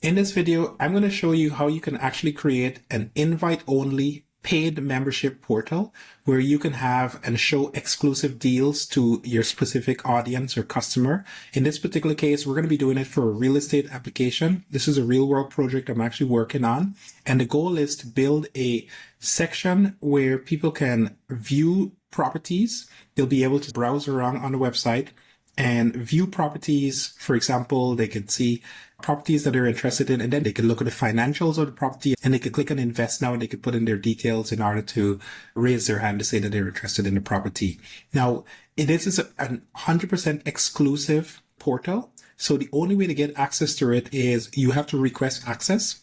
In this video, I'm going to show you how you can actually create an invite-only paid membership portal where you can have and show exclusive deals to your specific audience or customer. In this particular case, we're going to be doing it for a real estate application. This is a real world project I'm actually working on. And the goal is to build a section where people can view properties. They'll be able to browse around on the website and view properties. For example, they could see properties that they're interested in, and then they can look at the financials of the property, and they could click on invest now, and they could put in their details in order to raise their hand to say that they're interested in the property. Now, this is a 100% exclusive portal. So the only way to get access to it is you have to request access.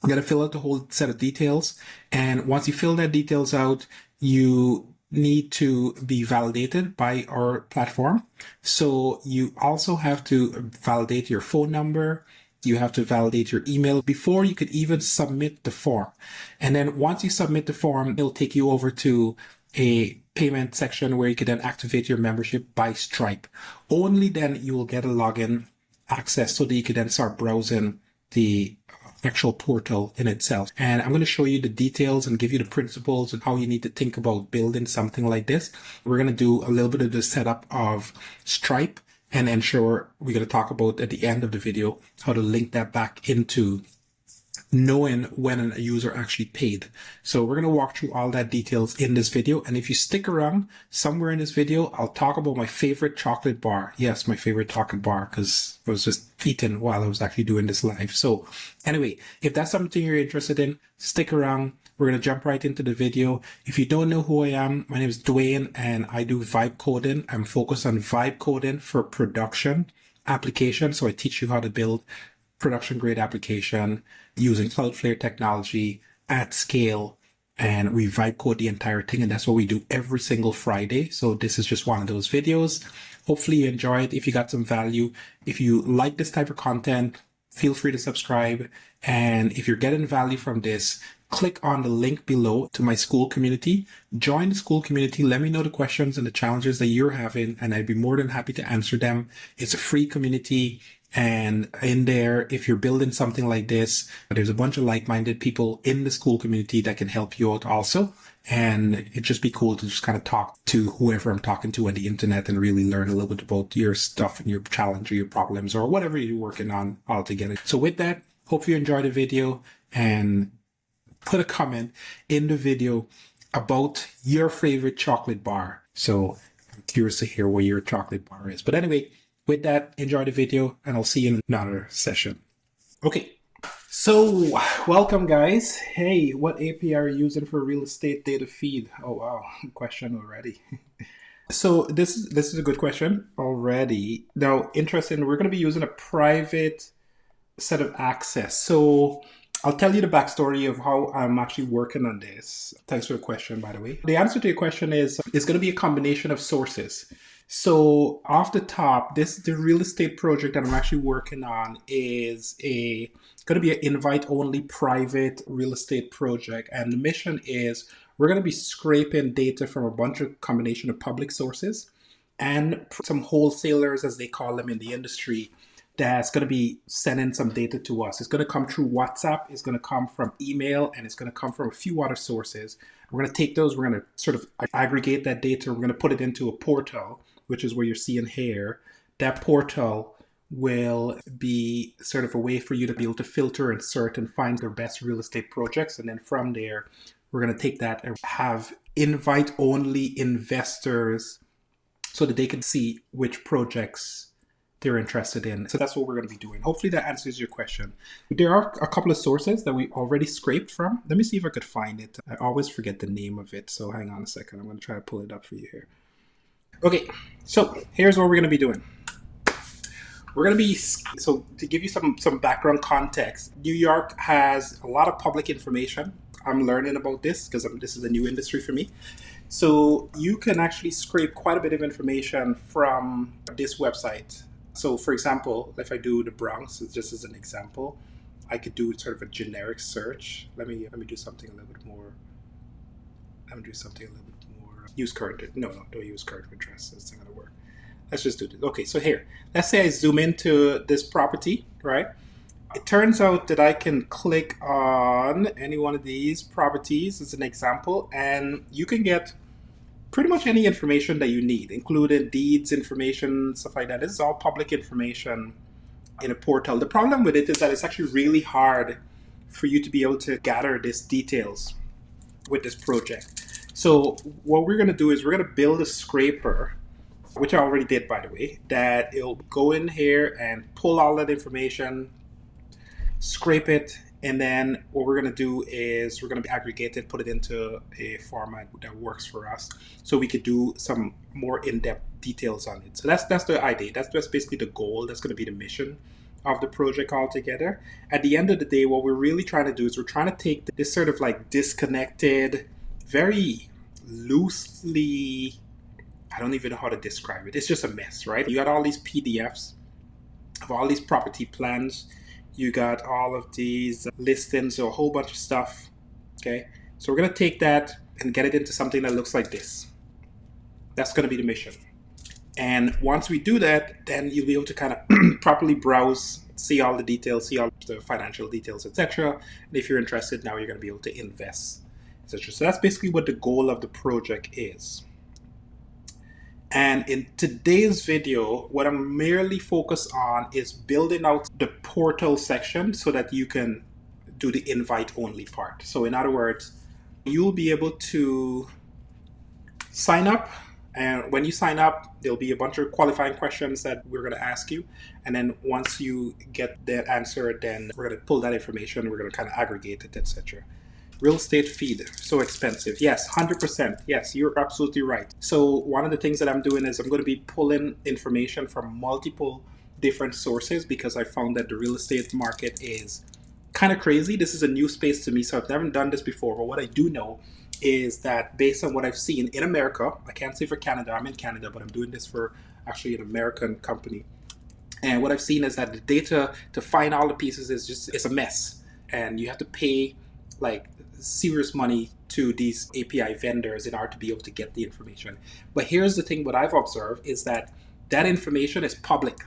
You got to fill out the whole set of details. And once you fill that details out, you need to be validated by our platform. So you also have to validate your phone number. You have to validate your email before you could even submit the form. And then once you submit the form, it'll take you over to a payment section where you can then activate your membership by Stripe. Only then you will get a login access so that you can then start browsing the actual portal in itself. And I'm going to show you the details and give you the principles and how you need to think about building something like this. We're going to do a little bit of the setup of Stripe, and ensure we're going to talk about at the end of the video how to link that back into knowing when a user actually paid. So we're going to walk through all that details in this video. And if you stick around somewhere in this video, I'll talk about my favorite chocolate bar. Yes, my favorite chocolate bar, because I was just eating while I was actually doing this live. So anyway, if that's something you're interested in, stick around. We're going to jump right into the video. If you don't know who I am, my name is Dwayne and I do vibe coding. I'm focused on vibe coding for production applications. So I teach you how to build production grade application using CloudFlare technology at scale, and we vibe code the entire thing, and that's what we do every single Friday. So this is just one of those videos. Hopefully you enjoy it. If you got some value, if you like this type of content, feel free to subscribe. And if you're getting value from this, click on the link below to my school community. Join the school community. Let me know the questions and the challenges that you're having, and I'd be more than happy to answer them. It's a free community. And in there, if you're building something like this, there's a bunch of like-minded people in the school community that can help you out also. And it'd just be cool to just kind of talk to whoever I'm talking to on the internet and really learn a little bit about your stuff and your challenge or your problems or whatever you're working on altogether. So with that, hope you enjoyed the video, and put a comment in the video about your favorite chocolate bar. So I'm curious to hear where your chocolate bar is. But anyway, with that, enjoy the video, and I'll see you in another session. Okay, so welcome guys. Hey, what API are you using for real estate data feed? Oh wow, question already. So this is a good question already. Now, interesting, we're going to be using a private set of access. So I'll tell you the backstory of how I'm actually working on this. Thanks for the question, by the way. The answer to your question is it's going to be a combination of sources. So off the top, the real estate project that I'm actually working on is going to be an invite-only private real estate project. And the mission is we're going to be scraping data from a bunch of combination of public sources and some wholesalers, as they call them in the industry, that's going to be sending some data to us. It's going to come through WhatsApp, it's going to come from email, and it's going to come from a few other sources. We're going to take those, we're going to sort of aggregate that data, we're going to put it into a portal, which is where you're seeing here. That portal will be sort of a way for you to be able to filter and sort and find your best real estate projects. And then from there, we're going to take that and have invite-only investors so that they can see which projects they're interested in. So that's what we're going to be doing. Hopefully that answers your question. There are a couple of sources that we already scraped from. Let me see if I could find it. I always forget the name of it. So hang on a second. I'm going to try to pull it up for you here. Okay, so here's what we're going to be doing. We're going to be, so to give you some background context, New York has a lot of public information. I'm learning about this because this is a new industry for me. So you can actually scrape quite a bit of information from this website. So for example, if I do the Bronx, just as an example, I could do sort of a generic search. Let me do something a little bit more. Use current. No, don't use current address. That's not gonna work. Let's just do this. Okay, so here, let's say I zoom into this property, right? It turns out that I can click on any one of these properties as an example, and you can get pretty much any information that you need, including deeds information, stuff like that. This is all public information in a portal. The problem with it is that it's actually really hard for you to be able to gather these details with this project. So what we're going to do is we're going to build a scraper, which I already did, by the way, that it'll go in here and pull all that information, scrape it, and then what we're going to do is we're going to aggregate it, put it into a format that works for us, so we could do some more in-depth details on it. So that's the idea. That's basically the goal. That's going to be the mission of the project altogether. At the end of the day, what we're really trying to do is we're trying to take this sort of like disconnected, very loosely, I don't even know how to describe it. It's just a mess, right? You got all these PDFs of all these property plans. You got all of these listings, so a whole bunch of stuff. Okay, so we're going to take that and get it into something that looks like this. That's going to be the mission. And once we do that, then you'll be able to kind of properly browse, see all the details, see all the financial details, etc. And if you're interested, now you're going to be able to invest, etc. So that's basically what the goal of the project is. And in today's video, what I'm merely focused on is building out the portal section so that you can do the invite only part. So in other words, you'll be able to sign up. And when you sign up, there'll be a bunch of qualifying questions that we're going to ask you. And then once you get that answer, then we're going to pull that information. We're going to kind of aggregate it, etc. Real estate feed, so expensive. Yes, 100%. Yes, you're absolutely right. So one of the things that I'm doing is I'm going to be pulling information from multiple different sources because I found that the real estate market is kind of crazy. This is a new space to me, so I've never done this before. But what I do know is that based on what I've seen in America, I can't say for Canada, I'm in Canada, but I'm doing this for actually an American company. And what I've seen is that the data to find all the pieces is a mess. And you have to pay like serious money to these API vendors in order to be able to get the information. But here's the thing, what I've observed is that that information is public.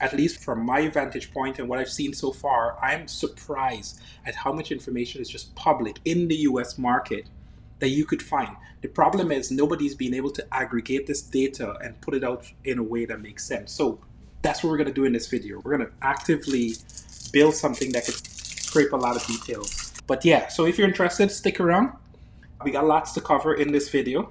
At least from my vantage point and what I've seen so far, I'm surprised at how much information is just public in the US market that you could find. The problem is nobody's been able to aggregate this data and put it out in a way that makes sense. So that's what we're going to do in this video. We're going to actively build something that could scrape a lot of details. But yeah, so if you're interested, stick around. We got lots to cover in this video.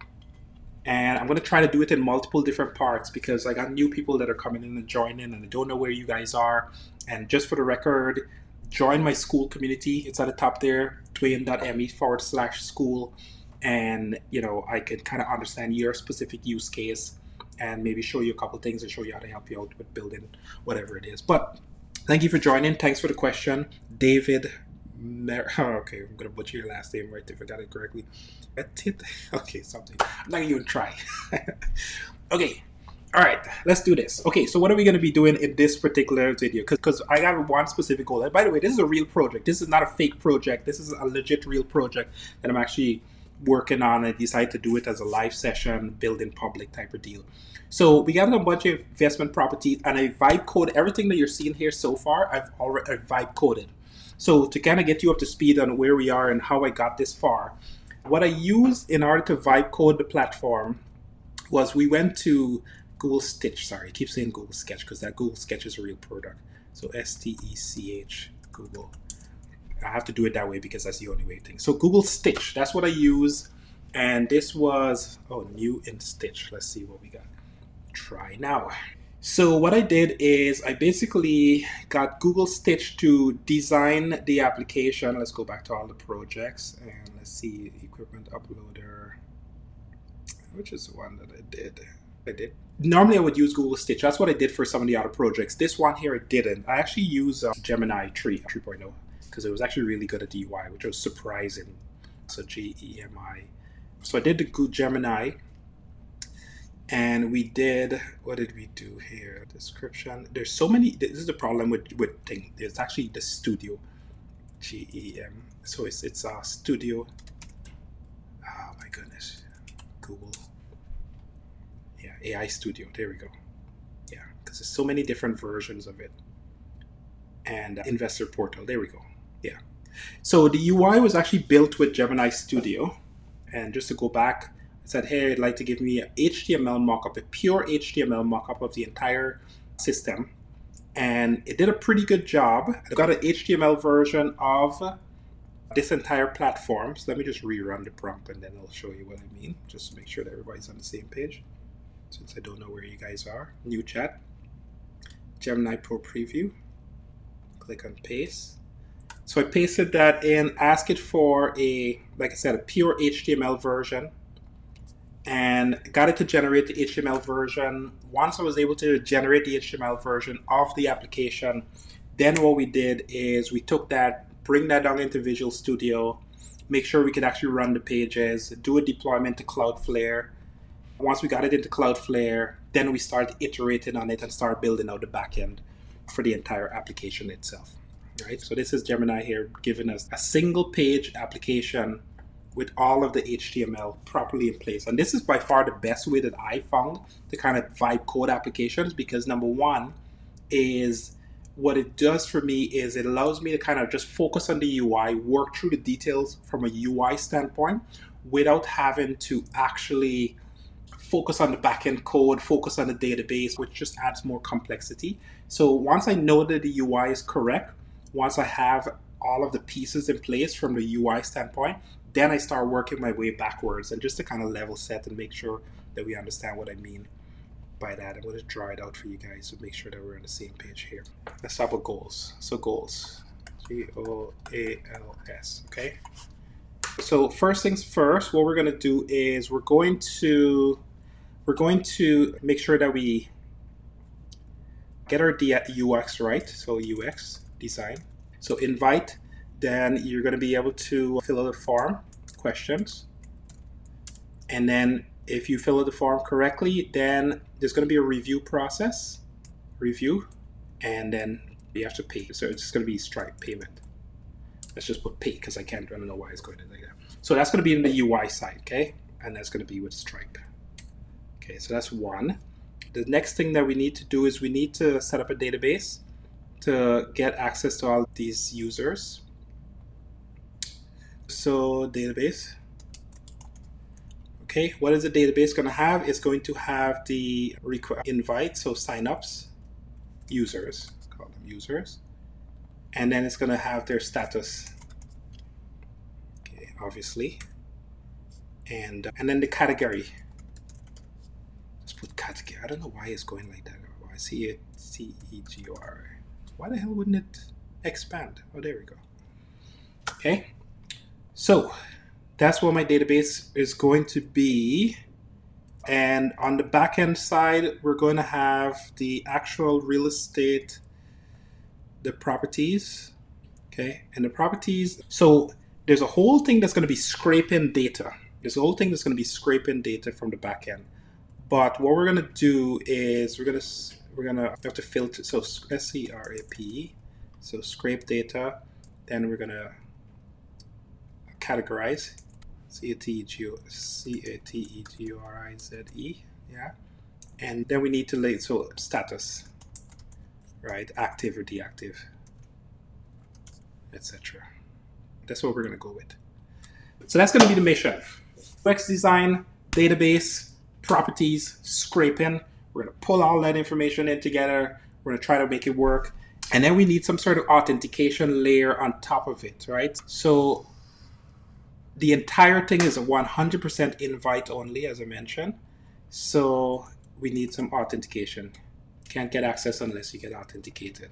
And I'm going to try to do it in multiple different parts because I got new people that are coming in and joining and I don't know where you guys are. And just for the record, join my school community. It's at the top there, twain.me/school. And, you know, I can kind of understand your specific use case and maybe show you a couple things and show you how to help you out with building whatever it is. But thank you for joining. Thanks for the question. David. Okay, I'm going to butcher your last name right if I got it correctly. Okay, something. I'm not going to even try. Okay. All right, let's do this. Okay, so what are we going to be doing in this particular video? Because I got one specific goal. And by the way, this is a real project. This is not a fake project. This is a legit real project that I'm actually working on. I decided to do it as a live session, build in public type of deal. So we got a bunch of investment properties and I vibe code everything that you're seeing here so far. I've already vibe coded. So to kind of get you up to speed on where we are and how I got this far, what I used in order to vibe code the platform was we went to Google Stitch. Sorry, I keep saying Google Sketch because that Google Sketch is a real product. So STECH, Google. I have to do it that way because that's the only way thing. So Google Stitch, that's what I use. And this was, new in Stitch. Let's see what we got. Try now. So what I did is I basically got Google Stitch to design the application. Let's go back to all the projects and let's see, equipment uploader, which is the one that I did. Normally I would use Google Stitch. That's what I did for some of the other projects. This one here I didn't. I actually used Gemini 3.0 because it was actually really good at the UI, which was surprising. So GEMI. So I did the good Gemini. And we did, what did we do here? Description. There's so many, this is the problem with thing. There's actually the studio, GEM. So it's studio. Oh my goodness. Google. Yeah, AI Studio. There we go. Yeah, because there's so many different versions of it. and investor portal. There we go. Yeah. So the UI was actually built with Gemini Studio. And just to go back, I said, hey, I'd like to give me an HTML mockup, a pure HTML mockup of the entire system. And it did a pretty good job. I got an HTML version of this entire platform. So let me just rerun the prompt and then I'll show you what I mean, just to make sure that everybody's on the same page. Since I don't know where you guys are. New chat, Gemini Pro Preview, click on paste. So I pasted that in, ask it for a, like I said, a pure HTML version, and got it to generate the HTML version. Once I was able to generate the HTML version of the application, then what we did is we took that, bring that down into Visual Studio, make sure we could actually run the pages, do a deployment to CloudFlare. Once we got it into CloudFlare, then we started iterating on it and start building out the backend for the entire application itself. Right? So this is Gemini here giving us a single page application with all of the HTML properly in place. And this is by far the best way that I found to kind of vibe code applications, because number one is what it does for me is it allows me to kind of just focus on the UI, work through the details from a UI standpoint without having to actually focus on the backend code, focus on the database, which just adds more complexity. So once I know that the UI is correct, once I have all of the pieces in place from the UI standpoint, then I start working my way backwards, and just to kind of level set and make sure that we understand what I mean by that. I'm going to draw it out for you guys to make sure that we're on the same page here. Let's start with goals. So goals, G-O-A-L-S, okay? So first things first, what we're going to do is we're going to make sure that we get our UX right. So UX design. So invite, then you're going to be able to fill out a form, questions. And then if you fill out the form correctly, then there's going to be a review process, and then you have to pay. So it's going to be Stripe payment. Let's just put pay because I don't know why it's going to like that. So that's going to be in the UI side, okay? And that's going to be with Stripe. Okay, so that's one. The next thing that we need to do is we need to set up a database to get access to all these users. So database. Okay, what is the database going to have? It's going to have the invite, so signups, users, call them users. And then it's going to have their status, okay, obviously. And then the category. Let's put category. I don't know why it's going like that. I see it, C-E-G-O-R. Why the hell wouldn't it expand? Oh, there we go. Okay, so that's what my database is going to be. And on the backend side, we're going to have the actual real estate, the properties, okay, and the properties. So there's a whole thing that's going to be scraping data. There's a whole thing that's going to be scraping data from the backend. But what we're going to do is we're going to have to filter. So SCRAP, so scrape data. Then we're going to categorize, C-A-T-E-G-O-R-I-Z-E, yeah. And then we need to so status, right? Active or deactive, etc. That's what we're going to go with. So that's going to be the mission. UX design, database, properties, scraping. We're going to pull all that information in together. We're going to try to make it work. And then we need some sort of authentication layer on top of it, right? So the entire thing is a 100% invite only, as I mentioned. So we need some authentication. Can't get access unless you get authenticated.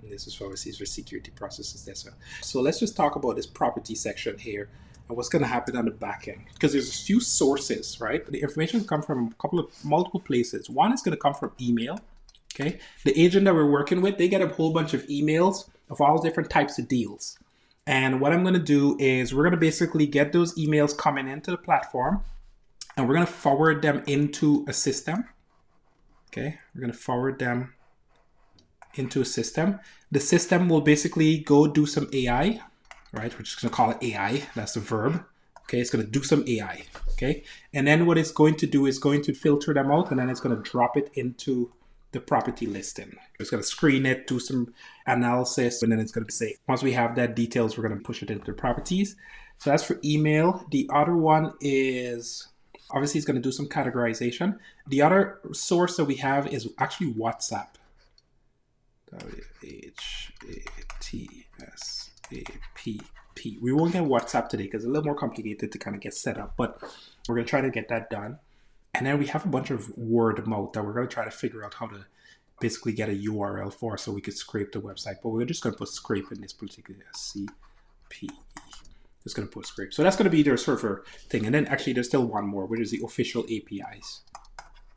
And this is obviously for security processes. So let's just talk about this property section here and what's going to happen on the back end. Because there's a few sources, right? The information comes from multiple places. One is going to come from email. Okay, the agent that we're working with, they get a whole bunch of emails of all different types of deals. And what I'm going to do is we're going to basically get those emails coming into the platform, and we're going to forward them into a system. Okay, we're going to forward them into a system. The system will basically go do some AI, right? We're just going to call it AI. That's the verb. Okay, it's going to do some AI. Okay, and then what it's going to do is going to filter them out, and then it's going to drop it into the property listing. It's going to screen it, do some analysis, and then it's going to say, once we have that details, we're going to push it into the properties. So that's for email. The other one is, obviously it's going to do some categorization. The other source that we have is actually WhatsApp. WHATSAPP. We won't get WhatsApp today because it's a little more complicated to kind of get set up, but we're going to try to get that done. And then we have a bunch of word of mouth that we're going to try to figure out how to basically get a URL for so we could scrape the website. But we're just going to put scrape in this particular CPE. Just going to put scrape. So that's going to be their server thing. And then actually there's still one more, which is the official APIs.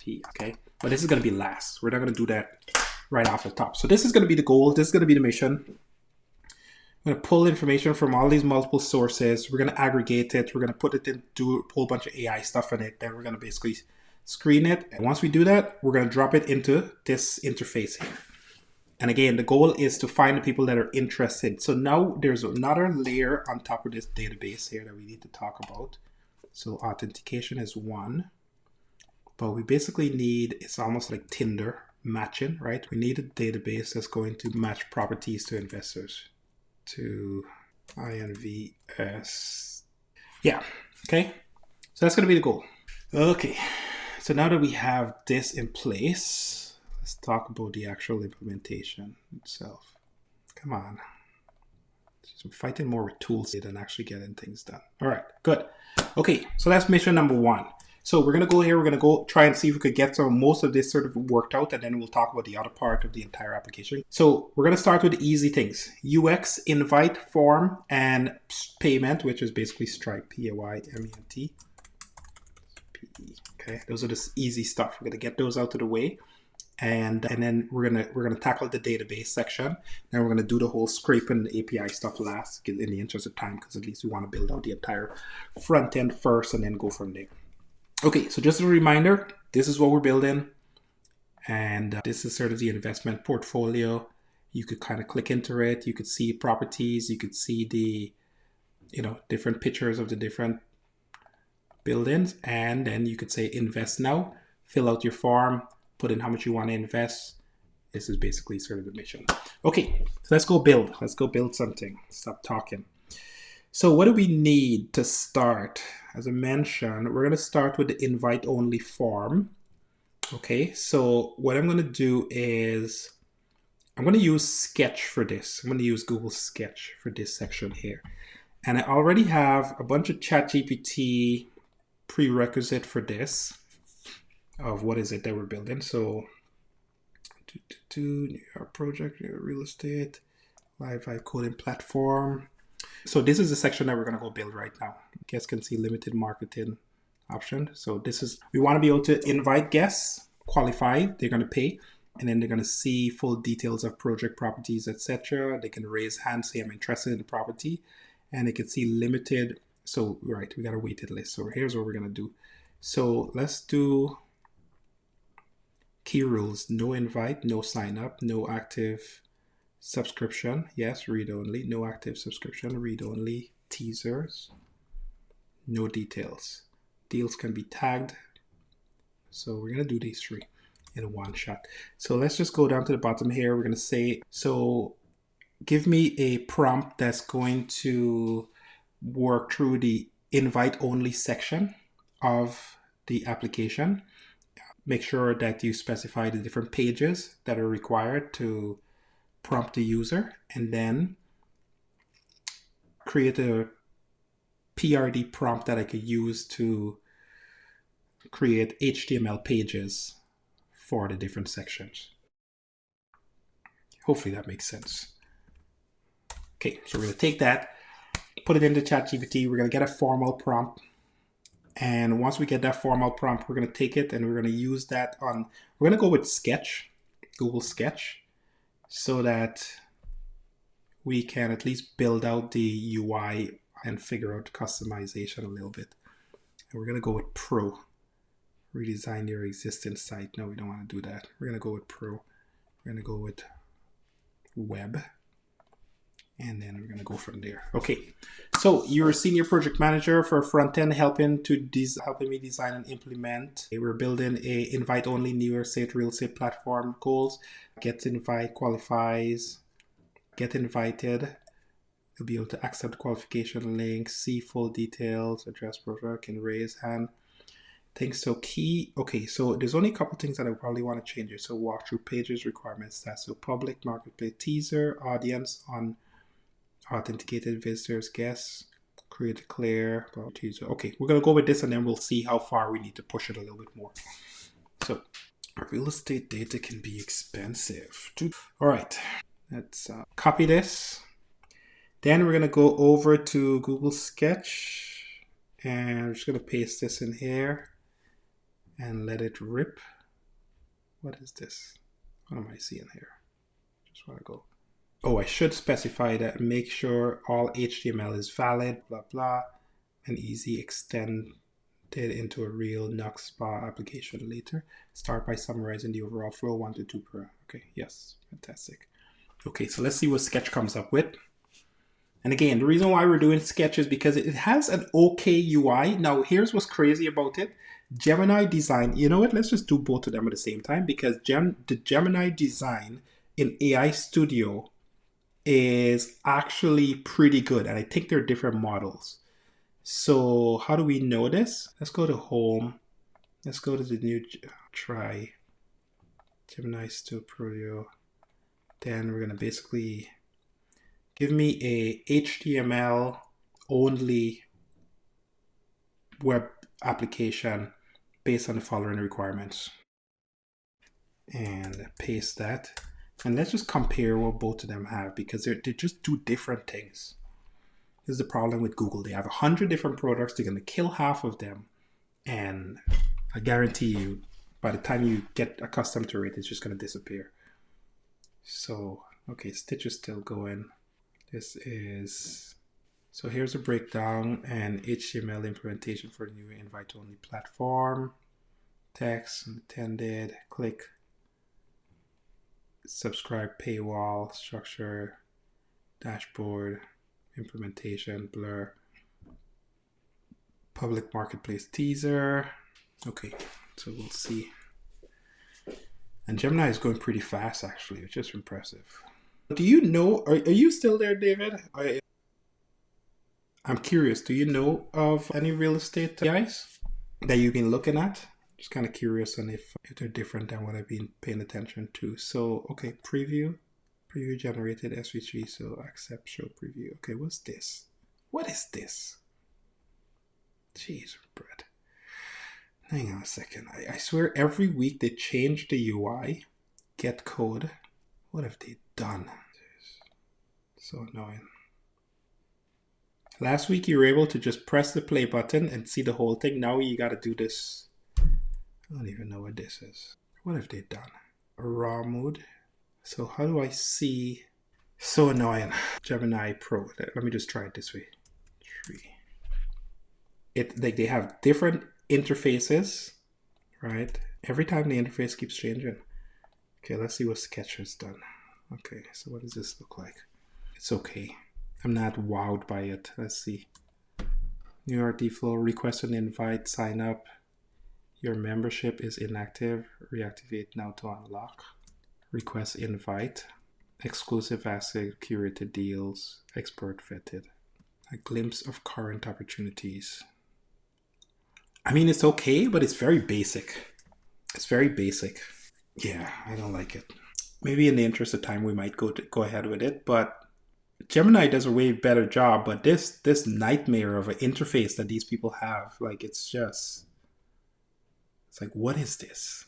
Okay. But this is going to be last. We're not going to do that right off the top. So this is going to be the goal. This is going to be the mission. I'm going to pull information from all these multiple sources. We're going to aggregate it. We're going to put it in, do a whole bunch of AI stuff in it. Then we're going to basically screen it. And once we do that, we're going to drop it into this interface here. And again, the goal is to find the people that are interested. So now there's another layer on top of this database here that we need to talk about. So authentication is one. But we basically need, it's almost like Tinder matching, right? We need a database that's going to match properties to investors. To INVS. Yeah, okay. So that's going to be the goal. Okay, so now that we have this in place, let's talk about the actual implementation itself. Come on. I'm fighting more with tools than actually getting things done. All right, good. Okay, so that's mission number one. So we're going to go here, we're going to go try and see if we could get most of this sort of worked out, and then we'll talk about the other part of the entire application. So we're going to start with the easy things. UX, invite, form, and payment, which is basically Stripe, P-A-Y-M-E-N-T. Okay, those are the easy stuff. We're going to get those out of the way. And then we're gonna tackle the database section. Then we're gonna do the whole scraping the API stuff last in the interest of time, because at least we want to build out the entire front end first and then go from there. Okay, so just a reminder, this is what we're building, and this is sort of the investment portfolio. You could kind of click into it. You could see properties. You could see the, different pictures of the different buildings, and then you could say invest now. Fill out your form. Put in how much you want to invest. This is basically sort of the mission. Okay, so let's go build. Let's go build something. Stop talking. So what do we need to start? As I mentioned, we're going to start with the invite-only form. Okay, so what I'm going to do is I'm going to use Sketch for this. I'm going to use Google Sketch for this section here. And I already have a bunch of ChatGPT prerequisite for this of what is it that we're building. So our project, real estate, live coding platform. So this is the section that we're going to go build right now. You guys can see limited marketing option. So this is, we want to be able to invite guests, qualify, they're going to pay, and then they're going to see full details of project properties, etc. They can raise hands, say I'm interested in the property, and they can see limited. So right, we got a weighted list. So here's what we're going to do. So let's do key rules: no invite, no sign up, no active subscription, yes, read only, no active subscription, read only, teasers, no details. Deals can be tagged. So we're going to do these three in one shot. So let's just go down to the bottom here. We're going to say, so give me a prompt that's going to work through the invite only section of the application. Make sure that you specify the different pages that are required to prompt the user, and then create a PRD prompt that I could use to create HTML pages for the different sections. Hopefully that makes sense. Okay, so we're going to take that, put it into ChatGPT. We're going to get a formal prompt. And once we get that formal prompt, we're going to take it and we're going to use that on, we're going to go with Sketch, Google Sketch, so that we can at least build out the UI and figure out customization a little bit. And we're going to go with Pro. Redesign your existing site. No, we don't want to do that. We're going to go with Pro. We're going to go with Web. And then we're going to go from there. Okay, so you're a senior project manager for front end, helping me design and implement. We're building a invite-only real estate platform. Goals: get invite, qualifies, get invited. You'll be able to accept qualification links, see full details, address profile, can raise hand. Things so key. Okay, so there's only a couple things that I probably want to change here. So walk through pages, requirements, stats. So public, marketplace, teaser, audience on authenticated visitors, guests, create a clear teaser. Okay, we're gonna go with this and then we'll see how far we need to push it a little bit more. So real estate data can be expensive. All right, let's copy this. Then we're gonna go over to Google Sketch and we're just gonna paste this in here and let it rip. What is this? What am I seeing here? Just want to go. Oh, I should specify that. Make sure all HTML is valid, blah, blah, and easy extended into a real Nuxspa application later. Start by summarizing the overall flow, 1 to 2 per. Okay, yes, fantastic. Okay, so let's see what Sketch comes up with. And again, the reason why we're doing Sketch is because it has an okay UI. Now, here's what's crazy about it. Gemini design, you know what? Let's just do both of them at the same time because the Gemini design in AI Studio is actually pretty good. And I think they're different models. So how do we know this? Let's go to Home. Let's go to the new, try Gemini Studio. Then we're going to basically give me a HTML only web application based on the following requirements. And paste that. And let's just compare what both of them have because they just do different things. This is the problem with Google. They have 100 different products. They're going to kill half of them. And I guarantee you, by the time you get accustomed to it, it's just going to disappear. So, okay, Stitch is still going. This is, so here's a breakdown and HTML implementation for a new invite-only platform. Text, intended, click, subscribe, paywall, structure, dashboard, implementation, blur, public marketplace teaser. Okay, so we'll see. And Gemini is going pretty fast actually, which is impressive. Do you know, are you still there, David? I'm curious, do you know of any real estate AIs that you've been looking at? Just kind of curious on if they're different than what I've been paying attention to. So, okay, preview generated SV3, so accept show preview. Okay, what's this? What is this? Jeez, Brett. Hang on a second. I swear every week they change the UI. Get code. What have they done? So annoying. Last week you were able to just press the play button and see the whole thing. Now you got to do this. I don't even know what this is. What have they done? Raw mode. So how do I see? So annoying. Gemini Pro. Let me just try it this way. They have different interfaces, right? Every time the interface keeps changing. Okay, let's see what Sketch has done. Okay, so what does this look like? It's okay. I'm not wowed by it. Let's see. New RT flow, request an invite, sign up. Your membership is inactive. Reactivate now to unlock. Request invite. Exclusive asset, curated deals, expert vetted. A glimpse of current opportunities. I mean, it's okay, but it's very basic. It's very basic. Yeah, I don't like it. Maybe in the interest of time, we might go ahead with it, but Gemini does a way better job. But this nightmare of an interface that these people have, like, it's like, what is this?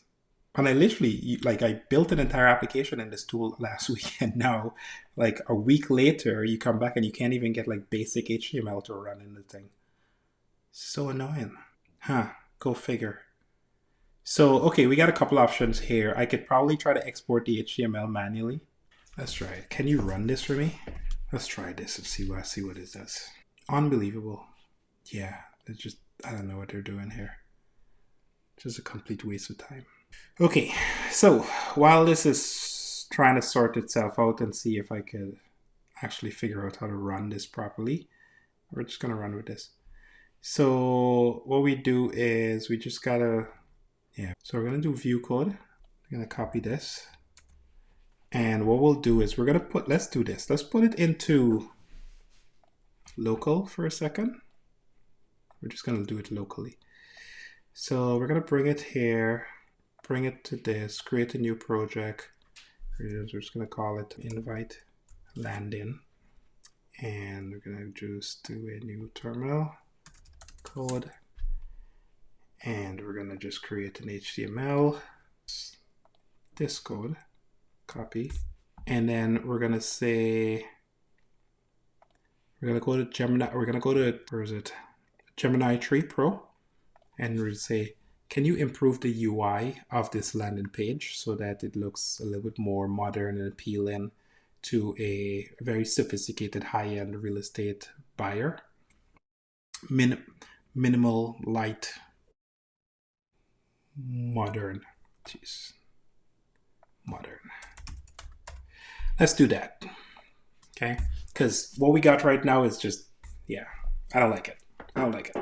And I literally, like, I built an entire application in this tool last week, and now, like, a week later, you come back and you can't even get, like, basic HTML to run in the thing. So annoying. Huh, go figure. So, okay, we got a couple options here. I could probably try to export the HTML manually. Let's try it. Can you run this for me? Let's try this and see what it does. Unbelievable. Yeah, it's just, I don't know what they're doing here. Just a complete waste of time. Okay, so while this is trying to sort itself out and see if I could actually figure out how to run this properly. We're just going to run with this. So what we do is we just gotta, so we're going to do view code. We're going to copy this. And what we'll do is we're going to put, let's do this. Let's put it into local for a second. We're just going to do it locally. So we're going to bring it here, bring it to this, create a new project. We're just going to call it invite landing. And we're going to just do a new terminal code. And we're going to just create an HTML, this code, copy. And then we're going to say, we're going to go to Gemini, we're going to go to, where is it? Gemini 3 Pro. And we'll say, can you improve the UI of this landing page so that it looks a little bit more modern and appealing to a very sophisticated high-end real estate buyer? Minimal, light, modern. Jeez. Modern. Let's do that. Okay? Because what we got right now is just, yeah, I don't like it. I don't like it.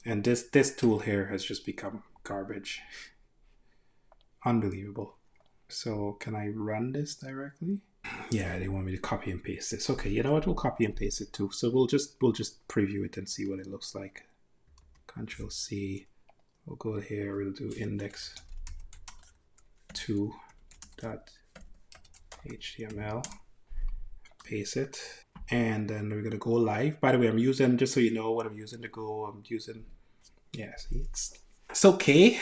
And this tool here has just become garbage. Unbelievable. So can I run this directly? Yeah, they want me to copy and paste this. Okay, you know what? We'll copy and paste it too. So we'll just preview it and see what it looks like. Control C. We'll go here. We'll do index2.html. Paste it. And then we're going to go live. By the way, I'm using, just so you know what I'm using to go, I'm using, yeah, see, it's okay,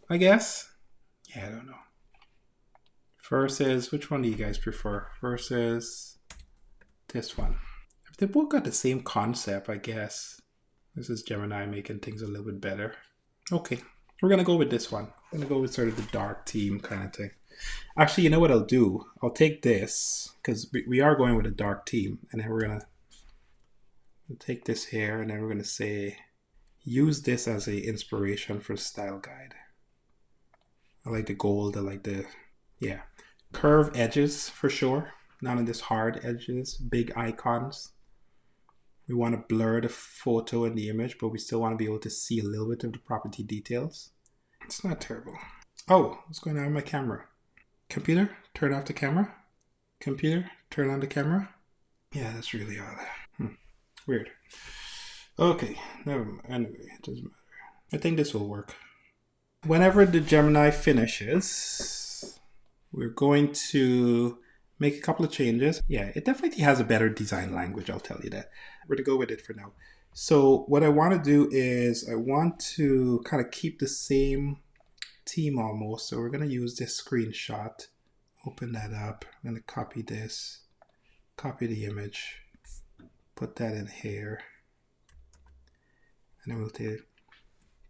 I guess. Yeah, I don't know. Versus, which one do you guys prefer? Versus this one. If they both got the same concept, I guess. This is Gemini making things a little bit better. Okay, we're going to go with this one. I'm going to go with sort of the dark theme kind of thing. Actually, you know what I'll do? I'll take this, because we are going with a dark theme, and then we're going to take this here, and then we're going to say, use this as a inspiration for style guide. I like the gold, I like the, yeah. Curved edges for sure. None of this hard edges, big icons. We want to blur the photo and the image, but we still want to be able to see a little bit of the property details. It's not terrible. Oh, what's going on with my camera? Computer, turn off the camera. Computer, turn on the camera. Yeah, that's really odd. Weird. Okay, never mind. Anyway, it doesn't matter. I think this will work. Whenever the Gemini finishes, we're going to make a couple of changes. Yeah, it definitely has a better design language, I'll tell you that. We're going to go with it for now. So what I want to do is I want to kind of keep the same theme almost. So we're going to use this screenshot. Open that up. I'm going to copy this, copy the image, put that in here. And then we'll take,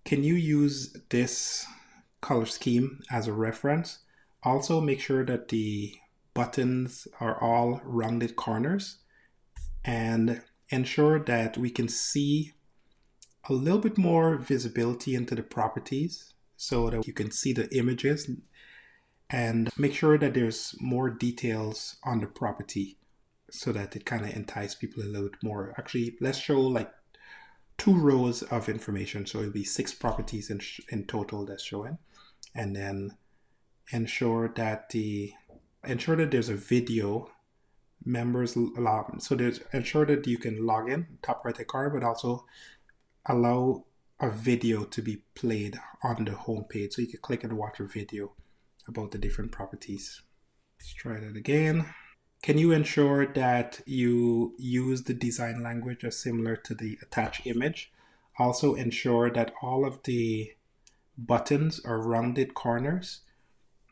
can you use this color scheme as a reference? Also make sure that the buttons are all rounded corners, and ensure that we can see a little bit more visibility into the properties so that you can see the images, and make sure that there's more details on the property so that it kind of entice people a little bit more. Actually, let's show like 2 rows of information. So it'll be 6 properties in total that's showing. And then ensure that there's a video members log. So ensure that you can log in, top right hand corner, but also allow a video to be played on the home page. So you can click and watch a video about the different properties. Let's try that again. Can you ensure that you use the design language as similar to the attached image? Also ensure that all of the buttons are rounded corners.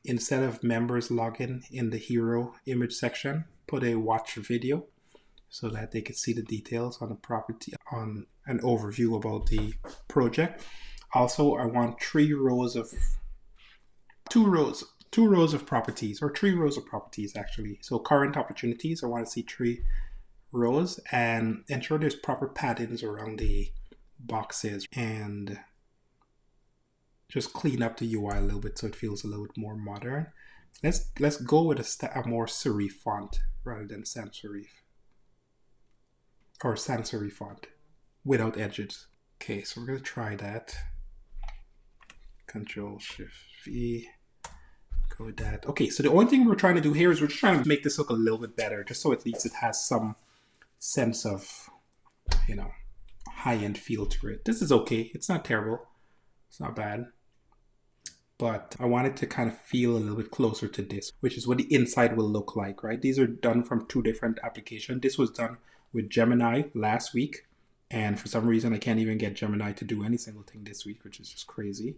Instead of members login in the hero image section, put a watch video so that they can see the details on the property, on an overview about the project. Also, I want 2 rows of properties, or 3 rows of properties actually. So current opportunities, I want to see 3 rows, and ensure there's proper patterns around the boxes, and just clean up the UI a little bit so it feels a little bit more modern. Let's go with a more serif font rather than sans serif. Or sans serif font without edges. Okay, so we're going to try that. Control Shift V. Go with that. Okay, so the only thing we're trying to do here is we're just trying to make this look a little bit better, just so at least it has some sense of, you know, high-end feel to it. This is okay. It's not terrible. It's not bad. But I want it to kind of feel a little bit closer to this, which is what the inside will look like, right? These are done from 2 different applications. This was done with Gemini last week. And for some reason, I can't even get Gemini to do any single thing this week, which is just crazy.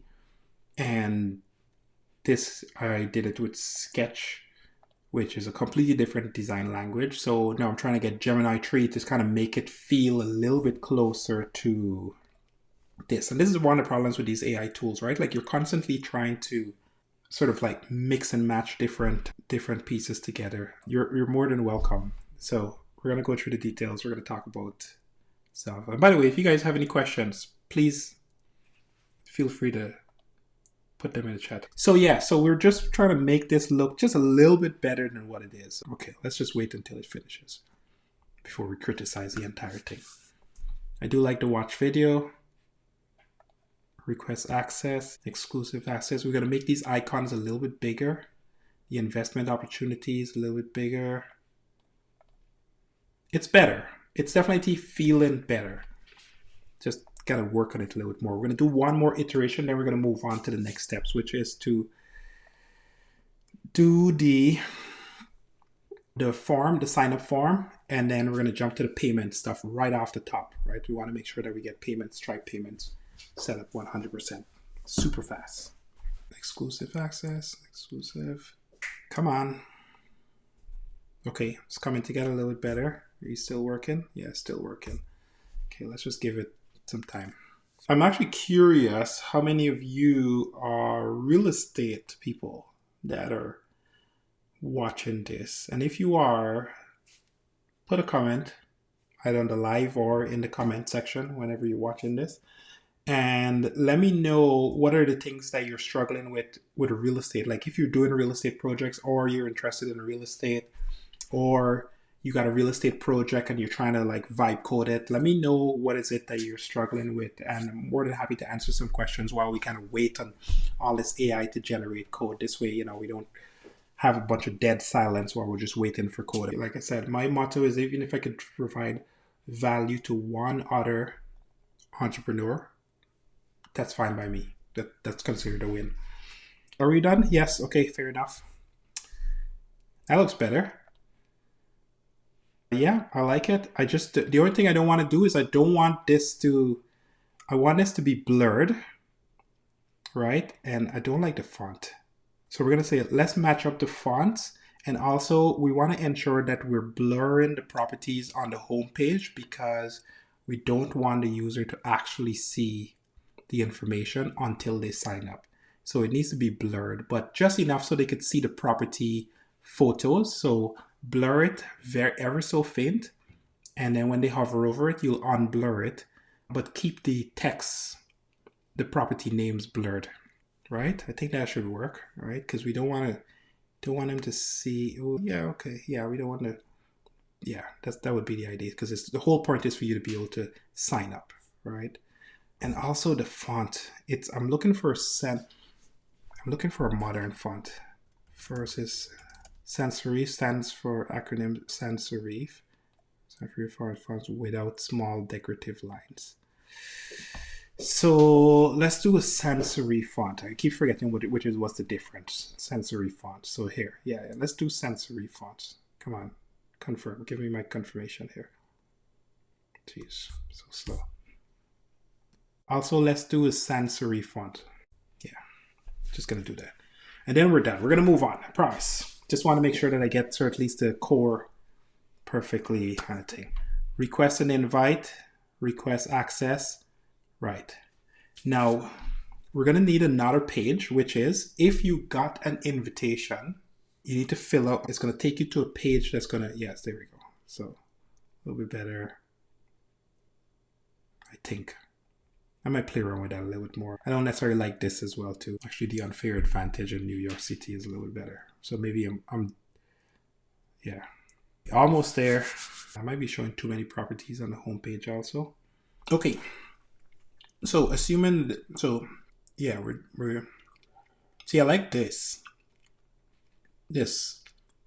And this, I did it with Sketch, which is a completely different design language. So now I'm trying to get Gemini 3 to kind of make it feel a little bit closer to this. And this is one of the problems with these AI tools, right? Like you're constantly trying to sort of like mix and match different pieces together. You're more than welcome. So we're going to go through the details. We're going to talk about stuff. And by the way, if you guys have any questions, please feel free to put them in the chat. So yeah, so we're just trying to make this look just a little bit better than what it is. Okay, let's just wait until it finishes before we criticize the entire thing. I do like to watch video. Request access, exclusive access. We're going to make these icons a little bit bigger. The investment opportunities a little bit bigger. It's better. It's definitely feeling better. Just got to work on it a little bit more. We're going to do one more iteration, then we're going to move on to the next steps, which is to do the form, the sign up form, and then we're going to jump to the payment stuff right off the top, right? We want to make sure that we get payments, Stripe payments set up 100%, super fast. Exclusive access, exclusive. Come on. Okay, it's coming together a little bit better. Are you still working? Yeah, still working. Okay, let's just give it some time. I'm actually curious how many of you are real estate people that are watching this. And if you are, put a comment either on the live or in the comment section whenever you're watching this. And let me know what are the things that you're struggling with real estate. Like if you're doing real estate projects or you're interested in real estate or you got a real estate project and you're trying to like vibe code it. Let me know what is it that you're struggling with. And I'm more than happy to answer some questions while we kind of wait on all this AI to generate code. This way, you know, we don't have a bunch of dead silence while we're just waiting for code. Like I said, my motto is even if I could provide value to one other entrepreneur, that's fine by me. That's considered a win. Are we done? Yes. Okay, fair enough. That looks better. Yeah, I like it. The only thing I don't want to do is I want this to be blurred, right? And I don't like the font. So we're going to say, let's match up the fonts. And also we want to ensure that we're blurring the properties on the home page because we don't want the user to actually see the information until they sign up. So it needs to be blurred, but just enough so they could see the property photos. So blur it ever so faint. And then when they hover over it, you'll unblur it, but keep the text, the property names blurred, right? I think that should work, right? Because we don't want them to see. Oh, yeah, okay. Yeah, we don't want to. Yeah, that would be the idea because the whole point is for you to be able to sign up, right? And also the font. I'm looking for a modern font. First is sans serif stands for acronym sans serif. Sans serif fonts without small decorative lines. So let's do a sans serif font. I keep forgetting what's the difference. Sans serif font. So here, yeah, let's do sans serif fonts. Come on, confirm. Give me my confirmation here. Jeez, so slow. Also, let's do a sans serif font. Yeah, just gonna do that. And then we're done. We're gonna move on, I promise. Just want to make sure that I get to at least the core perfectly kind of thing. Request an invite, request access. Right. Now, we're gonna need another page, which is if you got an invitation, you need to fill out, it's gonna take you to a page that's gonna, yes, there we go. So a little bit better, I think. I might play around with that a little bit more. I don't necessarily like this as well too. Actually, the unfair advantage in New York City is a little bit better. So maybe yeah, almost there. I might be showing too many properties on the homepage also. Okay, so assuming yeah, we're see, I like this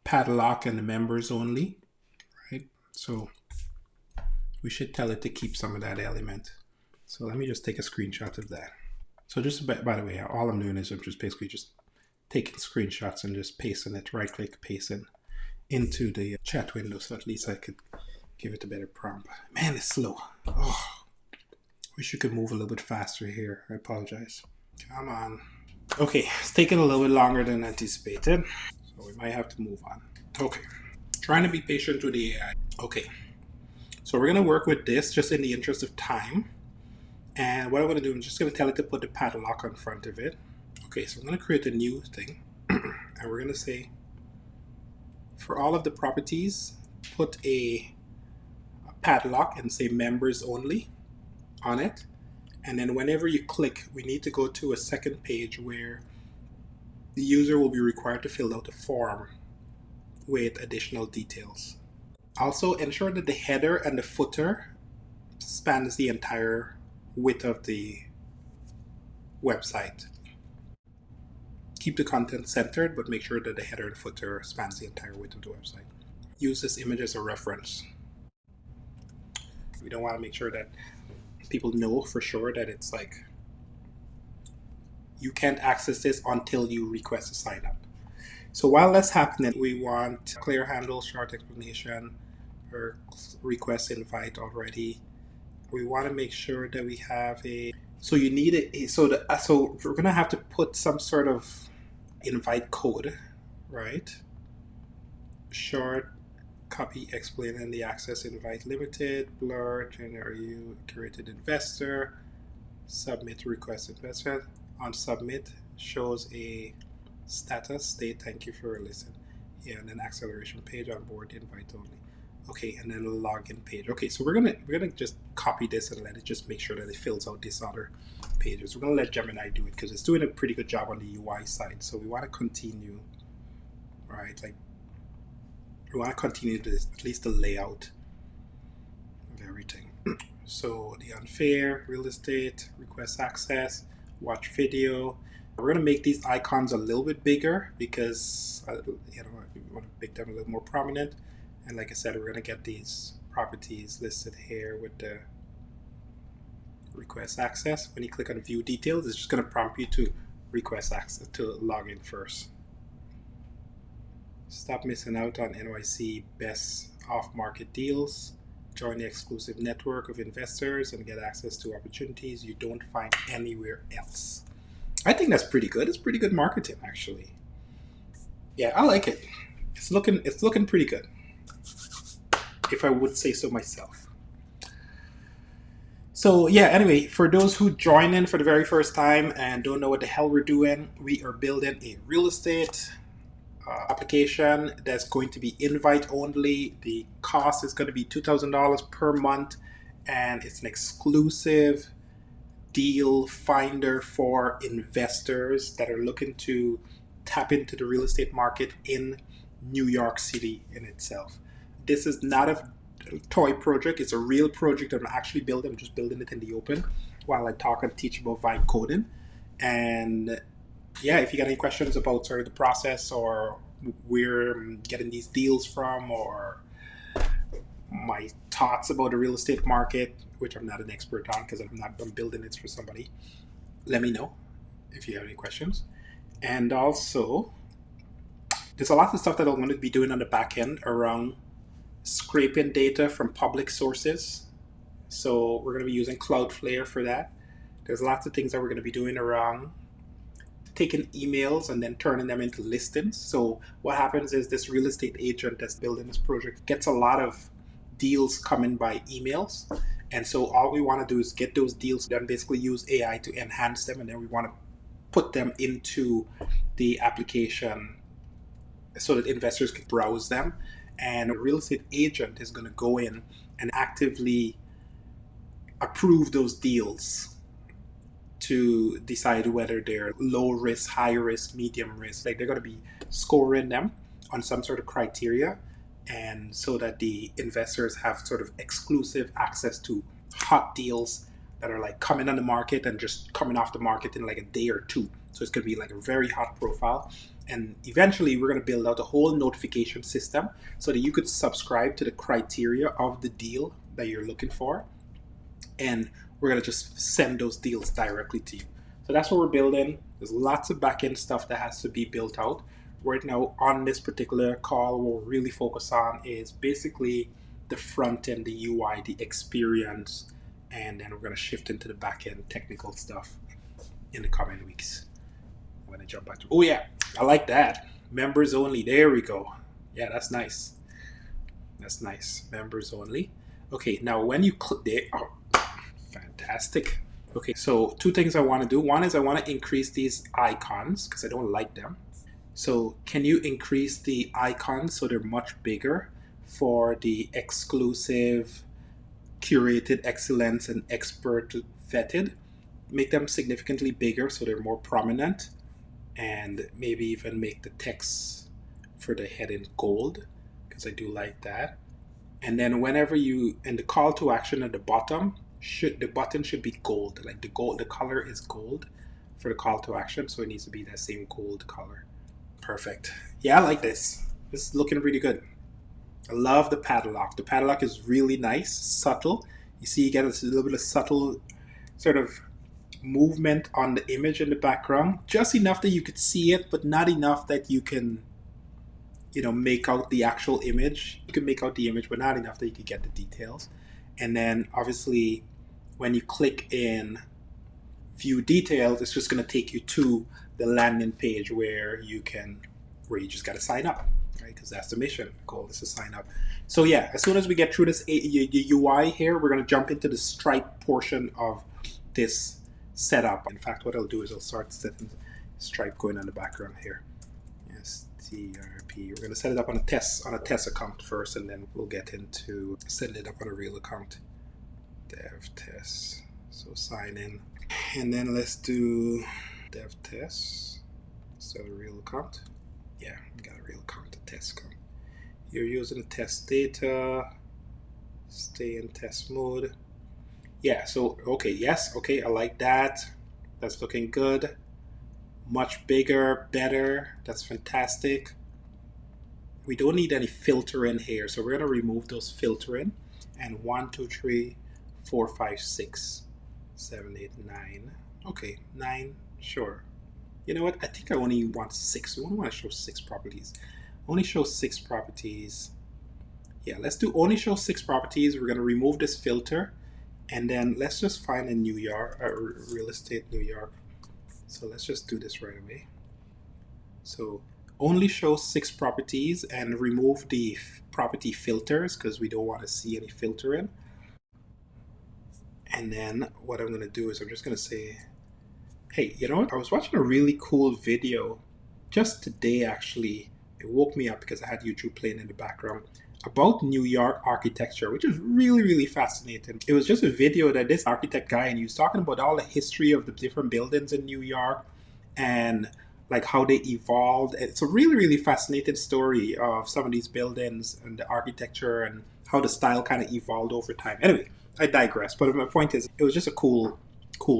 padlock and the members only, right? So we should tell it to keep some of that element. So let me just take a screenshot of that. So just by the way, all I'm doing is I'm just basically just taking screenshots and just pasting it, right click, paste it into the chat window, so at least I could give it a better prompt. Man, it's slow. Oh, wish you could move a little bit faster here. I apologize. Come on. Okay, it's taking a little bit longer than anticipated, so we might have to move on. Okay, trying to be patient with the AI. Okay, so we're going to work with this just in the interest of time. And what I'm going to do, I'm just going to tell it to put the padlock in front of it. Okay, so I'm going to create a new thing. And we're going to say, for all of the properties, put a padlock and say members only on it. And then whenever you click, we need to go to a second page where the user will be required to fill out a form with additional details. Also, ensure that the header and the footer spans the entire width of the website. Keep the content centered, but make sure that the header and footer spans the entire width of the website. Use this image as a reference. We don't want to make sure that people know for sure that it's like you can't access this until you request a sign up. So while that's happening, we want clear handle, short explanation, or request invite already. We want to make sure that we have so you need it. So we're going to have to put some sort of invite code, right? Short, copy, explain, and the access invite limited, blur, generate curated investor, submit request investment. On submit shows a status, state thank you for listening. Yeah, and then acceleration page on board invite only. Okay, and then a login page. Okay, so we're gonna just copy this and let it just make sure that it fills out these other pages. We're gonna let Gemini do it because it's doing a pretty good job on the UI side. So we want to continue, right? Like we want to continue this, at least the layout of everything. So the unfair, real estate, request access, watch video. We're gonna make these icons a little bit bigger because we want to make them a little more prominent. And like I said, we're gonna get these properties listed here with the request access. When you click on view details, it's just gonna prompt you to request access to log in first. Stop missing out on NYC best off-market deals. Join the exclusive network of investors and get access to opportunities you don't find anywhere else. I think that's pretty good. It's pretty good marketing, actually. Yeah, I like it. It's looking pretty good, if I would say so myself. So yeah, anyway, for those who join in for the very first time and don't know what the hell we're doing, we are building a real estate application that's going to be invite only. The cost is going to be $2,000 per month, and it's an exclusive deal finder for investors that are looking to tap into the real estate market in New York City in itself. This is not a toy project. It's a real project that I'm actually building. I'm just building it in the open while I talk and teach about vibe coding. And yeah, if you got any questions about sort of the process or where I'm getting these deals from or my thoughts about the real estate market, which I'm not an expert on because I'm building it for somebody, let me know if you have any questions. And also, there's a lot of stuff that I'm going to be doing on the back end around scraping data from public sources. So we're going to be using CloudFlare for that. There's lots of things that we're going to be doing around taking emails and then turning them into listings. So what happens is this real estate agent that's building this project gets a lot of deals coming by emails. And so all we want to do is get those deals, then basically use AI to enhance them. And then we want to put them into the application so that investors can browse them. And a real estate agent is going to go in and actively approve those deals to decide whether they're low risk, high risk, medium risk. Like they're going to be scoring them on some sort of criteria, and so that the investors have sort of exclusive access to hot deals that are like coming on the market and just coming off the market in like a day or two. So it's going to be like a very hot profile. And eventually we're going to build out a whole notification system so that you could subscribe to the criteria of the deal that you're looking for. And we're going to just send those deals directly to you. So that's what we're building. There's lots of backend stuff that has to be built out. Right now on this particular call, what we're really focused on is basically the front end, the UI, the experience, and then we're going to shift into the backend technical stuff in the coming weeks. I'm going to jump back to, oh yeah, I like that. Members only. There we go. Yeah, that's nice. That's nice. Members only. Okay, now when you click there, oh, fantastic. Okay, so two things I want to do. One is I want to increase these icons because I don't like them. So can you increase the icons so they're much bigger for the exclusive, curated, excellence, and expert vetted? Make them significantly bigger so they're more prominent, and maybe even make the text for the heading gold because I do like that. And then whenever you, and the call to action at the bottom, the button should be gold. Like the color is gold for the call to action, so it needs to be that same gold color. Perfect. Yeah, I like this. This is looking really good. I love the padlock. The padlock is really nice, subtle. You see, you get a little bit of subtle sort of movement on the image in the background, just enough that you could see it, but not enough that you can, make out the actual image. You can make out the image, but not enough that you can get the details. And then obviously when you click in view details, it's just going to take you to the landing page where you just got to sign up, right? Because that's the mission. Goal is to sign up. So yeah, as soon as we get through this UI here, we're going to jump into the Stripe portion of this setup. In fact, what I'll do is I'll start setting Stripe going on the background here. STRP. We're going to set it up on a test account first, and then we'll get into setting it up on a real account. Dev test. So sign in, and then let's do dev test. So a real account. Yeah, we got a real account, a test account. You're using the test data. Stay in test mode. Yeah, so okay, yes, okay, I like that. That's looking good. Much bigger, better. That's fantastic. We don't need any filtering here, so we're going to remove those filtering. And 1, 2, 3, 4, 5, 6, 7, 8, 9. Okay, 9, sure. You know what? I think I only want 6. I only want to show 6 properties. Only show 6 properties. Yeah, let's do only show 6 properties. We're going to remove this filter. And then let's just find a New York, real estate New York. So let's just do this right away. So only show 6 properties and remove the property filters because we don't want to see any filtering. And then what I'm going to do is I'm just going to say, hey, you know what? I was watching a really cool video just today, actually. It woke me up because I had YouTube playing in the background about New York architecture, which is really, really fascinating. It was just a video that this architect guy, and he was talking about all the history of the different buildings in New York and like how they evolved. It's a really, really fascinating story of some of these buildings and the architecture and how the style kind of evolved over time. Anyway, I digress. But my point is, it was just a cool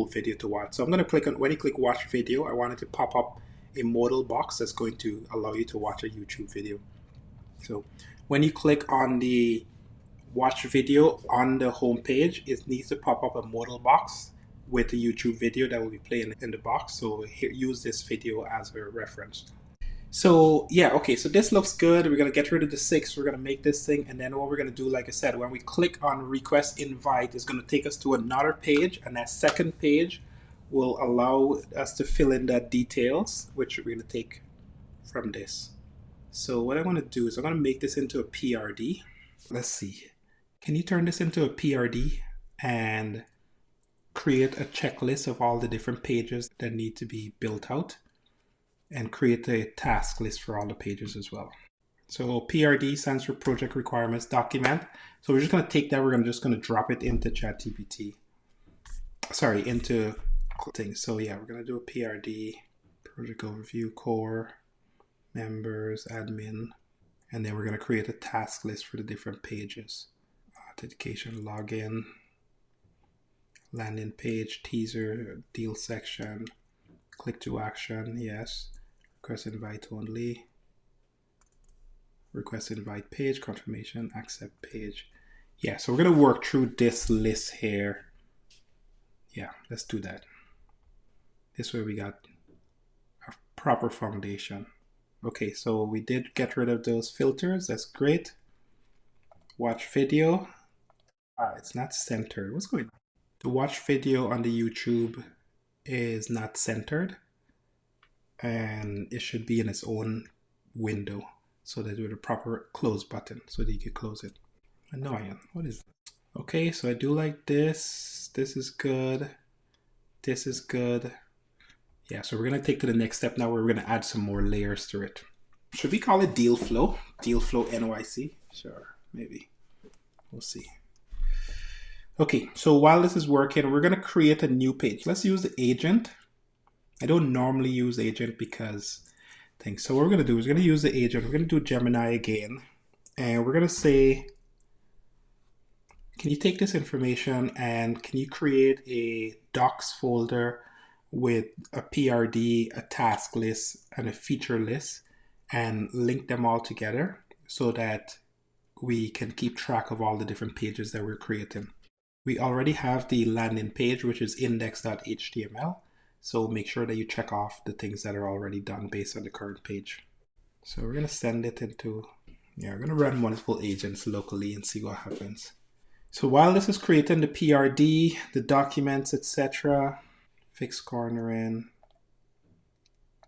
video to watch. So I'm going to click on, when you click watch video, I want it to pop up a modal box that's going to allow you to watch a YouTube video. So when you click on the watch video on the home page, it needs to pop up a modal box with a YouTube video that will be playing in the box. So here, use this video as a reference. So yeah, okay, so this looks good. We're going to get rid of the 6. We're going to make this thing. And then what we're going to do, like I said, when we click on request invite, it's going to take us to another page. And that second page will allow us to fill in the details, which we're going to take from this. So what I'm going to do is I'm going to make this into a PRD. Let's see. Can you turn this into a PRD and create a checklist of all the different pages that need to be built out and create a task list for all the pages as well. So PRD stands for Project Requirements Document. So we're just going to take that. We're just going to drop it into ChatGPT. Sorry, into thing. So yeah, we're going to do a PRD, project overview, core, members, admin, and then we're going to create a task list for the different pages. Authentication, login, landing page, teaser, deal section, click to action, yes, request invite only, request invite page, confirmation, accept page. Yeah, so we're going to work through this list here. Yeah, let's do that. This way we got a proper foundation. Okay, so we did get rid of those filters. That's great. Watch video. It's not centered. What's going on? The watch video on the YouTube is not centered, and it should be in its own window so that with a proper close button so that you can close it. Annoying. What is that? Okay, so I do like this. This is good. This is good. Yeah, so we're going to take to the next step now where we're going to add some more layers to it. Should we call it deal flow? Deal flow NYC? Sure, maybe. We'll see. Okay, so while this is working, we're going to create a new page. Let's use the agent. I don't normally use agent because things. So what we're going to do is we're going to use the agent. We're going to do Gemini again. And we're going to say, can you take this information and can you create a docs folder with a PRD, a task list, and a feature list, and link them all together so that we can keep track of all the different pages that we're creating. We already have the landing page, which is index.html. So make sure that you check off the things that are already done based on the current page. So we're going to send it into, we're going to run multiple agents locally and see what happens. So while this is creating the PRD, the documents, etc., fix cornering,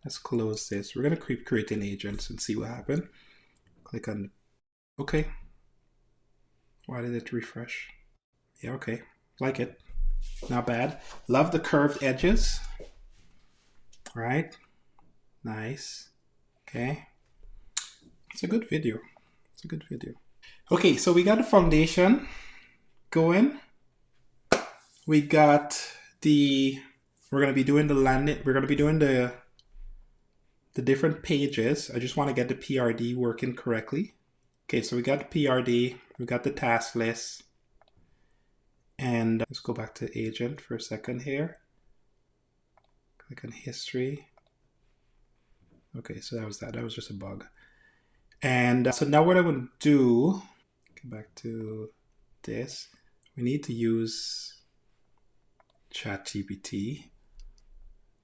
let's close this. We're going to keep creating agents and see what happens. Click on, okay. Why did it refresh? Yeah, okay, like it, not bad. Love the curved edges. All right, nice, okay. It's a good video, it's a good video. Okay, so we got the foundation going. We got the, we're gonna be doing the landing, we're gonna be doing the different pages. I just wanna get the PRD working correctly. Okay, so we got the PRD, we got the task list. And let's go back to agent for a second here. Click on history. Okay, so that was that. That was just a bug. And so now what I'm going to do, go back to this. We need to use ChatGPT.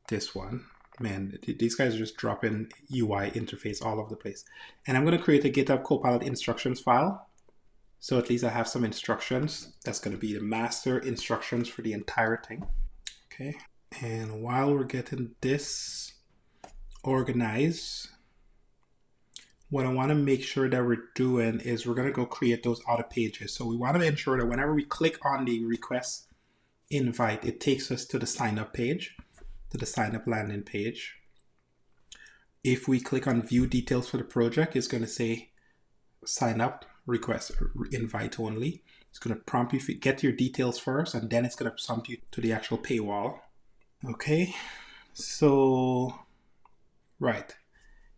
This one. Man, these guys are just dropping UI interface all over the place. And I'm going to create a GitHub Copilot instructions file. So at least I have some instructions. That's going to be the master instructions for the entire thing. Okay. And while we're getting this organized, what I want to make sure that we're doing is we're going to go create those other pages. So we want to ensure that whenever we click on the request invite, it takes us to the sign up page, to the sign up landing page. If we click on view details for the project, it's going to say sign up, request, invite only. It's going to prompt you, get your details first, and then it's going to prompt you to the actual paywall. Okay, so, right.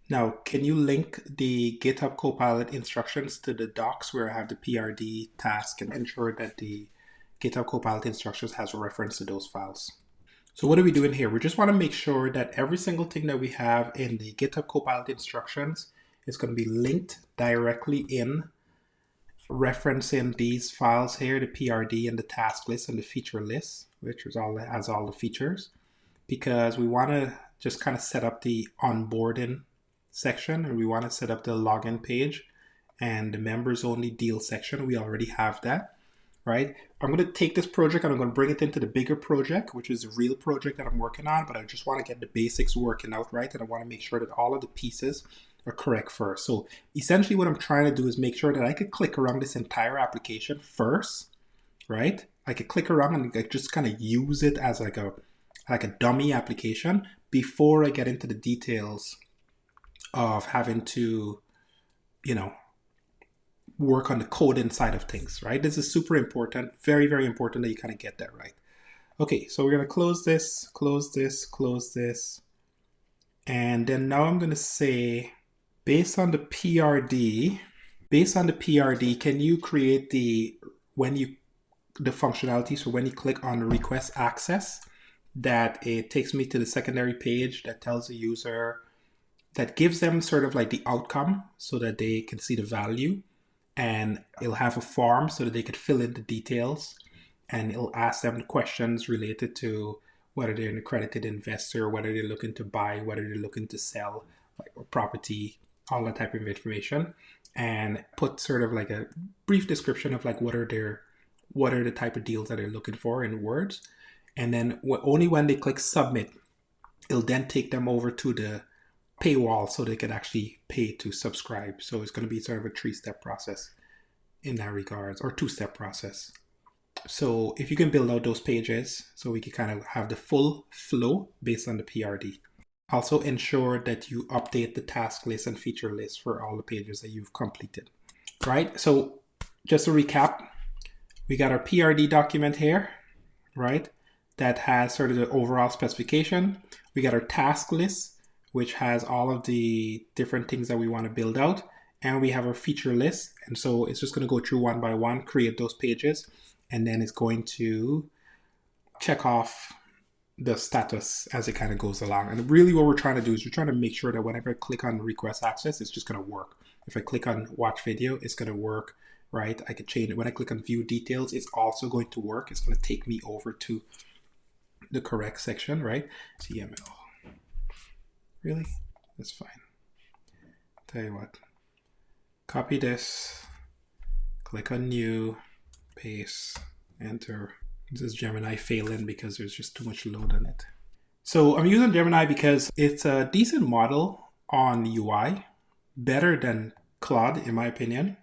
Now, can you link the GitHub Copilot instructions to the docs where I have the PRD task and ensure that the GitHub Copilot instructions has a reference to those files? So what are we doing here? We just want to make sure that every single thing that we have in the GitHub Copilot instructions is going to be linked directly in referencing these files here, the PRD and the task list and the feature list, which is all has all the features, because we want to just kind of set up the onboarding section, and we want to set up the login page and the members only deal section. We already have that, right? I'm going to take this project and I'm going to bring it into the bigger project, which is a real project that I'm working on, but I just want to get the basics working out right, and I want to make sure that all of the pieces are correct first. So essentially what I'm trying to do is make sure that I could click around this entire application first, right? I could click around and just kind of use it as like a dummy application before I get into the details of having to, you know, work on the coding side of things, right? This is super important, very, very important that you kind of get that right. Okay, so we're going to close this, close this, close this. And then now I'm going to say, based on the PRD, can you create the functionality, so when you click on request access, that it takes me to the secondary page that tells the user, that gives them sort of like the outcome so that they can see the value, and it'll have a form so that they could fill in the details, and it'll ask them questions related to whether they're an accredited investor, whether they're looking to buy, whether they're looking to sell, like, or property, all that type of information, and put sort of like a brief description of like what are the type of deals that they're looking for in words. And then only when they click submit, it'll then take them over to the paywall so they can actually pay to subscribe. So it's going to be sort of a 3-step process in that regards, or 2-step process. So if you can build out those pages, so we can kind of have the full flow based on the PRD. Also ensure that you update the task list and feature list for all the pages that you've completed. Right, so just to recap, we got our PRD document here, right, that has sort of the overall specification. We got our task list, which has all of the different things that we want to build out. And we have our feature list. And so it's just going to go through one by one, create those pages, and then it's going to check off the status as it kind of goes along. And really what we're trying to do is we're trying to make sure that whenever I click on request access, it's just going to work. If I click on watch video, it's going to work, right? I could change it. When I click on view details, it's also going to work. It's going to take me over to the correct section, right? CML. Really? That's fine. Tell you what. Copy this. Click on new. Paste. Enter. This is Gemini failing because there's just too much load on it. So I'm using Gemini because it's a decent model on UI. Better than Claude, in my opinion.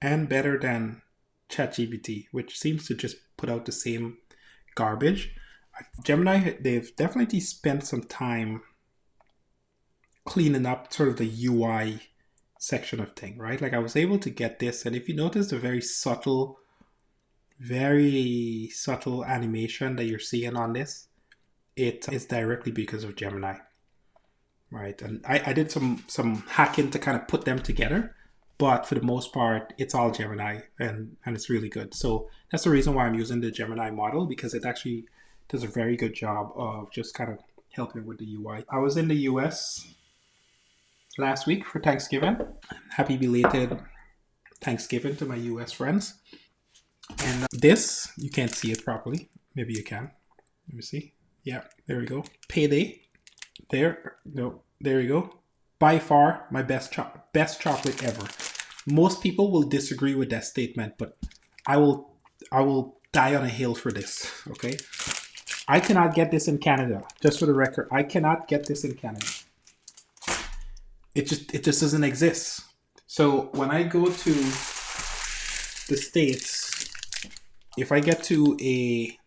And better than ChatGPT, which seems to just put out the same garbage. Gemini, they've definitely spent some time cleaning up sort of the UI section of thing, right? Like I was able to get this, and if you notice the very subtle animation that you're seeing on this, it is directly because of Gemini, right? And I did some hacking to kind of put them together, but for the most part, it's all Gemini, and it's really good. So that's the reason why I'm using the Gemini model, because it actually does a very good job of just kind of helping with the UI. I was in the US last week for Thanksgiving. Happy belated Thanksgiving to my US friends. And this, you can't see it properly. Maybe you can. Let me see. Yeah, there we go. Payday. There. No, there you go. By far, my best chocolate ever. Most people will disagree with that statement, but I will die on a hill for this. Okay. I cannot get this in Canada. Just for the record, I cannot get this in Canada. It just doesn't exist. So when I go to the States, if I get to a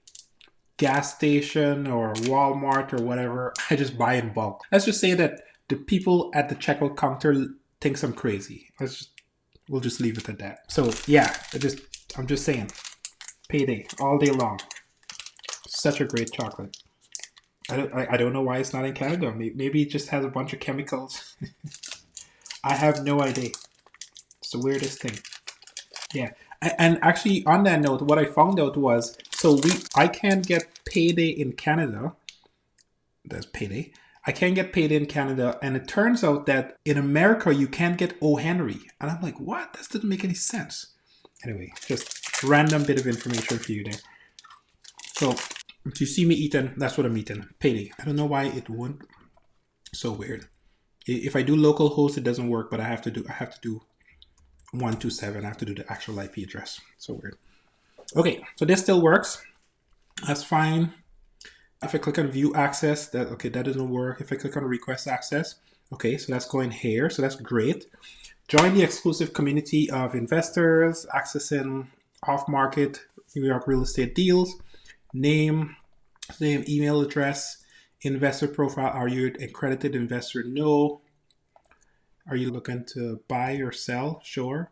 gas station or Walmart or whatever, I just buy in bulk. Let's just say that the people at the checkout counter thinks I'm crazy. We'll just leave it at that. So yeah, I'm just saying, Payday all day long. Such a great chocolate. I don't know why it's not in Canada. Maybe it just has a bunch of chemicals. I have no idea. It's the weirdest thing. Yeah. And actually, on that note, what I found out was, I can't get Payday in Canada. That's Payday. I can't get Payday in Canada. And it turns out that in America, you can't get O. Henry. And I'm like, what? That doesn't make any sense. Anyway, just random bit of information for you there. So if you see me eating, that's what I'm eating. Payday. I don't know why it won't. So weird. If I do localhost, it doesn't work, but I have to do 127. I have to do the actual IP address. So weird. Okay, so this still works. That's fine. If I click on view access, that doesn't work. If I click on request access, okay, so that's going here. So that's great. Join the exclusive community of investors accessing off-market New York real estate deals. Name, email address, investor profile. Are you an accredited investor? No. Are you looking to buy or sell? Sure.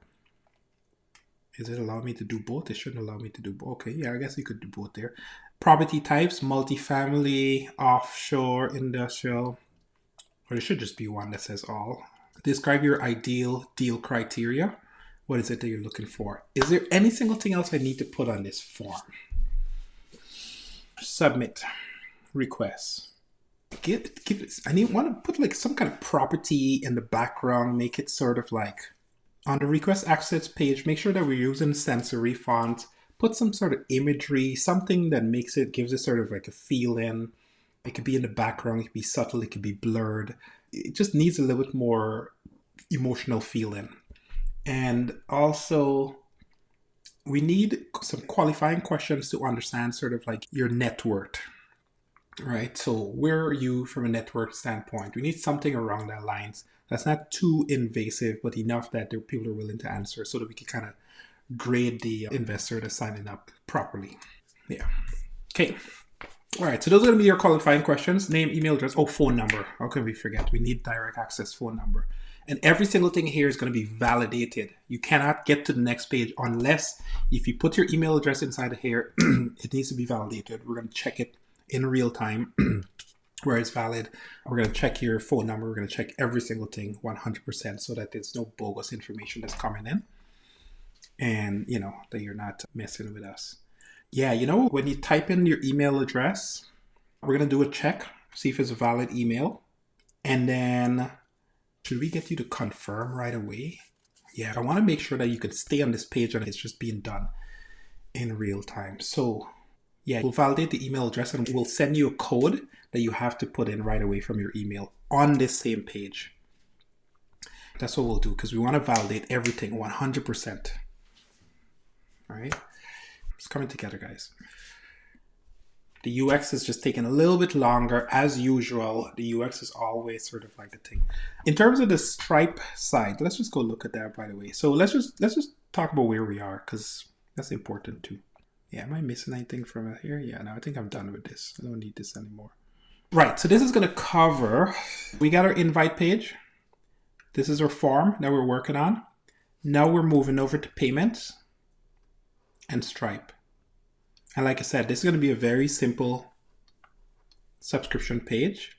Is it allowing me to do both? It shouldn't allow me to do both. Okay, yeah, I guess you could do both there. Property types, multifamily, offshore, industrial. Or it should just be one that says all. Describe your ideal deal criteria. What is it that you're looking for? Is there any single thing else I need to put on this form? Submit requests. I want to put like some kind of property in the background, make it sort of like on the request access page, make sure that we're using sensory font, put some sort of imagery, something that gives it sort of like a feeling. It could be in the background, it could be subtle, it could be blurred. It just needs a little bit more emotional feeling. And also, we need some qualifying questions to understand sort of like your net worth, right? So where are you from a net worth standpoint? We need something around that lines that's not too invasive, but enough that people are willing to answer so that we can kind of grade the investor that's signing up properly. Yeah. Okay. All right. So those are going to be your qualifying questions. Name, email address. Oh, phone number. How can we forget? We need direct access phone number. And every single thing here is going to be validated. You cannot get to the next page unless if you put your email address inside of here, it needs to be validated. We're going to check it in real time where it's valid. We're going to check your phone number. We're going to check every single thing 100% so that there's no bogus information that's coming in and, that you're not messing with us. Yeah, when you type in your email address, we're going to do a check, see if it's a valid email. And then should we get you to confirm right away? Yeah, I want to make sure that you can stay on this page and it's just being done in real time. So yeah, we'll validate the email address and we'll send you a code that you have to put in right away from your email on this same page. That's what we'll do because we want to validate everything 100%. All right, it's coming together, guys. The UX is just taking a little bit longer as usual. The UX is always sort of like the thing. In terms of the Stripe side, let's just go look at that, by the way. So let's just talk about where we are because that's important too. Yeah, am I missing anything from here? Yeah, no, I think I'm done with this. I don't need this anymore. Right, so this is going to cover, we got our invite page. This is our form that we're working on. Now we're moving over to payments and Stripe. And like I said, this is going to be a very simple subscription page.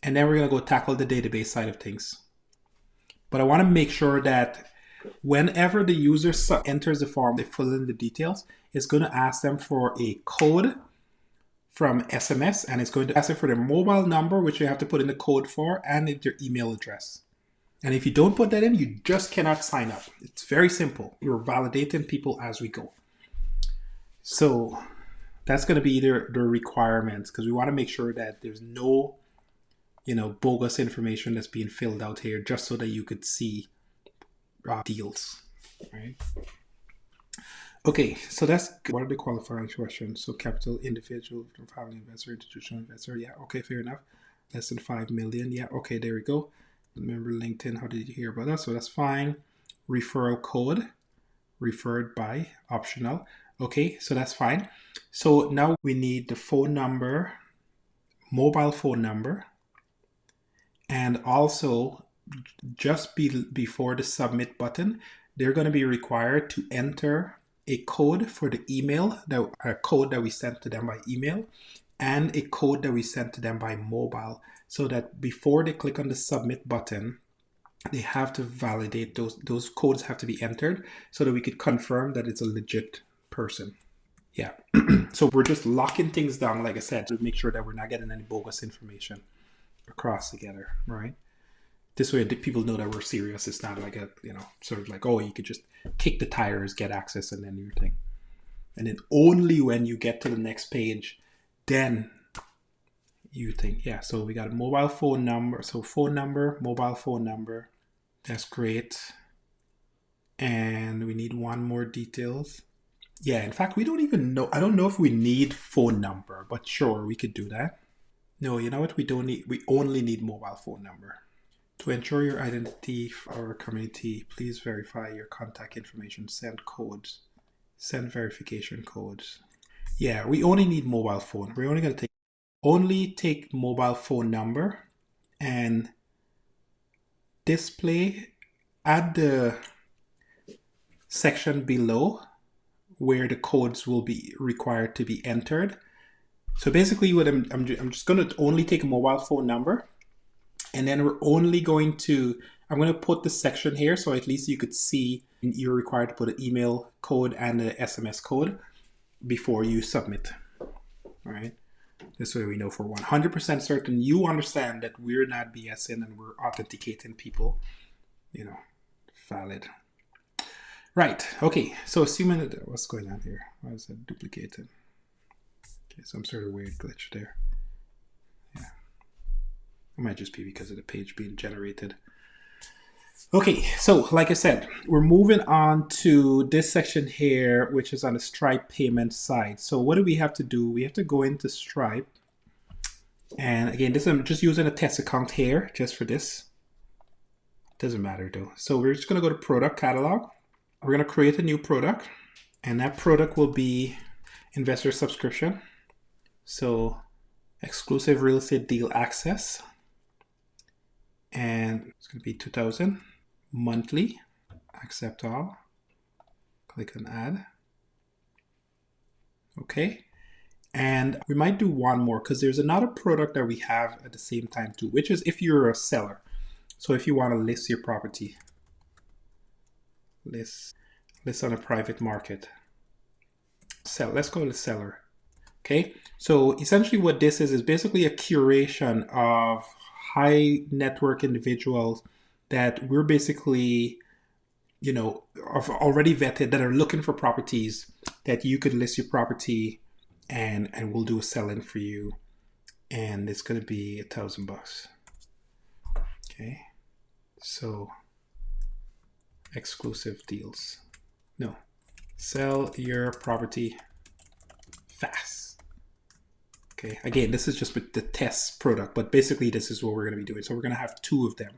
And then we're going to go tackle the database side of things. But I want to make sure that whenever the user enters the form, they fill in the details, it's going to ask them for a code from SMS, and it's going to ask them for their mobile number, which you have to put in the code for, and their email address. And if you don't put that in, you just cannot sign up. It's very simple. We're validating people as we go. So that's going to be the requirements because we want to make sure that there's no, bogus information that's being filled out here just so that you could see deals, right? Okay, so that's what are the qualifying questions? So capital, individual, family investor, institutional investor. Yeah, okay, fair enough. Less than 5 million. Yeah, okay, there we go. Remember LinkedIn, how did you hear about us? So that's fine. Referral code, referred by, optional. Okay, so that's fine. So now we need the phone number, mobile phone number, and also just before the submit button, they're going to be required to enter a code for the email, a code that we sent to them by email, and a code that we sent to them by mobile, so that before they click on the submit button, they have to validate those codes have to be entered so that we could confirm that it's a legit person. Yeah. So we're just locking things down, like I said, to make sure that we're not getting any bogus information across together, right? This way people know that we're serious. It's not like a, sort of like, oh, you could just kick the tires, get access, and then your thing. And then only when you get to the next page, then you think, yeah, so we got a mobile phone number. So phone number, mobile phone number. That's great. And we need one more details. Yeah, in fact, we don't even know. I don't know if we need phone number, but sure, we could do that. No, you know what? We don't need, we only need mobile phone number. To ensure your identity for our community, please verify your contact information, send codes, send verification codes. Yeah, we only need mobile phone. We're only going to take mobile phone number and display, add the section below where the codes will be required to be entered. So basically what I'm just going to only take a mobile phone number, and then we're only going to, I'm going to put the section here so at least you could see you're required to put an email code and an SMS code before you submit. All right. This way we know for 100% certain you understand that we're not BSing and we're authenticating people, you know, valid. Right. Okay. So assuming that, what's going on here? Why is that duplicated? Okay. Some sort of weird glitch there. Yeah. It might just be because of the page being generated. Okay. So like I said, we're moving on to this section here, which is on the Stripe payment side. So what do we have to do? We have to go into Stripe. And again, this I'm just using a test account here just for this. Doesn't matter though. So we're just going to go to product catalog. We're going to create a new product, and that product will be investor subscription. So exclusive real estate deal access. And it's going to be 2000 monthly. Accept all. Click on add. Okay. And we might do one more because there's another product that we have at the same time too, which is if you're a seller. So if you want to list your property, list on a private market. Sell. Let's go to seller. Okay. So essentially what this is basically a curation of high network individuals that we're basically, you know, already vetted that are looking for properties that you could list your property and we'll do a sell-in for you. And it's going to be $1,000. Okay. So exclusive deals. No. Sell your property fast. Okay. Again, this is just with the test product, but basically this is what we're going to be doing. So we're going to have two of them.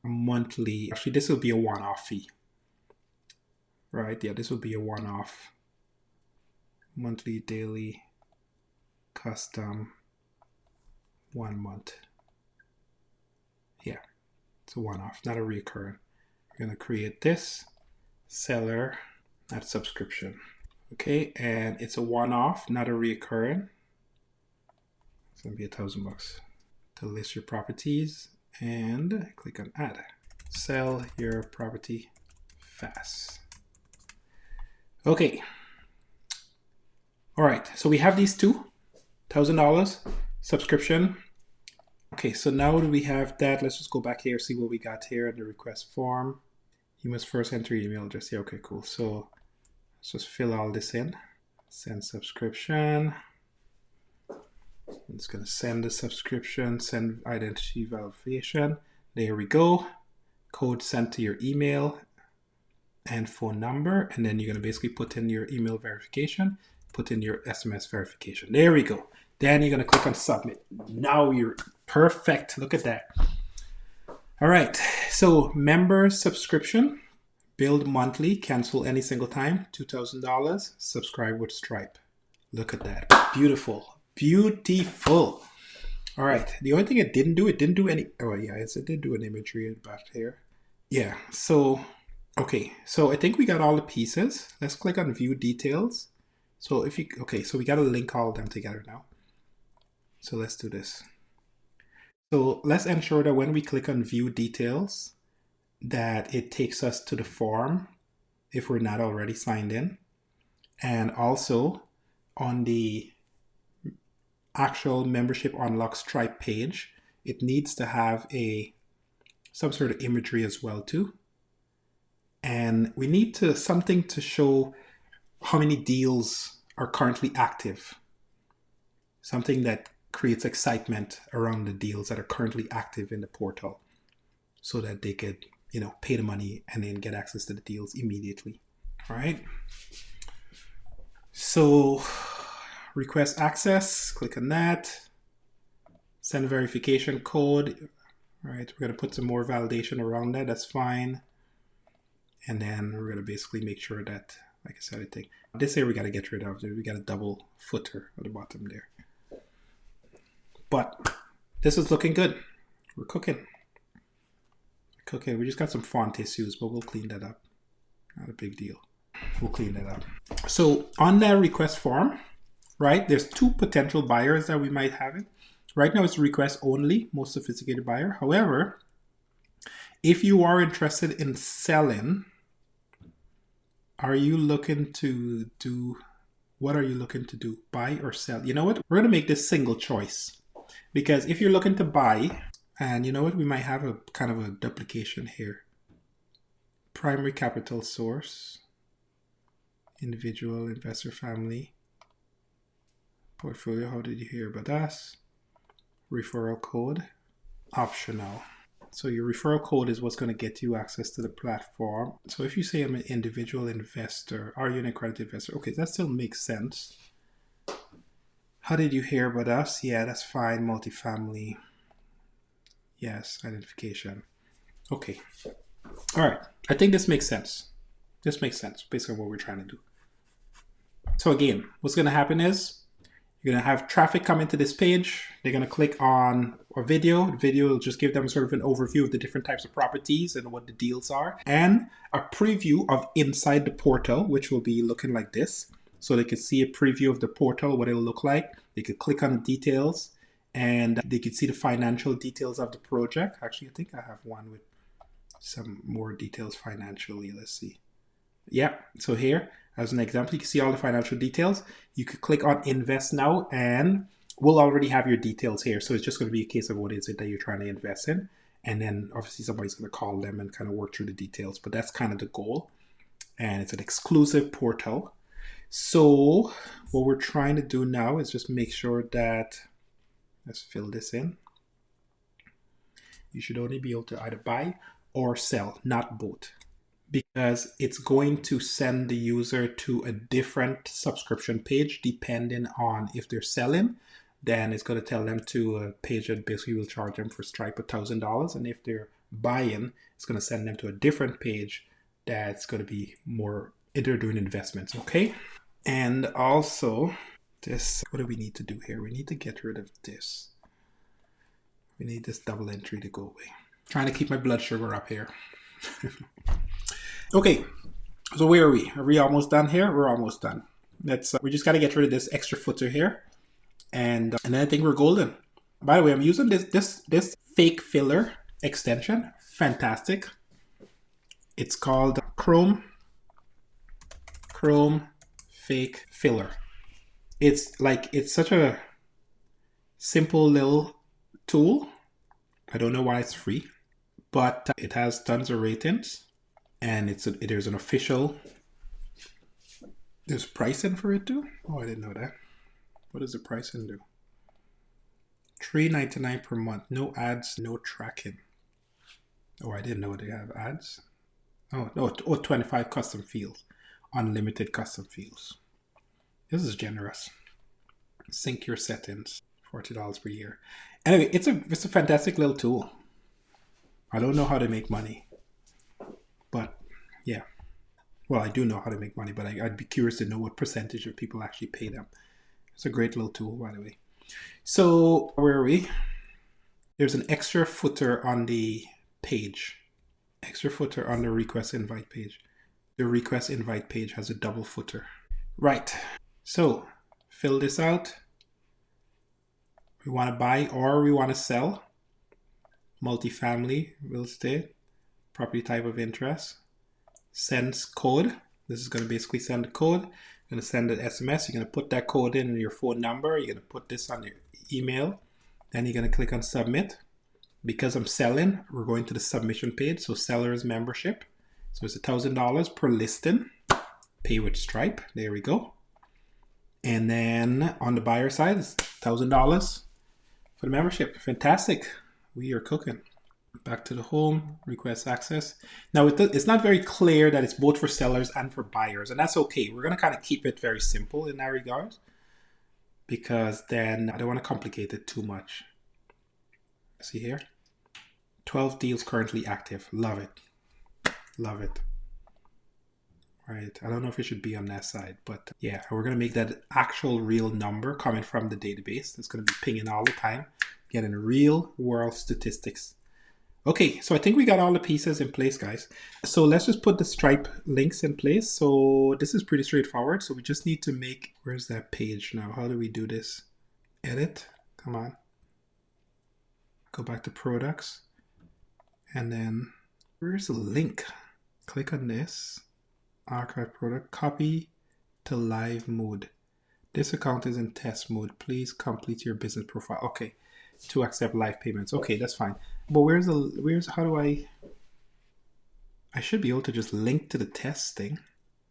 Monthly. Actually, this will be a one-off fee. Right? Yeah, this will be a one-off. Monthly, daily, custom, 1 month. Yeah, it's a one-off, not a recurring. We're going to create this seller, not subscription. Okay, and it's a one-off, not a recurring. It's going to be $1,000 to list your properties, and click on add. Sell your property fast. Okay. All right, so we have these two, $1,000 subscription. Okay, so now that we have that, let's just go back here, see what we got here in the request form. You must first enter your email address. Yeah, okay, cool. So let's just fill all this in. Send subscription. It's going to send the subscription, send identity validation. There we go. Code sent to your email and phone number. And then you're going to basically put in your email verification. Put in your SMS verification. There we go. Then you're going to click on submit. Now you're perfect. Look at that. All right. So member subscription, build monthly, cancel any single time, $2,000, subscribe with Stripe. Look at that. Beautiful. Beautiful. All right. The only thing it didn't do any, oh yeah, it did do an imagery back here. Yeah. So, okay. So I think we got all the pieces. Let's click on view details. So if you, okay, so we got to link all of them together now. So let's do this. So let's ensure that when we click on view details, that it takes us to the form if we're not already signed in. And also on the actual membership unlock Stripe page, it needs to have some sort of imagery as well too. And we need something to show how many deals are currently active. Something that creates excitement around the deals that are currently active in the portal so that they could, you know, pay the money and then get access to the deals immediately. All right. So request access, click on that. Send a verification code. All right. We're going to put some more validation around that. That's fine. And then we're going to basically make sure that, like I said, I think this here we got to get rid of. We got a double footer at the bottom there. But this is looking good. We're cooking. We just got some font issues, but we'll clean that up. Not a big deal. We'll clean that up. So on that request form, right, there's two potential buyers that we might have it. Right now it's request only, most sophisticated buyer. However, if you are interested in selling, are you looking to do, what are you looking to do? Buy or sell? You know what? We're going to make this single choice, because if you're looking to buy, and you know what? We might have a kind of a duplication here. Primary capital source, individual, investor, family, portfolio. How did you hear about us? Referral code, optional. So your referral code is what's going to get you access to the platform. So if you say I'm an individual investor, are you an accredited investor? Okay, that still makes sense. How did you hear about us? Yeah, that's fine. Multifamily. Yes, identification. Okay. All right. I think this makes sense. This makes sense based on what we're trying to do. So again, what's going to happen is you're going to have traffic come into this page. They're going to click on a video. The video will just give them sort of an overview of the different types of properties and what the deals are, and a preview of inside the portal, which will be looking like this. So they could see a preview of the portal, what it'll look like. They could click on the details and they could see the financial details of the project. Actually, I think I have one with some more details financially. Let's see. Yeah, so here, as an example, you can see all the financial details. You could click on Invest Now and we'll already have your details here. So it's just going to be a case of what is it that you're trying to invest in. And then obviously somebody's going to call them and kind of work through the details. But that's kind of the goal. And it's an exclusive portal. So what we're trying to do now is just make sure that, let's fill this in. You should only be able to either buy or sell, not both, because it's going to send the user to a different subscription page depending on if they're selling. Then it's going to tell them to a page that basically will charge them for Stripe $1,000. And if they're buying, it's going to send them to a different page that's going to be more, they're doing investments, okay? And also this, what do we need to do here? We need to get rid of this. We need this double entry to go away. Trying to keep my blood sugar up here. Okay, so where are we? Are we almost done here? We're almost done. Let's. We just got to get rid of this extra footer here, and then I think we're golden. By the way, I'm using this fake filler extension. Fantastic. It's called Chrome Fake Filler. It's such a simple little tool. I don't know why it's free, but it has tons of ratings. And there's an official, there's pricing for it too? Oh, I didn't know that. What does the pricing do? $3.99 per month. No ads, no tracking. Oh, I didn't know they have ads. Oh, no, 25 custom fields. Unlimited custom fields. This is generous. Sync your settings. $40 per year. Anyway, it's a fantastic little tool. I don't know how to make money. But yeah, well, I do know how to make money, but I'd be curious to know what percentage of people actually pay them. It's a great little tool, by the way. So where are we? There's an extra footer on the page. Extra footer on the request invite page. The request invite page has a double footer. Right. So fill this out. We want to buy or we want to sell. Multifamily, real estate. Property type of interest, sends code. This is going to basically send the code. You're going to send an SMS. You're going to put that code in your phone number. You're going to put this on your email. Then you're going to click on submit. Because I'm selling, we're going to the submission page. So seller's membership. So it's $1,000 per listing. Pay with Stripe. There we go. And then on the buyer side, it's $1,000 for the membership. Fantastic. We are cooking. Back to the home, request access. Now it's not very clear that it's both for sellers and for buyers, and that's okay. We're going to kind of keep it very simple in that regard, because then I don't want to complicate it too much. See here, 12 deals currently active. Love it. Love it. Right. I don't know if it should be on that side, but yeah, we're going to make that actual real number coming from the database. It's going to be pinging all the time, getting real world statistics. Okay, so I think we got all the pieces in place, guys. So let's just put the Stripe links in place. So this is pretty straightforward. So we just need to make, where's that page now? How do we do this? Edit, come on. Go back to products. And then where's the link? Click on this, archive product, copy to live mode. This account is in test mode. Please complete your business profile. Okay, to accept live payments. Okay, that's fine. But how do I should be able to just link to the test thing.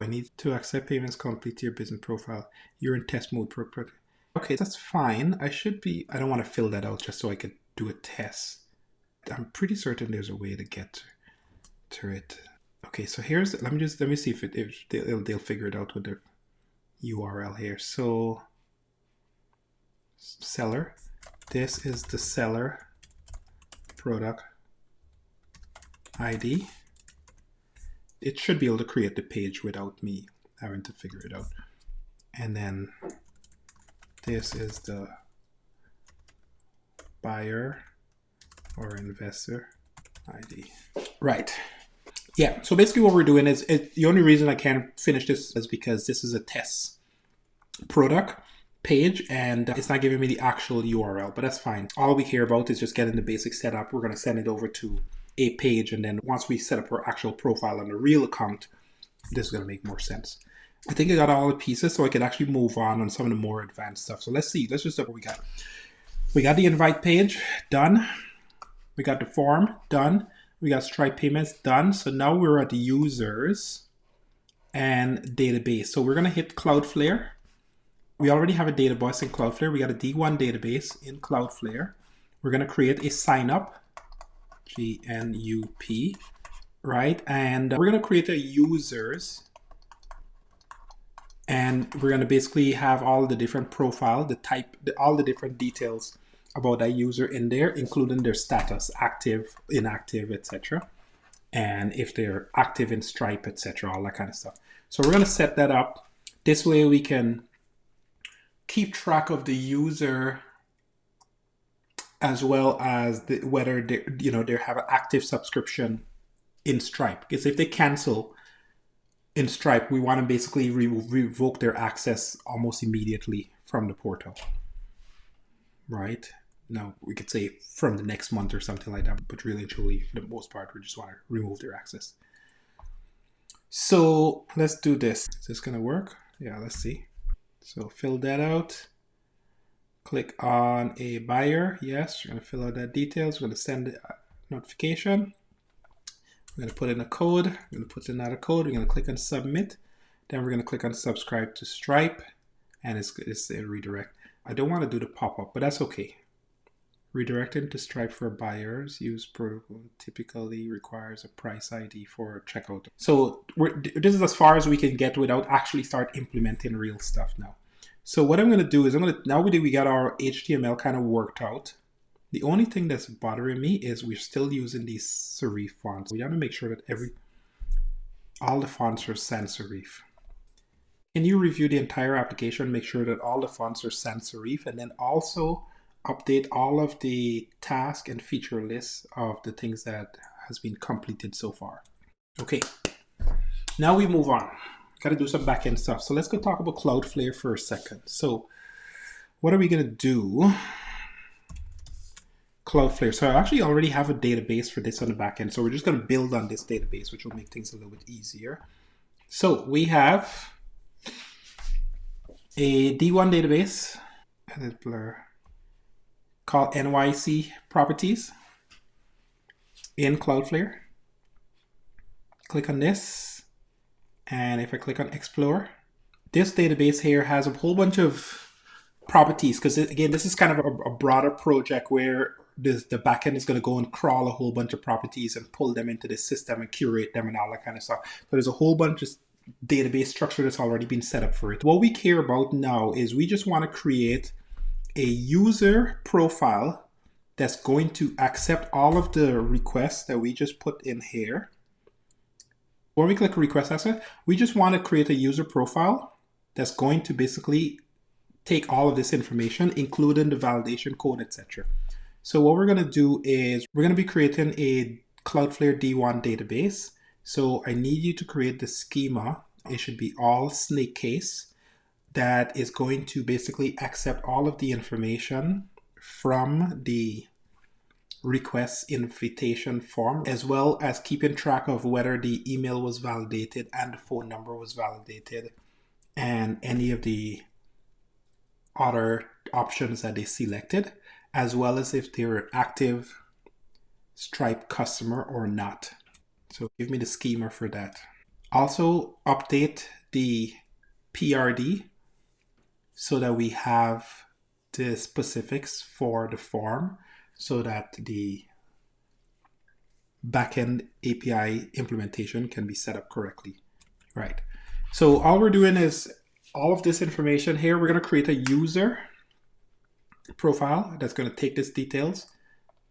I need to accept payments, complete your business profile. You're in test mode. Okay, that's fine. I don't want to fill that out just so I could do a test. I'm pretty certain there's a way to get to it. Okay, so let me see if they'll figure it out with the URL here. So seller, this is the seller product ID. It should be able to create the page without me having to figure it out. And then this is the buyer or investor ID. Right. Yeah, so basically what we're doing is, the only reason I can't finish this is because this is a test product page and it's not giving me the actual URL, but that's fine. All we care about is just getting the basic setup. We're going to send it over to a page, and then once we set up our actual profile on the real account, this is going to make more sense. I think I got all the pieces, so I can actually move on some of the more advanced stuff. So let's see. Let's just see what we got. We got the invite page done. We got the form done. We got Stripe payments done. So now we're at the users and database. So we're going to hit CloudFlare. We already have a database in CloudFlare. We got a D1 database in CloudFlare. We're going to create a sign up, GNUP, right? And we're going to create a users. And we're going to basically have all the different profile, the type, all the different details about that user in there, including their status, active, inactive, etc. And if they're active in Stripe, etc., all that kind of stuff. So we're going to set that up. This way we can keep track of the user as well as whether they have an active subscription in Stripe. Because if they cancel in Stripe, we want to basically revoke their access almost immediately from the portal, right? Now, we could say from the next month or something like that, but really and truly, for the most part, we just want to remove their access. So let's do this. Is this going to work? Yeah, let's see. So fill that out. Click on a buyer. Yes, we're going to fill out that details. We're going to send a notification. We're going to put in a code. We're going to put in another code. We're going to click on submit. Then we're going to click on subscribe to Stripe, and it's a redirect. I don't want to do the pop-up, but that's okay. Redirecting to Stripe for buyers. Use protocol typically requires a price ID for checkout. So this is as far as we can get without actually start implementing real stuff now. So what I'm going to do is now we got our HTML kind of worked out. The only thing that's bothering me is we're still using these serif fonts. We got to make sure that all the fonts are sans serif. Can you review the entire application, make sure that all the fonts are sans serif, and then also update all of the task and feature lists of the things that has been completed so far. Okay, now we move on. Got to do some backend stuff. So let's go talk about CloudFlare for a second. So what are we going to do? CloudFlare. So I actually already have a database for this on the backend. So we're just going to build on this database, which will make things a little bit easier. So we have a D1 database, edit blur, called NYC properties in CloudFlare. Click on this, and if I click on explore, this database here has a whole bunch of properties, because again, this is kind of a broader project where the backend is going to go and crawl a whole bunch of properties and pull them into the system and curate them and all that kind of stuff. So there's a whole bunch of database structure that's already been set up for it. What we care about now is we just want to create a user profile that's going to accept all of the requests that we just put in here. When we click request access, we just want to create a user profile that's going to basically take all of this information, including the validation code, etc. So what we're going to do is we're going to be creating a CloudFlare D1 database. So I need you to create the schema. It should be all snake case that is going to basically accept all of the information from the request invitation form, as well as keeping track of whether the email was validated and the phone number was validated and any of the other options that they selected, as well as if they're active Stripe customer or not. So give me the schema for that. Also update the PRD so that we have the specifics for the form so that the backend API implementation can be set up correctly. Right. So all we're doing is all of this information here. We're going to create a user profile that's going to take these details,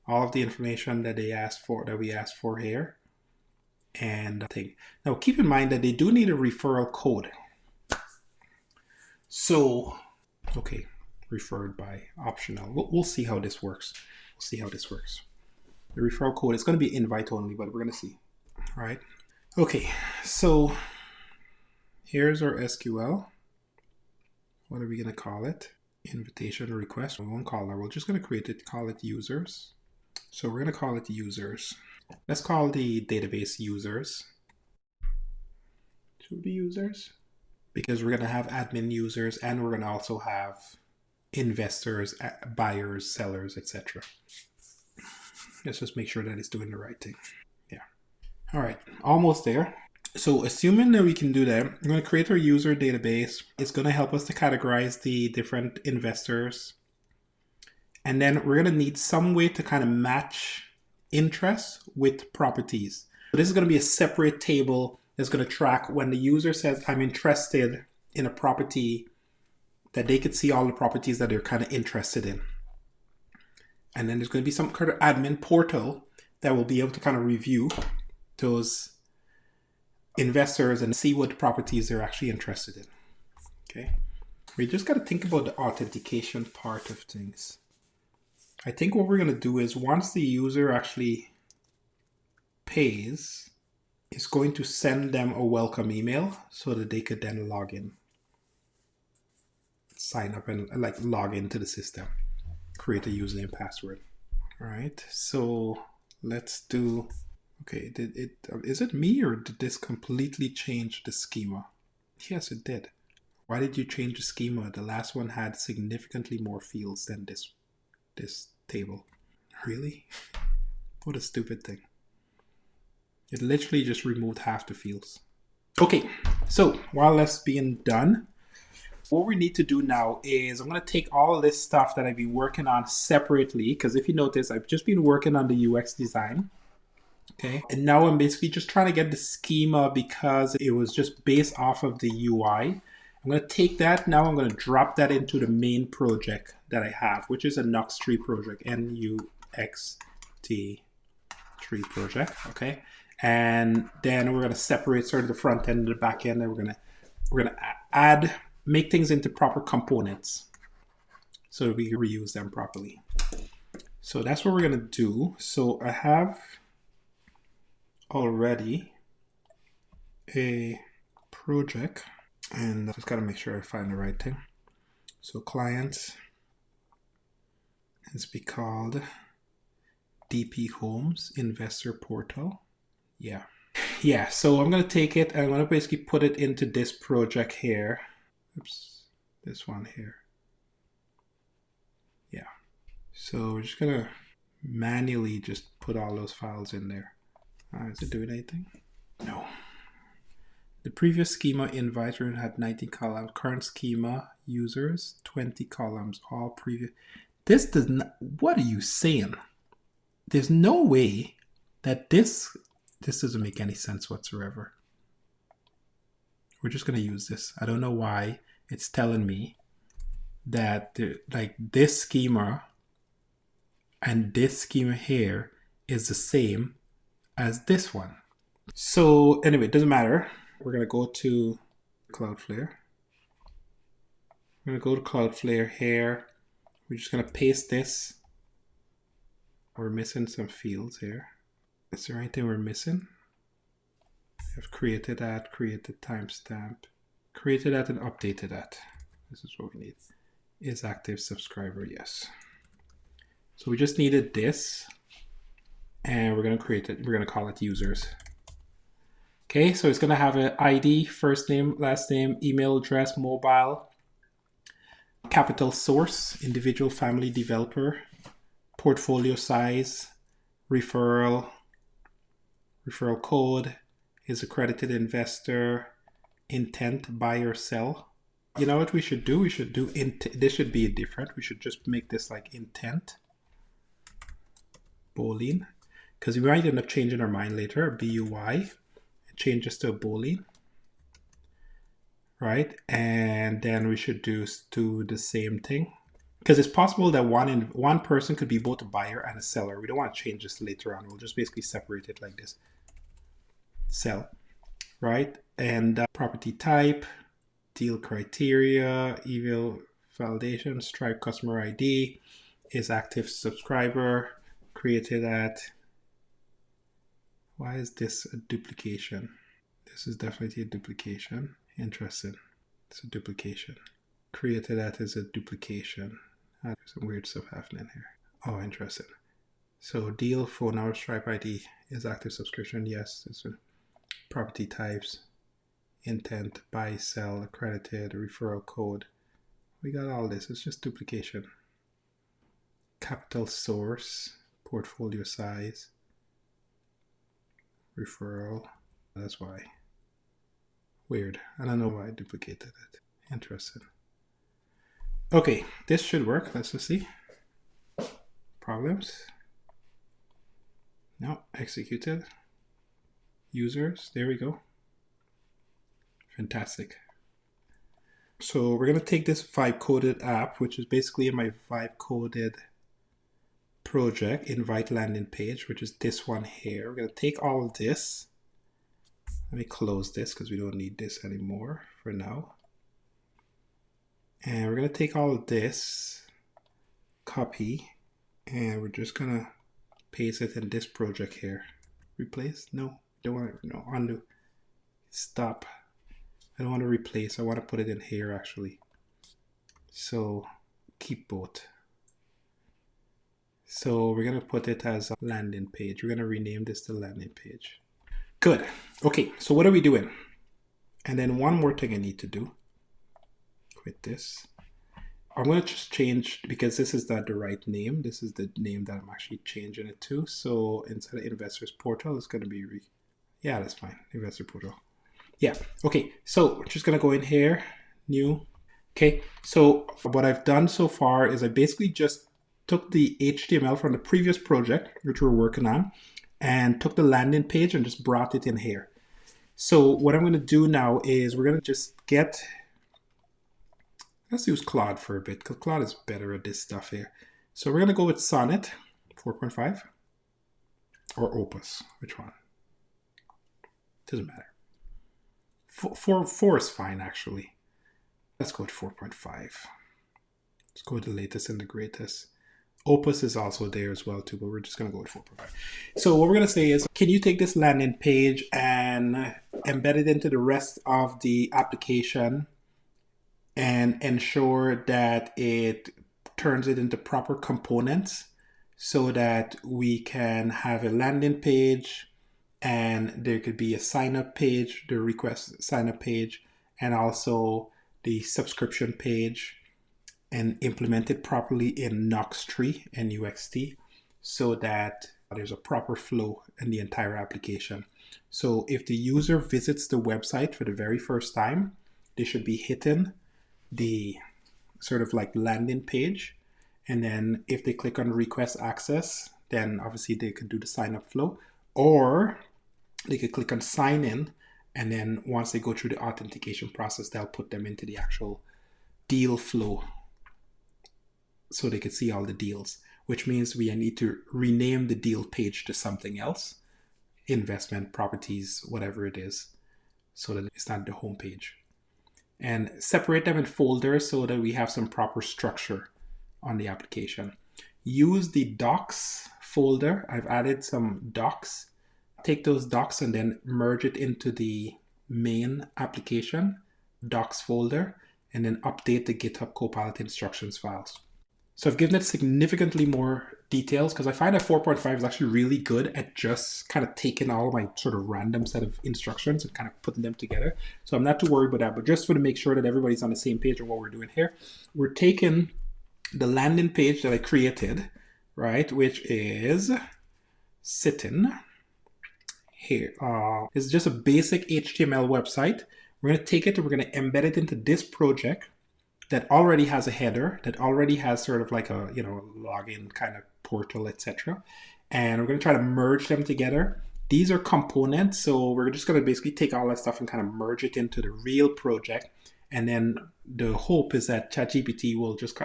all of the information that they asked for, that we asked for here. And now keep in mind that they do need a referral code. So, okay, referred by optional. We'll see how this works. We'll see how this works. The referral code is going to be invite only, but we're going to see. All right. Okay, so here's our SQL. What are we going to call it? Invitation request. We won't call that. We're just going to create it, call it users. So we're going to call it users. Let's call the database users. To the users. Because we're going to have admin users and we're going to also have investors, buyers, sellers, etc. Let's just make sure that it's doing the right thing. Yeah. All right. Almost there. So assuming that we can do that, I'm going to create our user database. It's going to help us to categorize the different investors. And then we're going to need some way to kind of match interests with properties. So this is going to be a separate table that's going to track when the user says, I'm interested in a property, that they could see all the properties that they're kind of interested in. And then there's going to be some kind of admin portal that will be able to kind of review those investors and see what properties they're actually interested in. Okay. We just got to think about the authentication part of things. I think what we're going to do is once the user actually pays, it's going to send them a welcome email so that they could then log in, sign up and like log into the system, create a username and password. All right. So let's do, okay. Is it me or did this completely change the schema? Yes, it did. Why did you change the schema? The last one had significantly more fields than this table. Really? What a stupid thing. It literally just removed half the fields. Okay, so while that's being done, what we need to do now is I'm going to take all of this stuff that I've been working on separately, because if you notice, I've just been working on the UX design. Okay, and now I'm basically just trying to get the schema because it was just based off of the UI. I'm going to take that, now I'm going to drop that into the main project that I have, which is a Nux3 project, NUXT3 project, okay? And then we're going to separate sort of the front end and the back end, and we're going to make things into proper components so that we can reuse them properly. So that's what we're going to do. So I have already a project, and I just got to make sure I find the right thing. So clients, it's be called DP Homes Investor Portal. Yeah, so I'm going to take it and I'm going to basically put it into this project here. Oops, this one here. Yeah, so we're just going to manually just put all those files in there. Is it doing anything? No. The previous schema invite had 19 columns. Current schema users 20 columns. All previous. This does not. What are you saying? There's no way that this doesn't make any sense whatsoever. We're just going to use this. I don't know why it's telling me that like this schema and this schema here is the same as this one. So anyway, it doesn't matter. We're going to go to CloudFlare. We're going to go to CloudFlare here. We're just going to paste this We're missing some fields here. Is there anything we're missing? I've created that, created timestamp, created that and updated that. This is what we need. Is active subscriber, yes. So we just needed this, and we're going to create it. We're going to call it users. Okay, so it's going to have an ID, first name, last name, email address, mobile, capital source, individual, family, developer, portfolio size, referral code, is accredited investor, intent, buy or sell. You know what we should do? We should do this should be different. We should just make this like intent boolean, because we might end up changing our mind later. BUY, it changes to a boolean, right? And then we should do the same thing, because it's possible that one person could be both a buyer and a seller. We don't want to change this later on. We'll just basically separate it like this. Sell, right? And property type, deal criteria, email validation, Stripe customer ID, is active subscriber, created at. Why is this a duplication? This is definitely a duplication. Interesting. It's a duplication. Created at is a duplication. There's some weird stuff happening here. Oh, interesting. So deal, phone number, Stripe ID, is active subscription. Yes, it's a property types, intent, buy, sell, accredited, referral code. We got all this. It's just duplication. Capital source, portfolio size, referral. That's why. Weird. I don't know why I duplicated it. Interesting. Okay, this should work. Let's just see. Problems. No, executed. Users, there we go. Fantastic. So we're going to take this vibe coded app, which is basically in my vibe coded project, invite landing page, which is this one here. We're going to take all of this. Let me close this because we don't need this anymore for now. And we're going to take all of this, copy, and we're just going to paste it in this project here. Replace? No. Don't want to, no, undo, stop. I don't want to replace. I want to put it in here actually. So keep both. So we're going to put it as a landing page. We're going to rename this to landing page. Good. Okay, so what are we doing? And then one more thing I need to do. Quit this. I'm going to just change, because this is not the right name. This is the name that I'm actually changing it to. So instead of investors portal, it's going to be yeah, that's fine. Investor portal. Yeah. Okay. So we're just going to go in here, new. Okay. So what I've done so far is I basically just took the HTML from the previous project, which we're working on, and took the landing page and just brought it in here. So what I'm going to do now is we're going to just let's use Claude for a bit, because Claude is better at this stuff here. So we're going to go with Sonnet 4.5 or Opus. Which one? Doesn't matter. 4 is fine, actually. Let's go with 4.5. Let's go with the latest and the greatest. Opus is also there as well too, but we're just going to go with 4.5. So what we're going to say is, can you take this landing page and embed it into the rest of the application and ensure that it turns it into proper components so that we can have a landing page, and there could be a sign-up page, the request sign-up page, and also the subscription page, and implement it properly in Nox3 and UXT so that there's a proper flow in the entire application. So if the user visits the website for the very first time, they should be hitting the sort of like landing page. And then if they click on request access, then obviously they could do the sign-up flow, or they could click on sign in, and then once they go through the authentication process, they'll put them into the actual deal flow so they could see all the deals, which means we need to rename the deal page to something else, investment, properties, whatever it is, so that it's not the home page. And separate them in folders so that we have some proper structure on the application. Use the docs folder, I've added some docs. Take those docs and then merge it into the main application docs folder, and then update the GitHub Copilot instructions files. So I've given it significantly more details because I find that 4.5 is actually really good at just kind of taking all of my sort of random set of instructions and kind of putting them together. So I'm not too worried about that, but just for to make sure that everybody's on the same page of what we're doing here, we're taking the landing page that I created, right, which is sitting here. It's just a basic HTML website. We're going to take it and we're going to embed it into this project that already has a header, that already has sort of like a, login kind of portal, etc. And we're going to try to merge them together. These are components, so we're just going to basically take all that stuff and kind of merge it into the real project. And then the hope is that ChatGPT will just,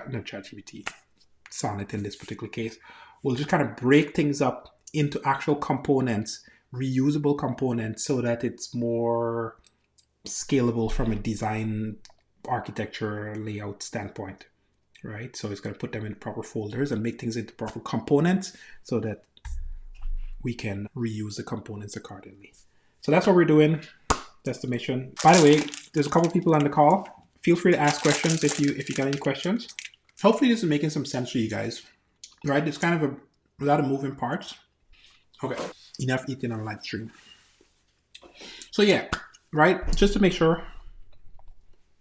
Sonnet in this particular case, will just kind of break things up into actual components, reusable components, so that it's more scalable from a design architecture layout standpoint, right? So it's going to put them in proper folders and make things into proper components so that we can reuse the components accordingly. So that's what we're doing. That's the mission. By the way, there's a couple people on the call. Feel free to ask questions if you got any questions. Hopefully this is making some sense for you guys, right? It's kind of a lot of moving parts. Okay, enough eating on live stream. So yeah, right, just to make sure,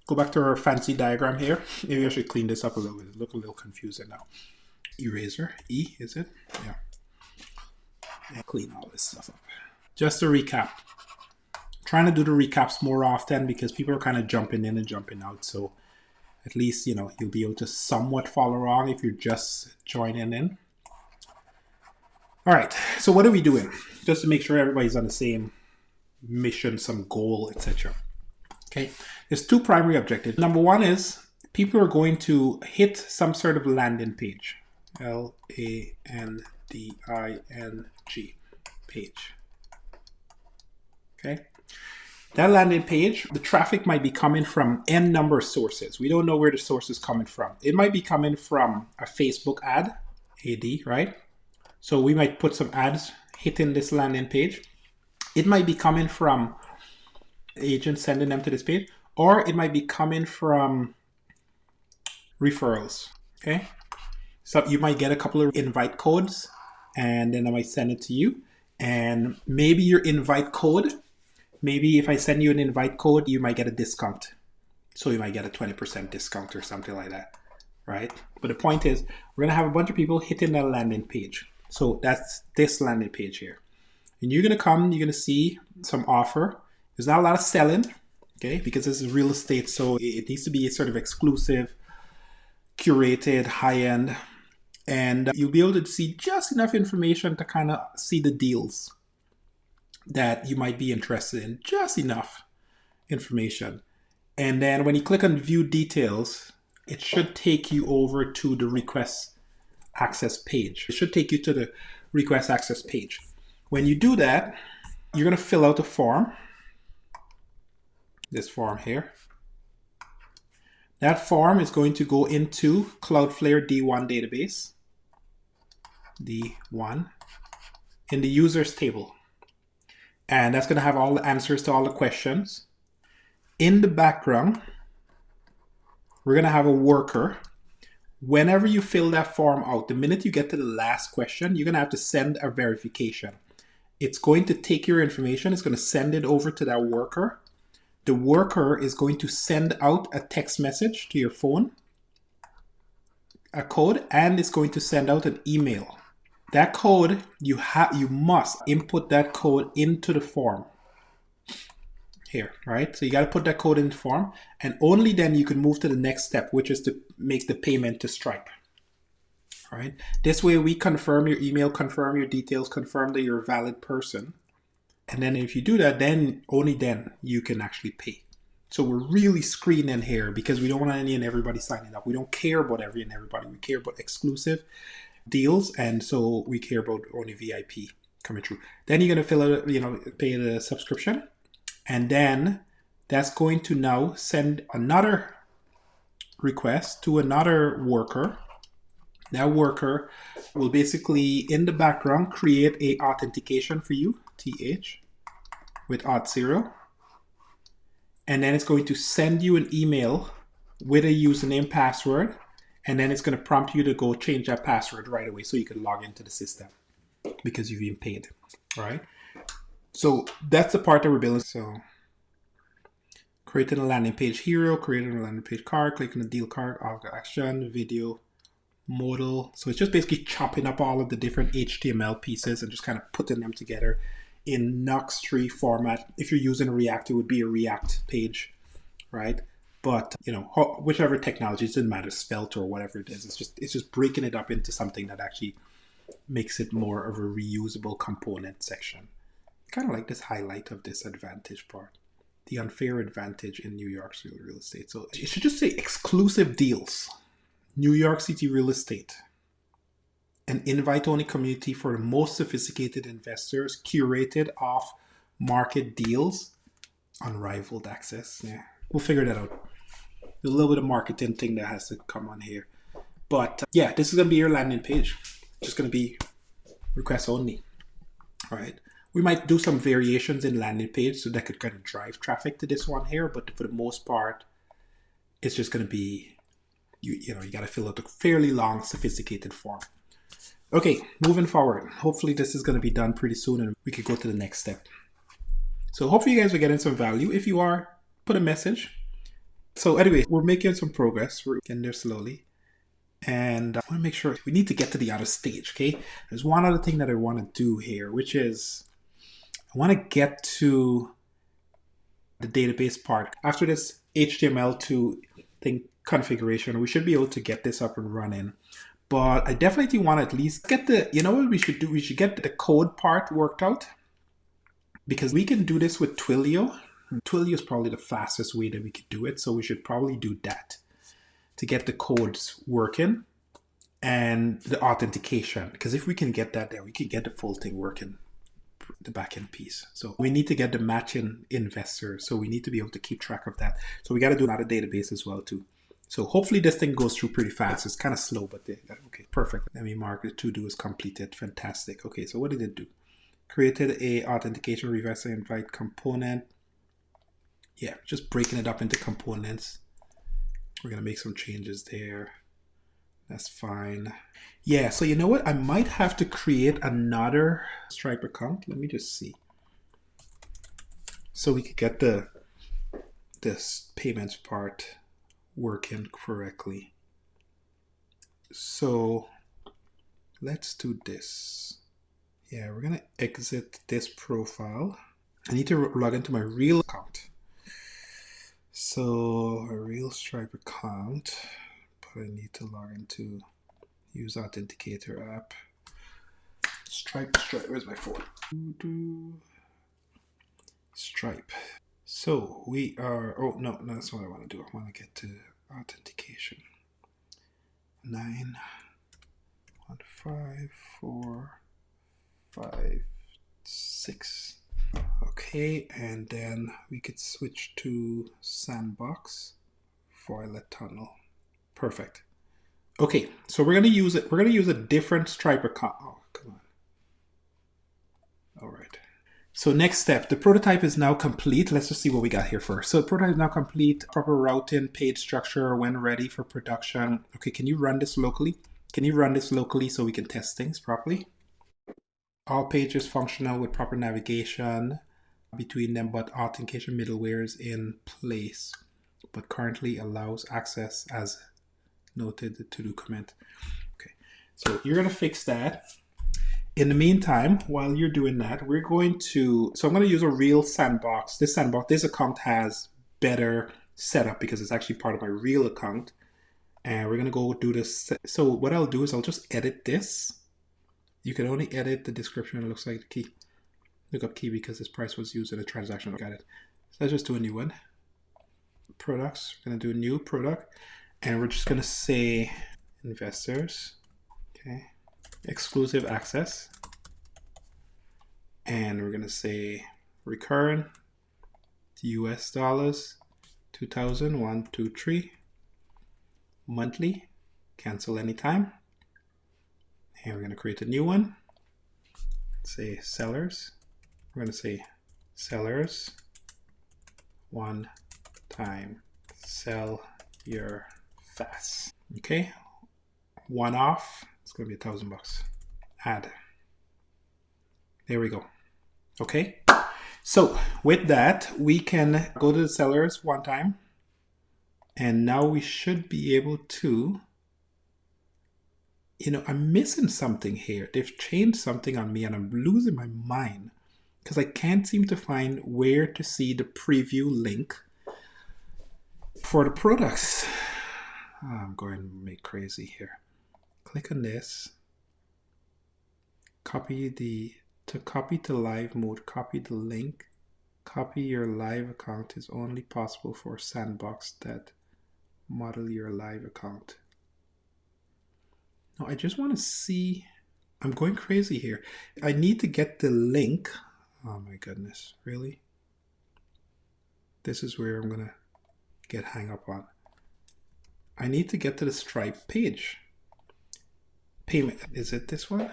go back to our fancy diagram here. Maybe I should clean this up a little bit. It looks a little confusing now. Eraser, E, is it? Yeah. And clean all this stuff up. Just to recap. Trying to do the recaps more often because people are kind of jumping in and jumping out. So at least, you'll be able to somewhat follow along if you're just joining in. All right, so what are we doing? Just to make sure everybody's on the same mission, some goal, etc. Okay, there's two primary objectives. Number one is people are going to hit some sort of landing page. Landing page. Okay. That landing page, the traffic might be coming from n number of sources. We don't know where the source is coming from. It might be coming from a Facebook ad, right? So we might put some ads hitting this landing page. It might be coming from agents sending them to this page, or it might be coming from referrals, okay? So you might get a couple of invite codes, and then I might send it to you. And maybe your invite code, maybe if I send you an invite code, you might get a discount. So you might get a 20% discount or something like that, right? But the point is, we're gonna have a bunch of people hitting that landing page. So that's this landing page here. And you're gonna see some offer. There's not a lot of selling, okay? Because this is real estate, so it needs to be a sort of exclusive, curated, high-end. And you'll be able to see just enough information to kind of see the deals that you might be interested in, just enough information. And then when you click on view details, it should take you over to the request access page. It should take you to the request access page. When you do that, you're going to fill out a form. This form here. That form is going to go into CloudFlare D1 database. D1 in the users table. And that's going to have all the answers to all the questions. In the background, we're going to have a worker. Whenever you fill that form out, the minute you get to the last question, you're going to have to send a verification. It's going to take your information. It's going to send it over to that worker. The worker is going to send out a text message to your phone, a code, and it's going to send out an email. That code, you must input that code into the form here, right? So you got to put that code in the form, and only then you can move to the next step, which is to make the payment to Stripe. All right. This way we confirm your email, confirm your details, confirm that you're a valid person. And then if you do that, then only then you can actually pay. So we're really screening here because we don't want any and everybody signing up. We don't care about every and everybody. We care about exclusive deals, and so we care about only VIP coming through. Then you're going to fill out, pay the subscription, and then that's going to now send another request to another worker, That worker will basically, in the background, create a authentication for you, TH, with auth0. And then it's going to send you an email with a username password. And then it's going to prompt you to go change that password right away so you can log into the system because you've been paid. All right. So that's the part that we're building. So creating a landing page hero, creating a landing page card, clicking the deal card, action, video, modal. So it's just basically chopping up all of the different HTML pieces and just kind of putting them together in Nux3 format. If you're using React, it would be a React page, right? But you know, whichever technology, it doesn't matter, Svelte or whatever it is. It's just breaking it up into something that actually makes it more of a reusable component section. Kind of like this highlight of this advantage part, the unfair advantage in New York City real estate. So it should just say exclusive deals, New York City real estate, an invite-only community for the most sophisticated investors, curated off-market deals, unrivaled access. Yeah, we'll figure that out. There's a little bit of marketing thing that has to come on here. But yeah, this is going to be your landing page. Just going to be requests only. All right. We might do some variations in landing page so that could kind of drive traffic to this one here. But for the most part, it's just going to be, you got to fill out a fairly long, sophisticated form. Okay, moving forward. Hopefully this is going to be done pretty soon and we could go to the next step. So hopefully you guys are getting some value. If you are, put a message. So anyway, we're making some progress. We're getting there slowly. And I want to make sure we need to get to the other stage, okay? There's one other thing that I want to do here, which is I want to get to the database part. After this HTML2 thing configuration, we should be able to get this up and running. But I definitely want to at least get what we should do? We should get the code part worked out because we can do this with Twilio. Twilio is probably the fastest way that we could do it. So we should probably do that to get the codes working and the authentication. Because if we can get that there, we can get the full thing working, the backend piece. So we need to get the matching investors. So we need to be able to keep track of that. So we got to do another database as well too. So hopefully this thing goes through pretty fast. It's kind of slow, but okay, perfect. Let me mark the to-do is completed. Fantastic. Okay, so what did it do? Created a authentication reverse invite component. Yeah, just breaking it up into components. We're going to make some changes there. That's fine. Yeah, so you know what? I might have to create another Stripe account. Let me just see. So we could get this payments part working correctly. So let's do this. Yeah, we're going to exit this profile. I need to log into my real account. So a real Stripe account, but I need to log into use authenticator app. Stripe, where's my phone? Stripe. So we are, oh no, that's what I want to do. I want to get to authentication. 9, 1, 5, 4, 5, 6. Okay, and then we could switch to Sandbox, Violet Tunnel. Perfect. Okay, so we're gonna use it. We're gonna use a different Stripe account. Oh, come on. All right. So next step, the prototype is now complete. Let's just see what we got here first. So the prototype is now complete. Proper routing, page structure, when ready for production. Okay, can you run this locally? Can you run this locally so we can test things properly? All pages functional with proper navigation between them, but authentication middleware is in place, but currently allows access as noted the to-do comment. Okay, so you're going to fix that. In the meantime, while you're doing that, we're going to, so I'm going to use a real sandbox. This account has better setup because it's actually part of my real account. And we're going to go do this. So what I'll do is I'll just edit this. You can only edit the description. It looks like the key. Look up key because this price was used in a transaction. Got it. So let's just do a new one. Products. We're going to do a new product. And we're just going to say investors. Okay. Exclusive access. And we're going to say recurrent US dollars 2000 123 monthly. Cancel anytime. And we're going to create a new one. Say sellers. We're going to say sellers one time sell your fast. Okay. One off. It's going to be $1,000. Add. There we go. Okay. So with that, we can go to the sellers one time. And now we should be able to, I'm missing something here. They've changed something on me and I'm losing my mind because I can't seem to find where to see the preview link for the products. I'm going to make crazy here. Click on this. Copy to live mode, copy the link. Copy your live account is only possible for sandbox that model your live account. No, I just want to see. I'm going crazy here. I need to get the link. Oh my goodness, really? This is where I'm going to get hung up on. I need to get to the Stripe page. Payment, is it this one?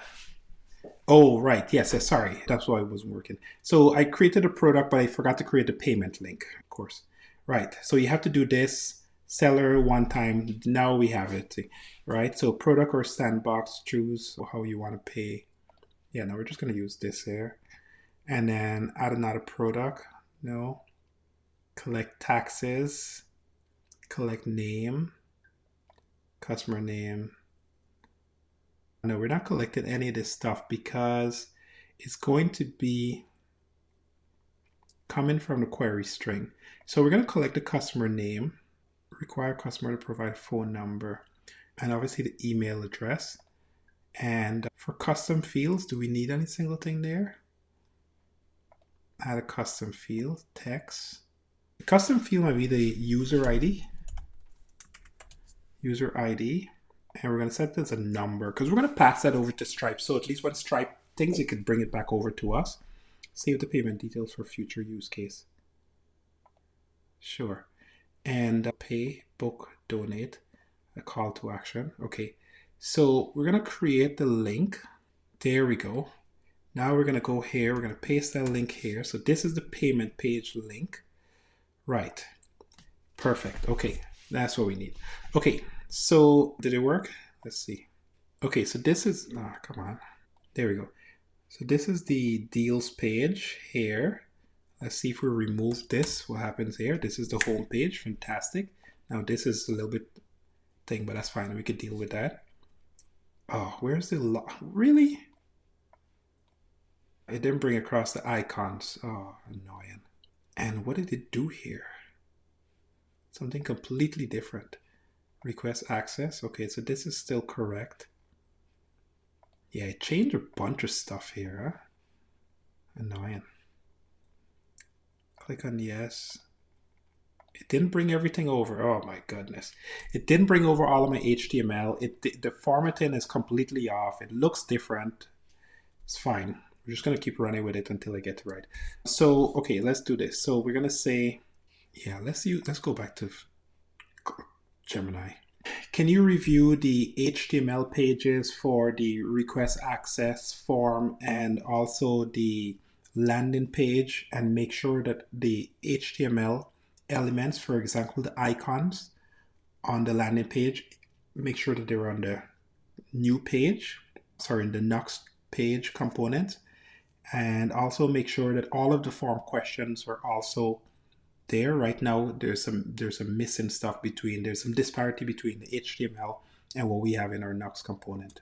Oh, right. Yes, sorry. That's why it wasn't working. So I created a product, but I forgot to create a payment link, of course. Right. So you have to do this seller one time. Now we have it, right? So product or sandbox, choose how you want to pay. Yeah, now we're just going to use this here. And then add another product. No. Collect taxes. Collect name. Customer name. No, we're not collecting any of this stuff because it's going to be coming from the query string. So we're going to collect the customer name, require customer to provide a phone number, and obviously the email address. And for custom fields, do we need any single thing there? Add a custom field, text. The custom field might be the user ID. User ID. And we're going to set this a number because we're going to pass that over to Stripe. So at least when Stripe thinks, it could bring it back over to us. Save the payment details for future use case. Sure. And pay, book, donate, a call to action. Okay. So we're going to create the link. There we go. Now we're going to go here. We're going to paste that link here. So this is the payment page link. Right. Perfect. Okay. That's what we need. Okay. So did it work? Let's see. Okay, so this is, come on. There we go. So this is the deals page here. Let's see if we remove this, what happens here. This is the home page. Fantastic. Now this is a little bit thing, but that's fine. We could deal with that. Oh, where's the really? It didn't bring across the icons. Oh, annoying. And what did it do here? Something completely different. Request access. Okay, so this is still correct. Yeah, it changed a bunch of stuff here. Huh? Annoying. Click on yes. It didn't bring everything over. Oh my goodness. It didn't bring over all of my HTML. The formatting is completely off. It looks different. It's fine. We're just going to keep running with it until I get it right. So, okay, let's do this. So we're going to say, yeah, let's go back to Gemini. Can you review the HTML pages for the request access form and also the landing page and make sure that the HTML elements, for example, the icons on the landing page, make sure that they're on the new page, sorry, the next page component, and also make sure that all of the form questions are also there. Right now there's some missing stuff there's some disparity between the HTML and what we have in our Nux component.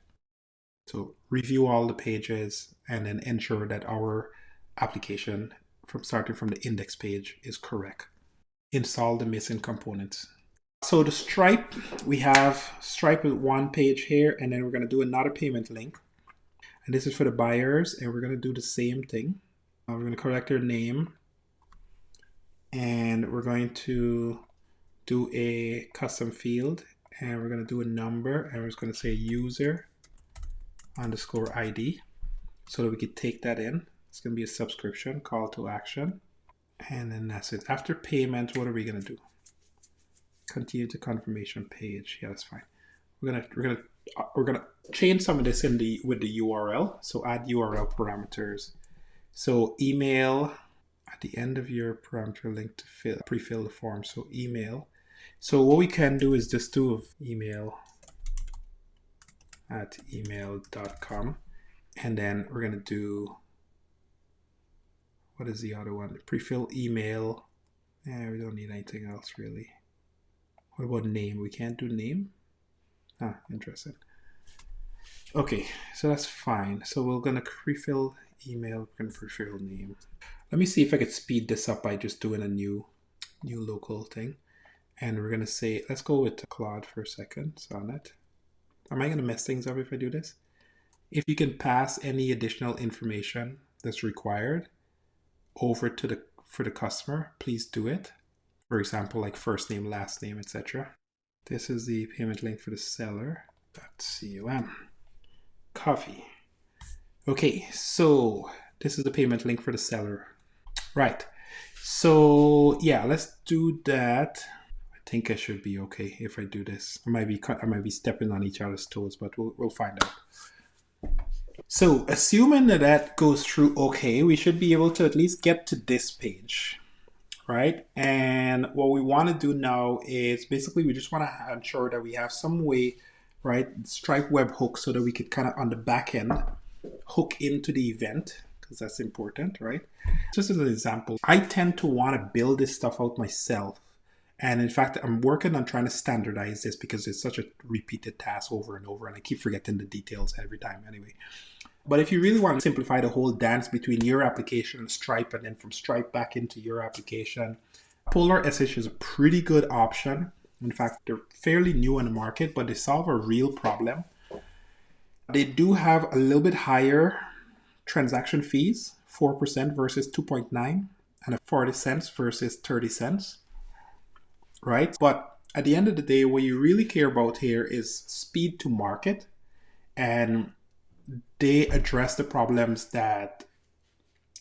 So review all the pages and then ensure that our application starting from the index page is correct. Install the missing components. So the Stripe, we have Stripe with one page here, and then we're going to do another payment link, and this is for the buyers, and we're going to do the same thing. We're going to collect their name, and we're going to do a custom field, and we're going to do a number, and we're just going to say user underscore ID so that we could take that in. It's going to be a subscription, call to action, and then that's it. After payment, what are we going to do? Continue to confirmation page. Yeah, that's fine. We're gonna we're going to change some of this with the URL. So add URL parameters. So email at the end of your parameter link to pre-fill the form. So email. So what we can do is just do email at email.com. And then we're going to do, what is the other one? Pre-fill email. Yeah, we don't need anything else really. What about name? We can't do name. Ah, interesting. Okay, so that's fine. So we're going to pre-fill email, we're going to pre-fill name. Let me see if I could speed this up by just doing a new local thing. And we're going to say, let's go with Claude for a second. Sonnet. Am I going to mess things up if I do this? If you can pass any additional information that's required over to for the customer, please do it. For example, like first name, last name, etc. This is the payment link for the seller. .com. Coffee. Okay, so this is the payment link for the seller. Right. So yeah, let's do that. I think I should be okay if I do this. I might be stepping on each other's toes, but we'll find out. So assuming that goes through okay, we should be able to at least get to this page, right? And what we want to do now is basically we just want to ensure that we have some way, right? Stripe webhooks so that we could kind of on the back end hook into the event, because that's important, right? Just as an example, I tend to want to build this stuff out myself. And in fact, I'm working on trying to standardize this because it's such a repeated task over and over, and I keep forgetting the details every time anyway. But if you really want to simplify the whole dance between your application and Stripe, and then from Stripe back into your application, Polar SH is a pretty good option. In fact, they're fairly new on the market, but they solve a real problem. They do have a little bit higher transaction fees, 4% versus 2.9, and 40 cents versus 30 cents, right? But at the end of the day, what you really care about here is speed to market, and they address the problems that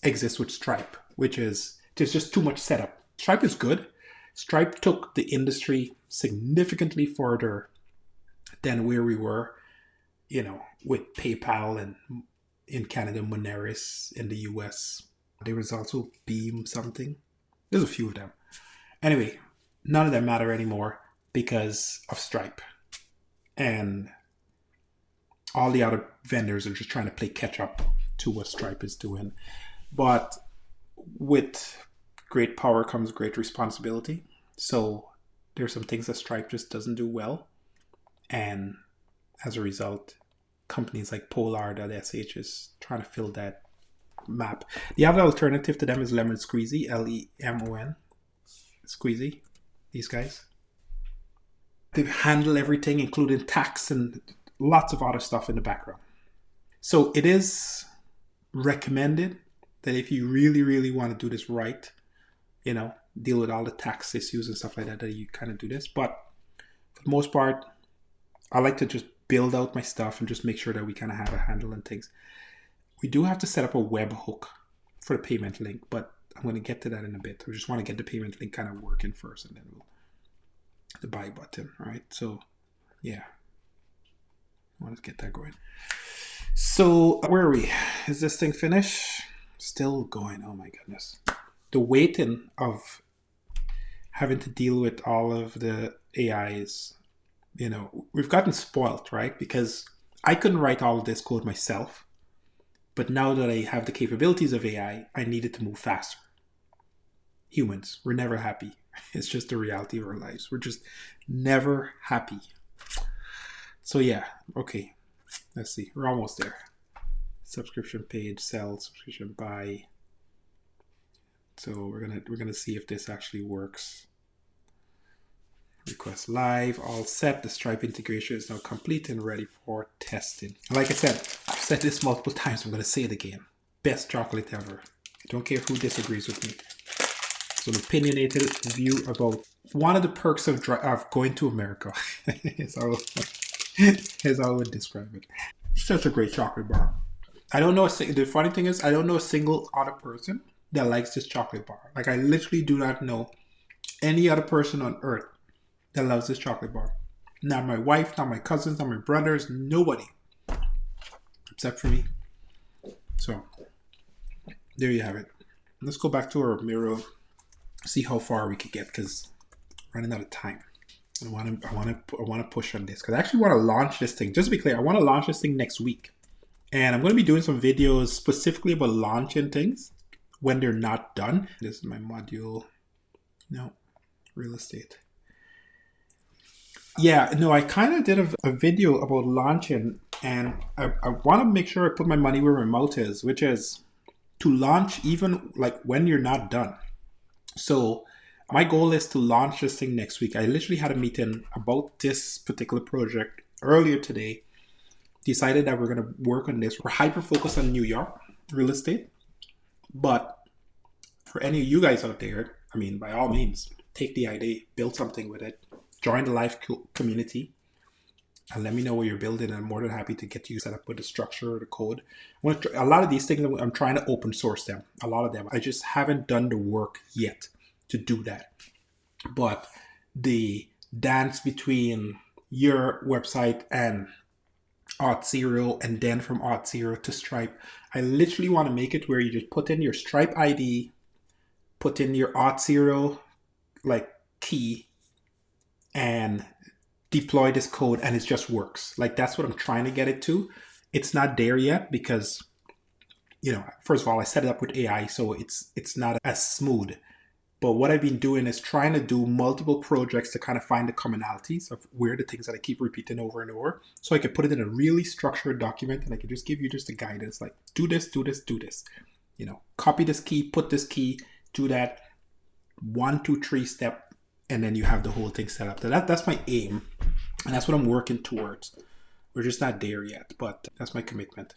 exist with Stripe, which is there's just too much setup. Stripe is good. Stripe took the industry significantly further than where we were, with PayPal, and in Canada, Moneris, in the US. There was also Beam something. There's a few of them. Anyway, none of them matter anymore because of Stripe. And all the other vendors are just trying to play catch up to what Stripe is doing. But with great power comes great responsibility. So there's some things that Stripe just doesn't do well. And as a result, companies like Polar.sh is trying to fill that map. The other alternative to them is Lemon Squeezy, Lemon Squeezy, these guys. They handle everything, including tax and lots of other stuff in the background. So it is recommended that if you really, really want to do this right, deal with all the tax issues and stuff like that, that you kind of do this. But for the most part, I like to just build out my stuff and just make sure that we kind of have a handle on things. We do have to set up a webhook for the payment link, but I'm going to get to that in a bit. I just want to get the payment link kind of working first, and then the buy button, right? So yeah, I want to get that going. So where are we? Is this thing finished? Still going. Oh my goodness. The waiting of having to deal with all of the AIs, we've gotten spoiled, right? Because I couldn't write all of this code myself. But now that I have the capabilities of AI, I needed to move faster. Humans, we're never happy. It's just the reality of our lives. We're just never happy. So yeah, okay. Let's see. We're almost there. Subscription page, sell, subscription, buy. So we're gonna see if this actually works. Request live, all set. The Stripe integration is now complete and ready for testing. And like I said, I've said this multiple times. I'm going to say it again. Best chocolate ever. I don't care who disagrees with me. It's an opinionated view about one of the perks of going to America. is how I would describe it. It's such a great chocolate bar. I don't know. The funny thing is, I don't know a single other person that likes this chocolate bar. Like, I literally do not know any other person on earth that loves this chocolate bar. Not my wife, not my cousins, not my brothers, nobody. Except for me. So, there you have it. Let's go back to our Miro, see how far we could get, because running out of time. I want to push on this because I actually want to launch this thing. Just to be clear, I want to launch this thing next week, and I'm going to be doing some videos specifically about launching things when they're not done. This is my module. No, real estate. Yeah, no, I kind of did a video about launching, and I want to make sure I put my money where my mouth is, which is to launch even like when you're not done. So my goal is to launch this thing next week. I literally had a meeting about this particular project earlier today. Decided that we're going to work on this. We're hyper focused on New York real estate. But for any of you guys out there, I mean, by all means, take the idea, build something with it, join the live community, and let me know what you're building. I'm more than happy to get you set up with the structure or the code. A lot of these things, I'm trying to open source them. A lot of them. I just haven't done the work yet to do that. But the dance between your website and Auth0 and then from Auth0 to Stripe, I literally want to make it where you just put in your Stripe ID, put in your Auth0 like key, and deploy this code, and it just works. Like, that's what I'm trying to get it to. It's not there yet because, you know, first of all, I set it up with AI, so it's not as smooth. But what I've been doing is trying to do multiple projects to kind of find the commonalities of where the things that I keep repeating over and over. So I could put it in a really structured document, and I could just give you just a guidance like, do this, do this, do this. You know, copy this key, put this key, do that 1, 2, 3 step, and then you have the whole thing set up. That's my aim, and that's what I'm working towards. We're just not there yet, but that's my commitment.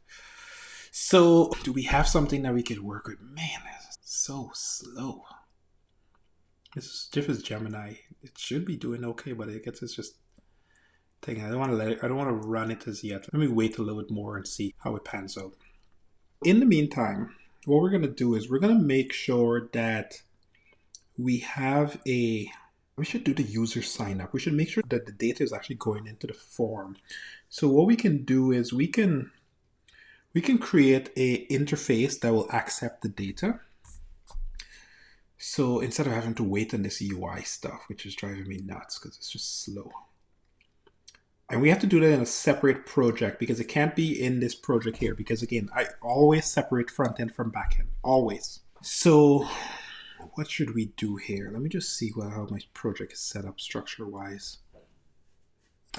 So do we have something that we could work with? Man, this is so slow. This is Gemini. It should be doing okay, but I guess it's just taking. I don't want to run it as yet. Let me wait a little bit more and see how it pans out. In the meantime, what we're gonna do is we're gonna make sure that we have we should do the user sign up. We should make sure that the data is actually going into the form. So what we can do is we can create a interface that will accept the data. So instead of having to wait on this UI stuff, which is driving me nuts because it's just slow. And we have to do that in a separate project because it can't be in this project here. Because again, I always separate front end from back end, always. So what should we do here? Let me just see how my project is set up structure wise.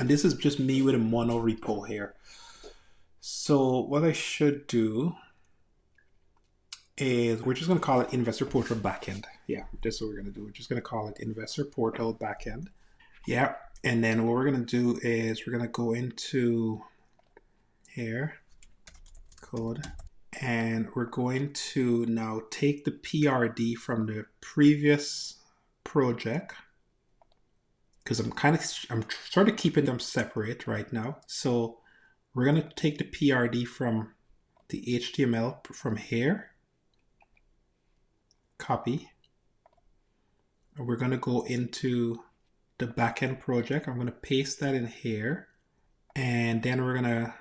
And this is just me with a mono repo here. So what I should do is we're just going to call it Investor Portal Backend. Yeah, this is what we're going to do. We're just going to call it Investor Portal Backend. Yeah, and then what we're going to do is we're going to go into here, code, and we're going to now take the PRD from the previous project because I'm sort of keeping them separate right now. So we're going to take the PRD from the HTML from here. Copy. We're going to go into the backend project. I'm going to paste that in here. And then we're going to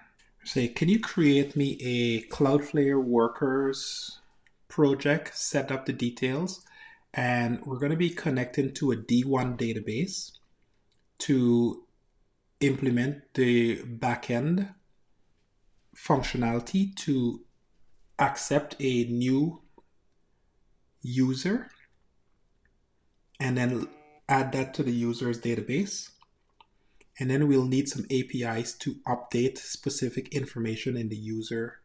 say, can you create me a CloudFlare workers project, set up the details. And we're going to be connecting to a D1 database to implement the backend functionality to accept a new user and then add that to the user's database. And then we'll need some APIs to update specific information in the user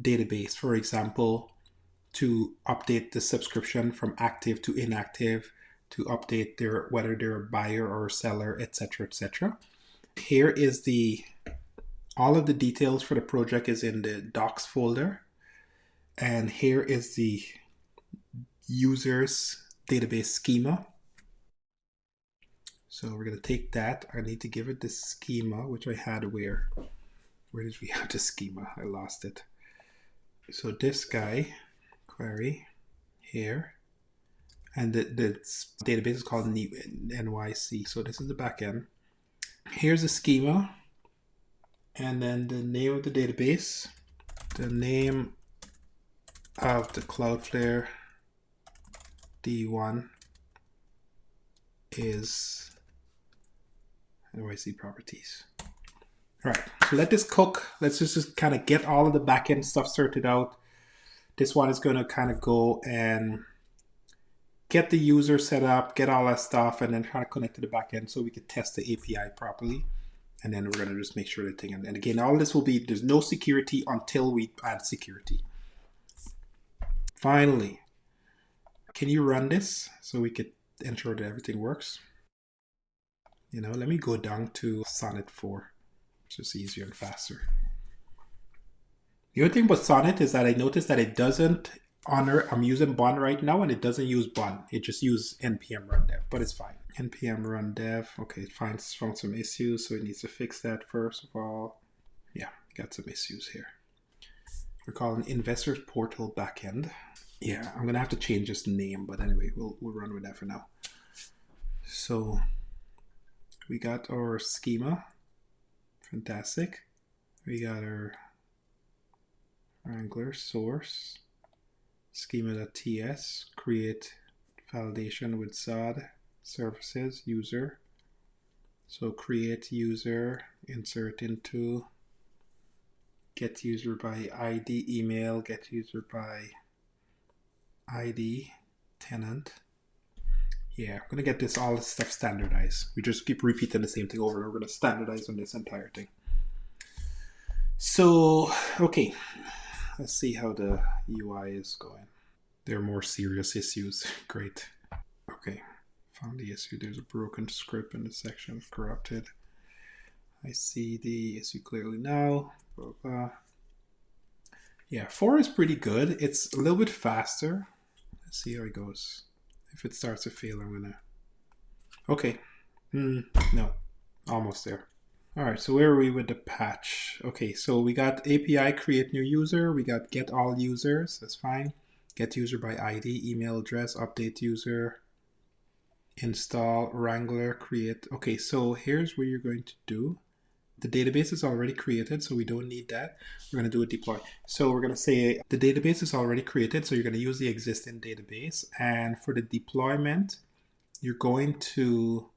database. For example, to update the subscription from active to inactive, to update whether they're a buyer or a seller, etc., etc. Here is all of the details for the project is in the docs folder. And here is the user's database schema. So we're going to take that. I need to give it the schema, which I had where did we have the schema? I lost it. So this guy, query, here. And the database is called NYC. So this is the backend. Here's a schema, and then the name of the database, the name of the Cloudflare D1 is NYC properties. All right, so let this cook. Let's just kind of get all of the backend stuff sorted out. This one is going to kind of go and get the user set up, get all that stuff, and then try to connect to the backend so we can test the API properly. And then we're going to just make sure the thing. And again, all this will be, there's no security until we add security. Finally, can you run this so we could ensure that everything works? You know, let me go down to Sonnet 4. It's just easier and faster. The other thing about Sonnet is that I noticed that it doesn't honor, I'm using bun right now, and it doesn't use bun. It just uses npm run dev, but it's fine. Npm run dev, okay, it found some issues, so it needs to fix that first of all. Yeah, got some issues here. We're calling Investors Portal Backend. Yeah, I'm gonna have to change this name, but anyway, we'll run with that for now. So we got our schema, fantastic. We got our Wrangler source, schema.ts, create validation with SOD, services, user. So create user, insert into, get user by ID, email, get user by ID, tenant. Yeah, I'm gonna get all this stuff standardized. We just keep repeating the same thing over and over. We're gonna standardize on this entire thing. So, okay. Let's see how the UI is going. There are more serious issues. Great. Okay, found the issue. There's a broken script in the section of corrupted. I see the issue clearly now. Blah, blah. Yeah, 4 is pretty good. It's a little bit faster. Let's see how it goes. If it starts to fail, I'm gonna... Okay. No, almost there. All right, so where are we with the patch? Okay, so we got API create new user. We got get all users. That's fine. Get user by ID, email address, update user, install Wrangler, create. Okay, so here's what you're going to do. The database is already created, so we don't need that. We're going to do a deploy. So we're going to say the database is already created, so you're going to use the existing database. And for the deployment, you're going to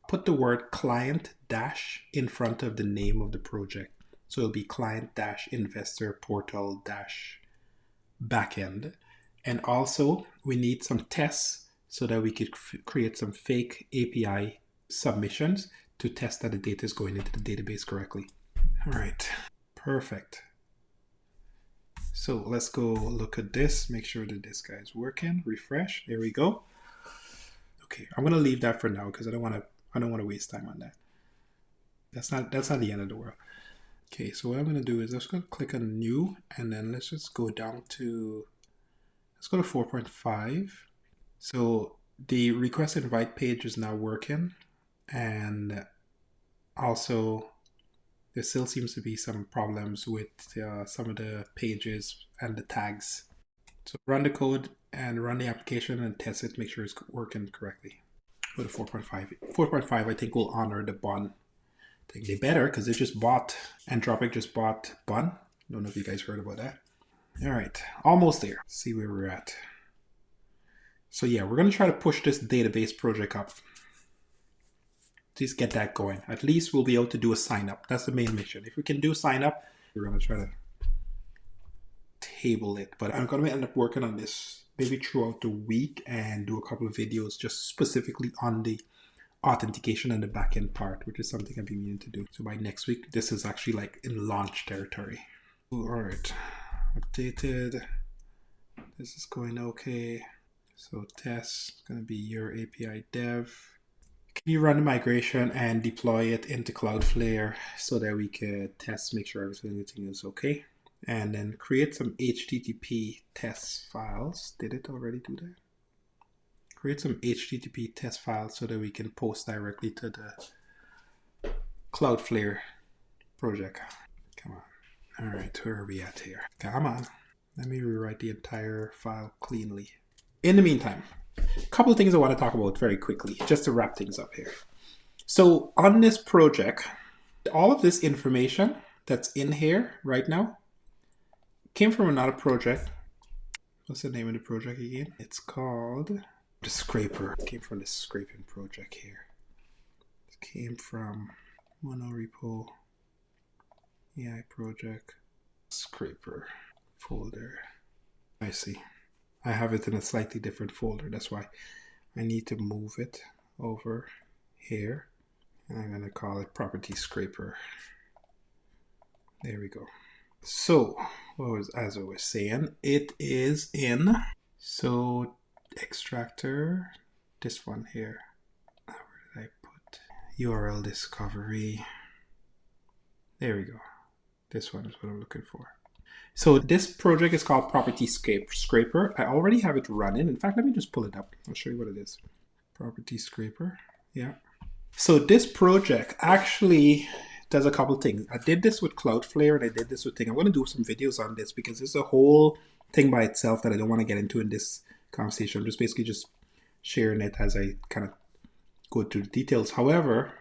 put the word client dash in front of the name of the project. So it'll be client dash investor portal dash backend. And also we need some tests so that we could create some fake API submissions to test that the data is going into the database correctly. All right, perfect. So let's go look at this, make sure that this guy is working, refresh, there we go. Okay, I'm gonna leave that for now because I don't want to waste time on that. That's not the end of the world. Okay, so what I'm gonna do is I'm just gonna click on new, and then let's just go down to, let's go to 4.5. So the request invite page is now working, and also there still seems to be some problems with some of the pages and the tags. So run the code and run the application and test it, make sure it's working correctly. Go to 4.5. 4.5 I think will honor the bun. I think they better because they just bought, Anthropic just bought bun. Don't know if you guys heard about that. All right, almost there. Let's see where we're at. So yeah, we're gonna try to push this database project up. Just get that going. At least we'll be able to do a sign up. That's the main mission. If we can do sign up, we're gonna try to table it. But I'm gonna end up working on this maybe throughout the week and do a couple of videos just specifically on the authentication and the backend part, which is something I've been meaning to do. So by next week, this is actually like in launch territory. All right, updated. This is going okay. So test is gonna be your API dev. Can you run the migration and deploy it into Cloudflare so that we could test, make sure everything is okay? And then create some HTTP test files. Did it already do that? Create some HTTP test files so that we can post directly to the Cloudflare project. Come on. All right, where are we at here? Come on. Let me rewrite the entire file cleanly. In the meantime, a couple of things I want to talk about very quickly, just to wrap things up here. So on this project, all of this information that's in here right now came from another project. What's the name of the project again? It's called the Scraper. It came from the scraping project here. It came from monorepo AI project Scraper folder. I see. I have it in a slightly different folder. That's why I need to move it over here. And I'm going to call it Property Scraper. There we go. So, as I was saying, it is in, so extractor, this one here. Where did I put URL discovery? There we go. This one is what I'm looking for. So this project is called Property Scraper. I already have it running. In fact, let me just pull it up. I'll show you what it is. Property Scraper. Yeah. So this project actually does a couple things. I did this with CloudFlare and I did this with thing. I'm going to do some videos on this because it's a whole thing by itself that I don't want to get into in this conversation. I'm just basically just sharing it as I kind of go through the details. However,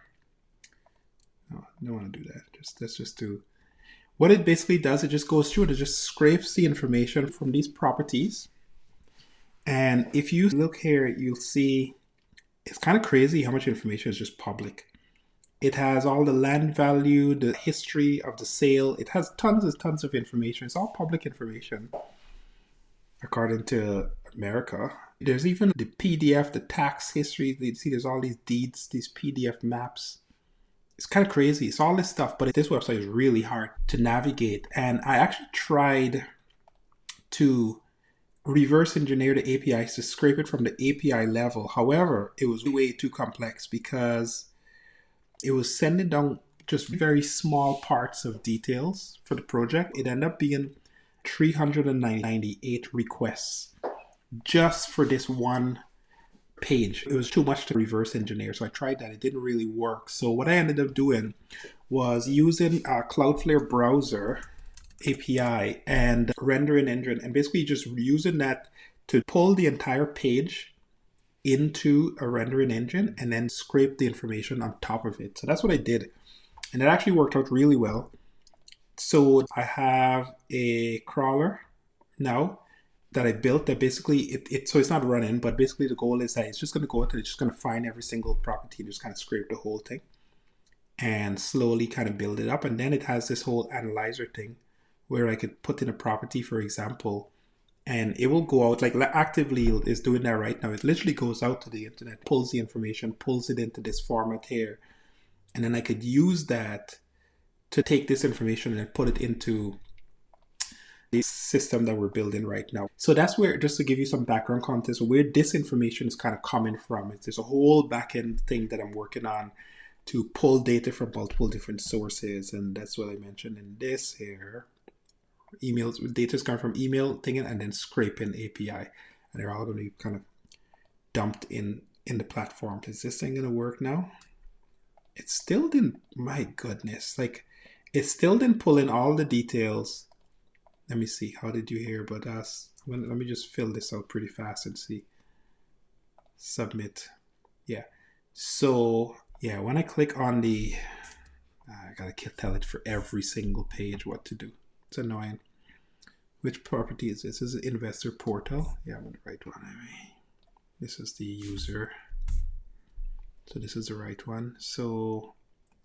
no, I don't want to do that. Let's just do. What it basically does, it just goes through and it just scrapes the information from these properties. And if you look here, you'll see it's kind of crazy how much information is just public. It has all the land value, the history of the sale. It has tons of information. It's all public information, according to America. There's even the PDF, the tax history. You see there's all these deeds, these PDF maps. It's kind of crazy. It's all this stuff, but this website is really hard to navigate. And I actually tried to reverse engineer the APIs to scrape it from the API level. However, it was way too complex because it was sending down just very small parts of details for the project. It ended up being 398 requests just for this one page. It was too much to reverse engineer, so I tried that. It didn't really work. So what I ended up doing was using a CloudFlare browser API and rendering engine, and basically just using that to pull the entire page into a rendering engine and then scrape the information on top of it. So that's what I did, and it actually worked out really well. So I have a crawler now that I built that basically so it's not running, but basically the goal is that it's just going to go out and it's just going to find every single property and just kind of scrape the whole thing and slowly kind of build it up. And then it has this whole analyzer thing where I could put in a property, for example, and it will go out, like actively is doing that right now. It literally goes out to the internet, pulls the information, pulls it into this format here, and then I could use that to take this information and put it into the system that we're building right now. So that's where, just to give you some background context, where this information is kind of coming from. There's a whole backend thing that I'm working on to pull data from multiple different sources, and that's what I mentioned in this here. Emails, data is coming from email thing and then scraping API, and they're all going to be kind of dumped in the platform. Is this thing going to work now? It still didn't. My goodness, like it still didn't pull in all the details. Let me see. How did you hear about us? Let me just fill this out pretty fast and see. Submit. Yeah. So yeah, when I click on the, I gotta tell it for every single page what to do. It's annoying. Which property is this? This is investor portal. Yeah, I'm on the right one. Anyway. This is the user. So this is the right one. So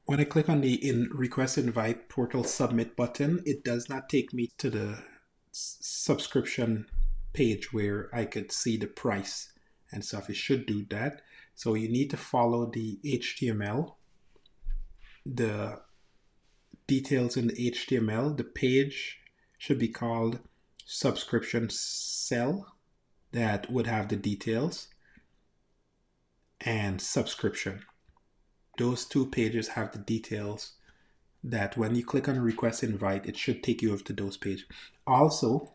when I click on the request invite portal submit button, it does not take me to the subscription page where I could see the price and stuff. It should do that. So you need to follow the HTML, the details in the HTML. The page should be called subscription cell. That would have the details and subscription. Those two pages have the details that when you click on request invite, it should take you over to those pages. Also,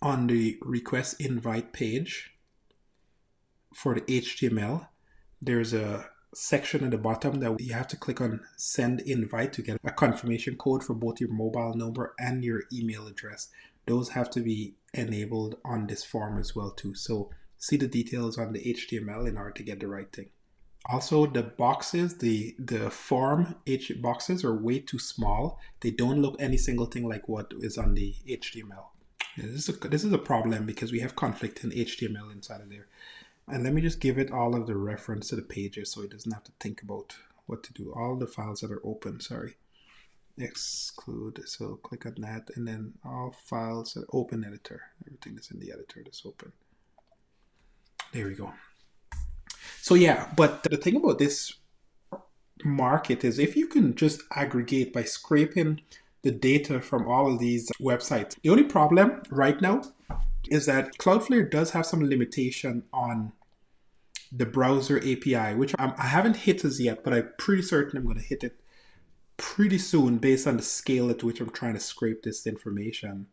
on the request invite page for the HTML, there's a section at the bottom that you have to click on send invite to get a confirmation code for both your mobile number and your email address. Those have to be enabled on this form as well too. So see the details on the HTML in order to get the right thing. Also, the boxes, the form H boxes are way too small. They don't look any single thing like what is on the HTML. Yeah, this is a problem because we have conflict in HTML inside of there. And let me just give it all of the reference to the pages so it doesn't have to think about what to do. All the files that are open, sorry. Exclude, so click on that, and then all files that open editor. Everything that's in the editor that's open. There we go. So yeah, but the thing about this market is if you can just aggregate by scraping the data from all of these websites. The only problem right now is that Cloudflare does have some limitation on the browser API, which I haven't hit as yet, but I'm pretty certain I'm going to hit it pretty soon based on the scale at which I'm trying to scrape this information.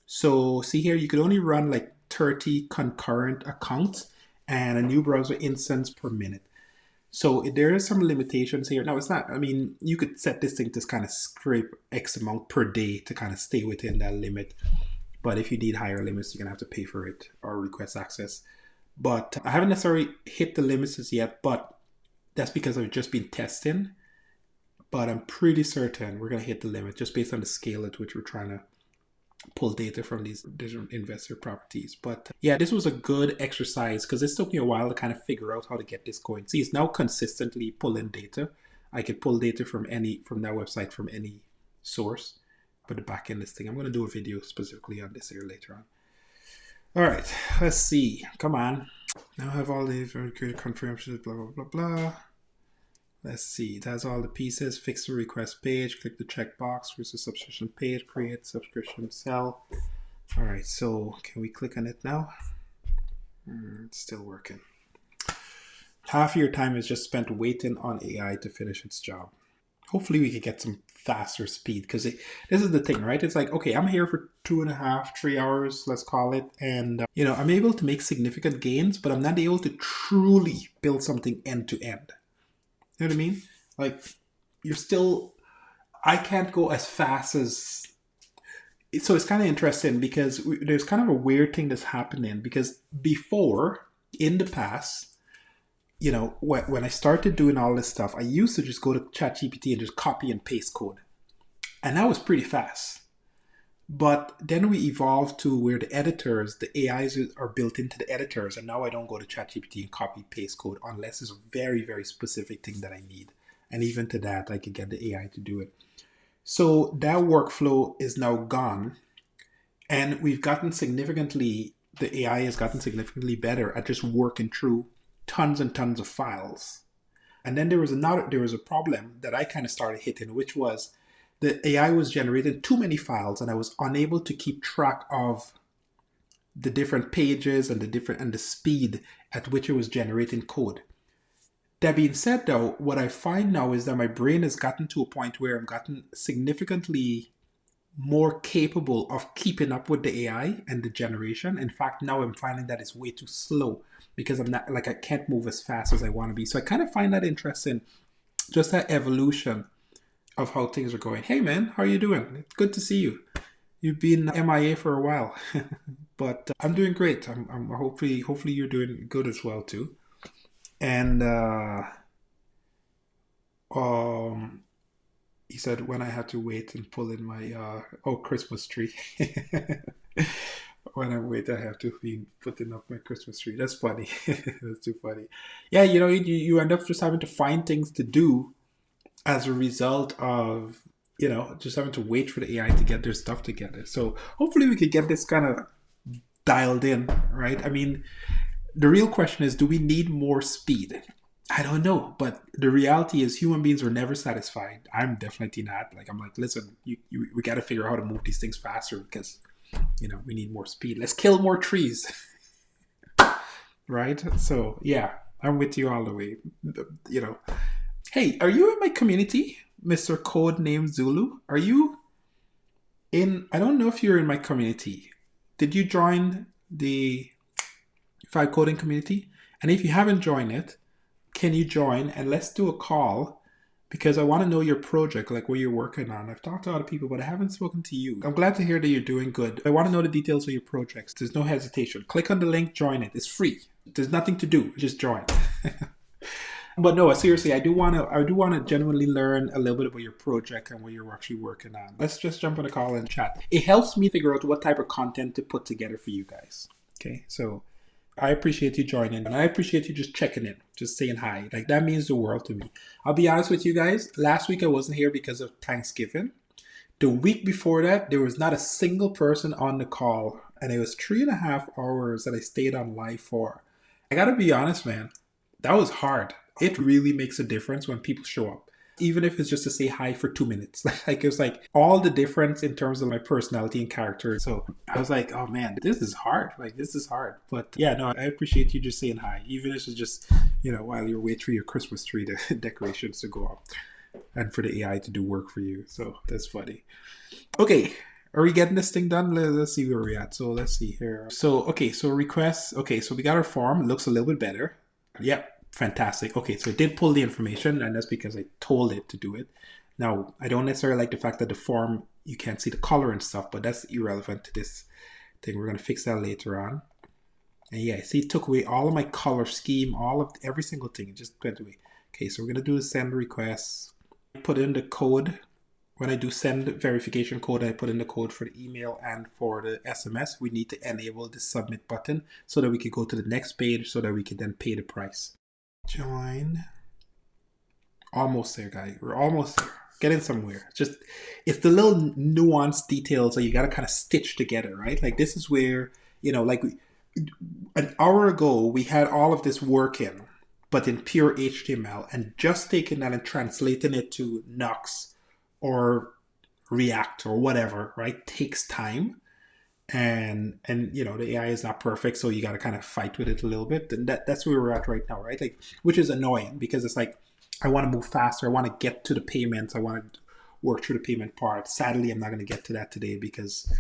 So see here, you could only run like 30 concurrent accounts and a new browser instance per minute. So there is some limitations here. Now it's not, I mean, you could set this thing to kind of scrape X amount per day to kind of stay within that limit. But if you need higher limits, you're gonna have to pay for it or request access. But I haven't necessarily hit the limits as yet, but that's because I've just been testing. But I'm pretty certain we're gonna hit the limit just based on the scale at which we're trying to pull data from these different investor properties. But yeah, this was a good exercise because it took me a while to kind of figure out how to get this going. See, it's now consistently pulling data. I could pull data from that website from any source, but the backend this thing. I'm going to do a video specifically on this here later on. All right, let's see. Come on. Now I have all these very good confirmations, blah, blah, blah, blah. Let's see, that's all the pieces. Fix the request page, click the checkbox, where's the subscription page, create subscription cell. All right, so can we click on it now? It's still working. Half your time is just spent waiting on AI to finish its job. Hopefully we can get some faster speed because this is the thing, right? It's like, okay, I'm here for 2.5, 3 hours, let's call it. And, I'm able to make significant gains, but I'm not able to truly build something end to end. You know what I mean? Like, I can't go as fast as, so it's kind of interesting because there's kind of a weird thing that's happening because before, in the past, when I started doing all this stuff, I used to just go to ChatGPT and just copy and paste code. And that was pretty fast. But then we evolved to where the AIs are built into the editors. And now I don't go to ChatGPT and copy paste code unless it's a very, very specific thing that I need. And even to that, I could get the AI to do it. So that workflow is now gone. And the AI has gotten significantly better at just working through tons and tons of files. And then there was a problem that I kind of started hitting, which was the AI was generating too many files and I was unable to keep track of the different pages and the speed at which it was generating code. That being said though, what I find now is that my brain has gotten to a point where I've gotten significantly more capable of keeping up with the AI and the generation. In fact, now I'm finding that it's way too slow because I can't move as fast as I want to be. So I kind of find that interesting, just that evolution of how things are going. Hey man, how are you doing? It's good to see you. You've been MIA for a while, but I'm doing great. I'm hopefully you're doing good as well too. And he said when I have to wait and pull in my Christmas tree. When I wait, I have to be putting up my Christmas tree. That's funny. That's too funny. Yeah, you end up just having to find things to do as a result of, just having to wait for the AI to get their stuff together. So hopefully we could get this kind of dialed in, right? I mean, the real question is, do we need more speed? I don't know, but the reality is human beings are never satisfied. I'm definitely not. I'm like, listen, we got to figure out how to move these things faster because, we need more speed. Let's kill more trees, right? So yeah, I'm with you all the way. Hey, are you in my community, Mr. Codename Zulu? Are you in? I don't know if you're in my community. Did you join the Vibe Coding community? And if you haven't joined it, can you join and let's do a call because I want to know your project, like what you're working on. I've talked to other people, but I haven't spoken to you. I'm glad to hear that you're doing good. I want to know the details of your projects. There's no hesitation. Click on the link, join it. It's free. There's nothing to do. Just join. But no, seriously, I do want to genuinely learn a little bit about your project and what you're actually working on. Let's just jump on a call and chat. It helps me figure out what type of content to put together for you guys. Okay, so I appreciate you joining, and I appreciate you just checking in, just saying hi. Like, that means the world to me. I'll be honest with you guys. Last week I wasn't here because of Thanksgiving. The week before that, there was not a single person on the call, and it was 3.5 hours that I stayed on live for. I gotta be honest, man, that was hard. It really makes a difference when people show up, even if it's just to say hi for 2 minutes. Like, it was like all the difference in terms of my personality and character. So I was like, oh man, this is hard. Like, this is hard. But yeah, no, I appreciate you just saying hi, even if it's just, while you're waiting for your Christmas tree decorations to go up and for the AI to do work for you. So that's funny. Okay, are we getting this thing done? Let's see where we're at. So let's see here. So, okay, so requests. Okay, so we got our form. It looks a little bit better. Yep, fantastic. Okay, so it did pull the information, and that's because I told it to do it. Now, I don't necessarily like the fact that the form, you can't see the color and stuff, but that's irrelevant to this thing. We're going to fix that later on. And yeah, see, it took away all of my color scheme, all of every single thing. It just went away. Okay, so we're going to do the send requests. Put in the code. When I do send verification code, I put in the code for the email and for the SMS. We need to enable the submit button so that we can go to the next page so that we can then pay the price. Join. Almost there, guys. We're almost there. Getting somewhere. It's the little nuanced details that you got to kind of stitch together, right? Like, this is where, like an hour ago, we had all of this working, but in pure HTML, and just taking that and translating it to Nux or React or whatever, right, takes time. And the AI is not perfect, so you got to kind of fight with it a little bit. And that's where we're at right now, right? Like, which is annoying because it's like, I want to move faster. I want to get to the payments. I want to work through the payment part. Sadly, I'm not going to get to that today because,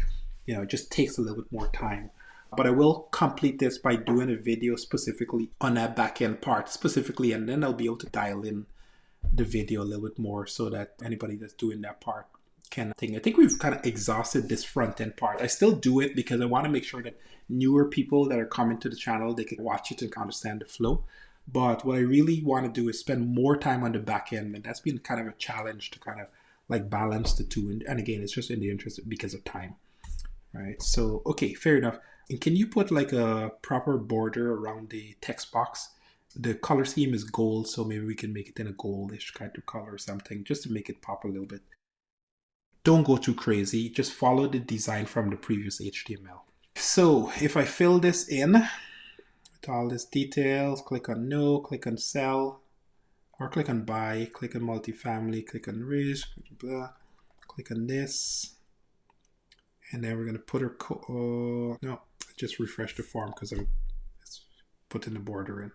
it just takes a little bit more time. But I will complete this by doing a video specifically on that backend part specifically, and then I'll be able to dial in the video a little bit more so that anybody that's doing that part can think. I think we've kind of exhausted this front end part. I still do it because I want to make sure that newer people that are coming to the channel, they can watch it and understand the flow. But what I really want to do is spend more time on the back end, and that's been kind of a challenge to kind of like balance the two. And again, it's just in the interest because of time, right? So, okay, fair enough. And can you put like a proper border around the text box? The color scheme is gold, so maybe we can make it in a goldish kind of color or something, just to make it pop a little bit. Don't go too crazy. Just follow the design from the previous HTML. So if I fill this in with all this details, click on no, click on sell, or click on buy, click on multifamily, click on risk, blah, click on this. And then we're going to put our no, just refresh the form because I'm putting the border in.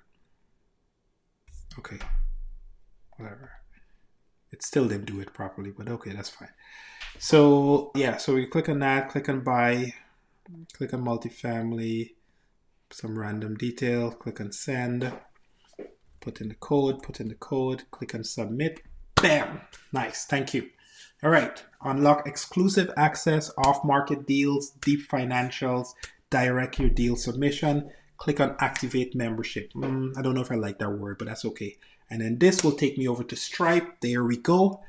Okay, whatever. It still didn't do it properly, but okay, that's fine. So yeah, so we click on that, click on buy, click on multifamily, some random detail, click on send, put in the code, click on submit, bam, nice, thank you. All right, unlock exclusive access, off-market deals, deep financials, direct your deal submission, click on activate membership. I don't know if I like that word, but that's okay. And then this will take me over to Stripe. There we go.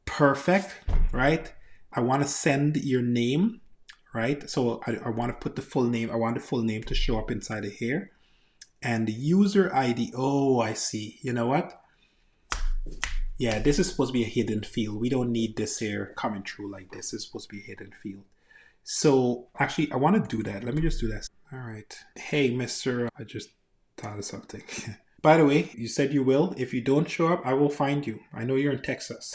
Perfect, right? I want to send your name, right? So I want to put the full name. I want the full name to show up inside of here. And the user ID. Oh, I see. You know what? Yeah, this is supposed to be a hidden field. We don't need this here coming through like this. It's supposed to be a hidden field. So actually, I want to do that. Let me just do that. All right. Hey, Mr. I just thought of something. By the way, you said you will. If you don't show up, I will find you. I know you're in Texas.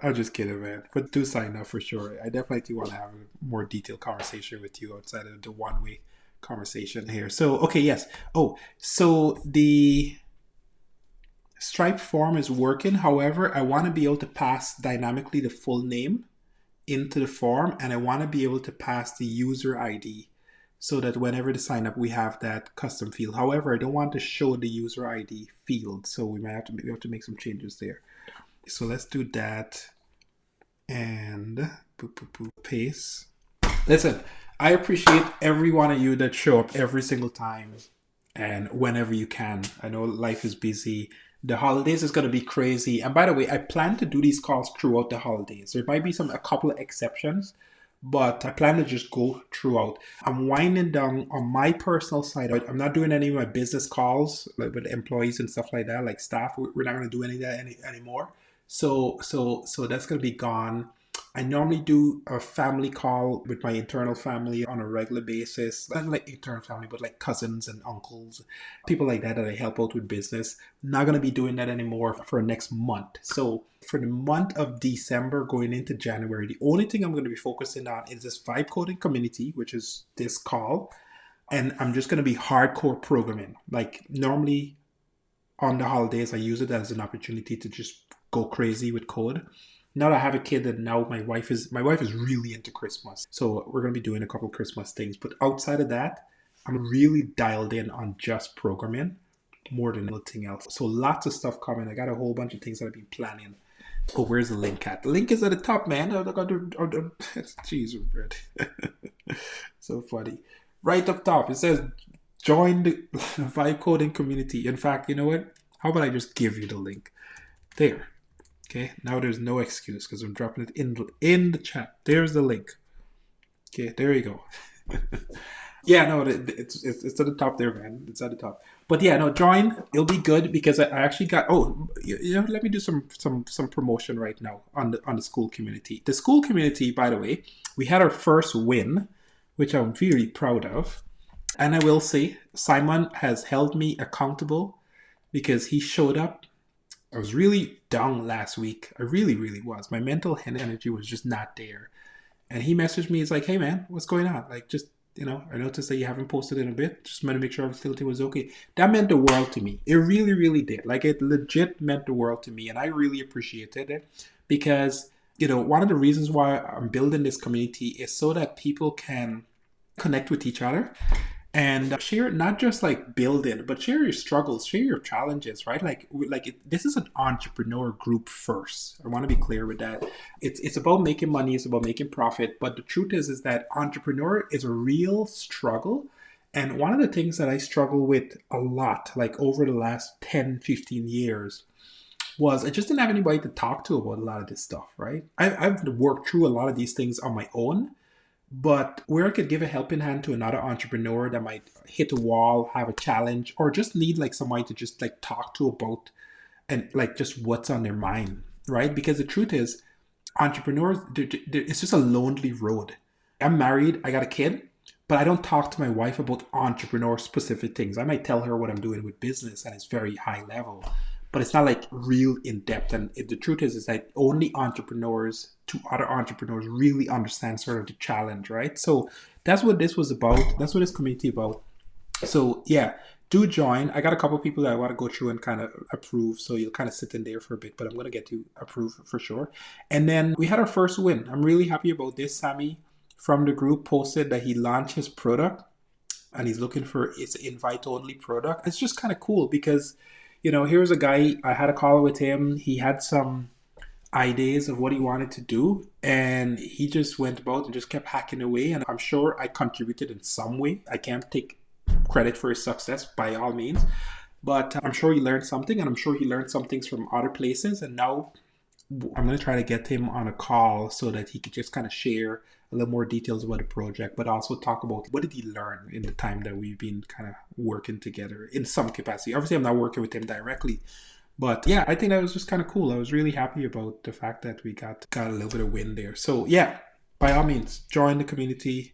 I'm just kidding, man. But do sign up for sure. I definitely want to have a more detailed conversation with you outside of the one-way conversation here. So, okay, yes. Oh, so the Stripe form is working. However, I want to be able to pass dynamically the full name into the form, and I want to be able to pass the user ID so that whenever they sign up, we have that custom field. However, I don't want to show the user ID field, so we might have to make some changes there. So let's do that and paste. Listen, I appreciate every one of you that show up every single time and whenever you can. I know life is busy The holidays is going to be crazy. And by the way, I plan to do these calls throughout the holidays. There might be a couple of exceptions, but I plan to just go throughout. I'm winding down on my personal side. I'm not doing any of my business calls like with employees and stuff like that, like staff. We're not going to do any of that anymore. So that's going to be gone. I normally do a family call with my internal family on a regular basis. Not like internal family, but like cousins and uncles, people like that I help out with business. Not going to be doing that anymore for next month. So for the month of December going into January, the only thing I'm going to be focusing on is this vibe coding community, which is this call. And I'm just going to be hardcore programming. Like normally on the holidays, I use it as an opportunity to just go crazy with code. Now that I have a kid, and now my wife is really into Christmas, so we're gonna be doing a couple of Christmas things. But outside of that, I'm really dialed in on just programming more than anything else. So lots of stuff coming. I got a whole bunch of things that I've been planning. Oh, where's the link at? The link is at the top, man. Jeez, Red. So funny. Right up top, it says join the vibe coding community. In fact, you know what? How about I just give you the link? There. Okay, now there's no excuse because I'm dropping it in the chat. There's the link. Okay, there you go. Yeah, no, it's at the top there, man. It's at the top. But yeah, no, join. It'll be good because I actually got. Oh, let me do some promotion right now on the school community. The school community, by the way, we had our first win, which I'm really proud of. And I will say, Simon has held me accountable because he showed up. I was really down last week. I really, really was. My mental energy was just not there. And he messaged me. He's like, hey, man, what's going on? Like, just, I noticed that you haven't posted in a bit. Just wanted to make sure everything was okay. That meant the world to me. It really, really did. Like, it legit meant the world to me. And I really appreciated it because, one of the reasons why I'm building this community is so that people can connect with each other and share, not just like build it, but share your struggles, share your challenges, right? This is an entrepreneur group first. I want to be clear with that. It's about making money, it's about making profit, but the truth is that entrepreneur is a real struggle. And one of the things that I struggle with a lot, like over the last 10, 15 years, was I just didn't have anybody to talk to about a lot of this stuff, right? I've worked through a lot of these things on my own. But where I could give a helping hand to another entrepreneur that might hit a wall, have a challenge, or just need like somebody to just like talk to about and like just what's on their mind, right? Because the truth is, entrepreneurs, it's just a lonely road. I'm married, I got a kid, but I don't talk to my wife about entrepreneur specific things. I might tell her what I'm doing with business and it's very high level, but it's not like real in depth. And the truth is that only entrepreneurs to other entrepreneurs really understand sort of the challenge, right? So that's what this was about. That's what this community about. So yeah, do join. I got a couple of people that I want to go through and kind of approve. So you'll kind of sit in there for a bit, but I'm going to get you approved for sure. And then we had our first win. I'm really happy about this. Sammy from the group posted that he launched his product and he's looking for his invite only product. It's just kind of cool because here's a guy, I had a call with him. He had some ideas of what he wanted to do, and he just went about and just kept hacking away. And I'm sure I contributed in some way. I can't take credit for his success by all means, but I'm sure he learned something, and I'm sure he learned some things from other places. And now I'm going to try to get him on a call so that he could just kind of share a little more details about the project, but also talk about what did he learn in the time that we've been kind of working together in some capacity. Obviously, I'm not working with him directly, but yeah, I think that was just kind of cool. I was really happy about the fact that we got a little bit of win there. So yeah, by all means, join the community.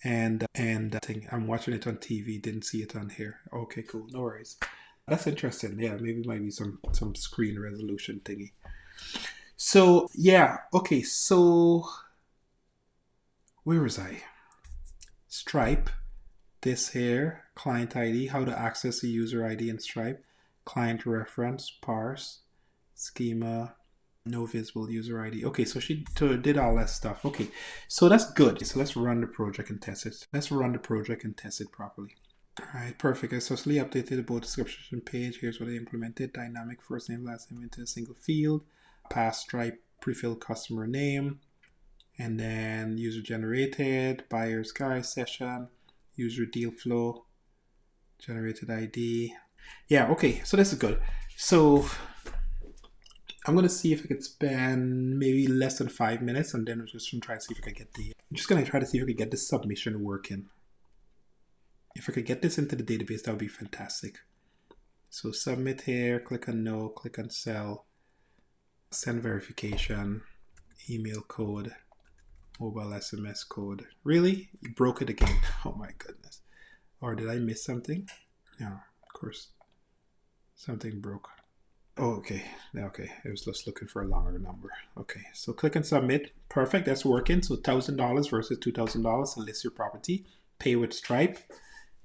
And I think I'm watching it on TV. Didn't see it on here. Okay, cool. No worries. That's interesting. Yeah, maybe it might be some screen resolution thingy. So yeah, okay, so where was I? Stripe, this here, client ID, how to access a user ID in Stripe, client reference, parse, schema, no visible user ID. Okay, so she did all that stuff. Okay, so that's good. So let's run the project and test it. Let's run the project and test it properly. All right, perfect. I successfully updated the board description page. Here's what I implemented. Dynamic first name, last name into a single field. Pass Stripe prefill customer name. And then user generated, buyer's guide session, user deal flow, generated ID. Yeah, okay, so this is good. So I'm gonna see if I could spend maybe less than 5 minutes, and then I'm just gonna try to see if I could get I'm just gonna try to see if I could get the submission working. If I could get this into the database, that would be fantastic. So submit here, click on no, click on sell, send verification, email code, mobile SMS code. Really? You broke it again. Oh my goodness. Or did I miss something? No, of course. Something broke. Oh, okay. Okay. I was just looking for a longer number. Okay. So click and submit. Perfect. That's working. So $1,000 versus $2,000 and list your property. Pay with Stripe.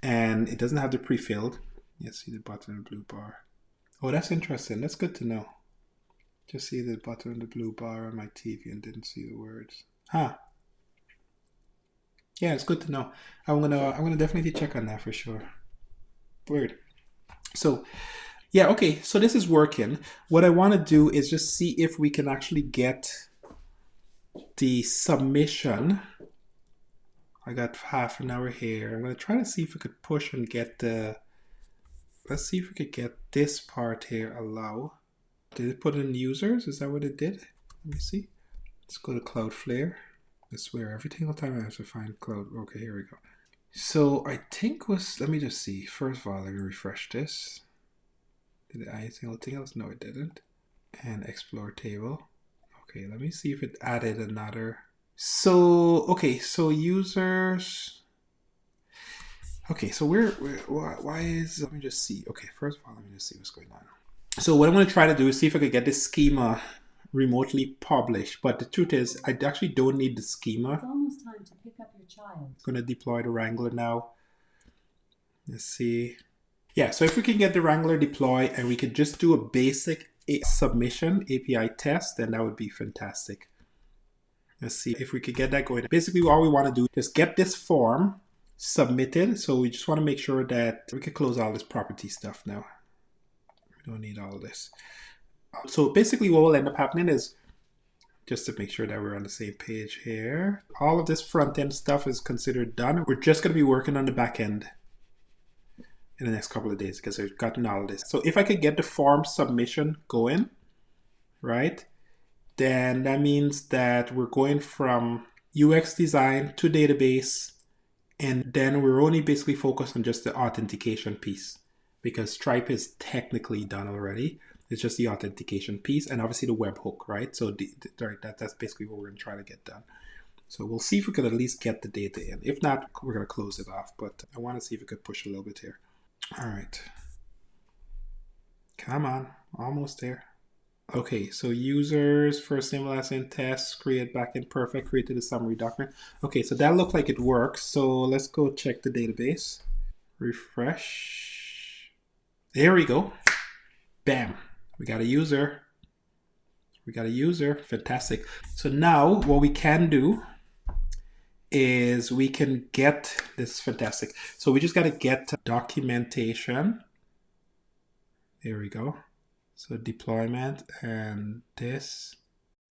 And it doesn't have the pre-filled. You see the button and blue bar. Oh, that's interesting. That's good to know. Just see the button and the blue bar on my TV and didn't see the words. Huh. Yeah, it's good to know. I'm gonna definitely check on that for sure. Weird. So yeah, okay, so this is working. What I want to do is just see if we can actually get the submission. I got half an hour here. I'm going to try to see if we could push and get the, let's see if we could get this part here, allow. Did it put in users? Is that what it did? Let me see. Let's go to CloudFlare. I swear, every single time I have to find Cloud. Okay, here we go. So I think let me just see. First of all, let me refresh this. Did it add anything else? No, it didn't. And explore table. Okay, let me see if it added another. So, okay, so users. Okay, so why is, let me just see. Okay, first of all, let me just see what's going on. So what I'm going to try to do is see if I could get this schema remotely published. But the truth is, I actually don't need the schema. It's almost time to pick up your child. I'm going to deploy the Wrangler now. Let's see. Yeah, so if we can get the Wrangler deploy and we could just do a basic submission API test, then that would be fantastic. Let's see if we could get that going. Basically, all we want to do is just get this form submitted. So we just want to make sure that we can close all this property stuff now. We don't need all of this. So basically what will end up happening is, just to make sure that we're on the same page here, all of this front end stuff is considered done. We're just going to be working on the back end in the next couple of days because I've gotten all of this. So if I could get the form submission going, right, then that means that we're going from UX design to database, and then we're only basically focused on just the authentication piece because Stripe is technically done already. It's just the authentication piece and obviously the webhook, right? So that's basically what we're going to try to get done. So we'll see if we could at least get the data in. If not, we're going to close it off, but I want to see if we could push a little bit here. All right. Come on, almost there. Okay, so users, first name, last name, test, create backend, perfect, created a summary document. Okay, so that looked like it works. So let's go check the database. Refresh. There we go. Bam, we got a user. We got a user, fantastic. So now what we can do is we can get, this is fantastic. So we just got to get documentation. There we go. So deployment and this.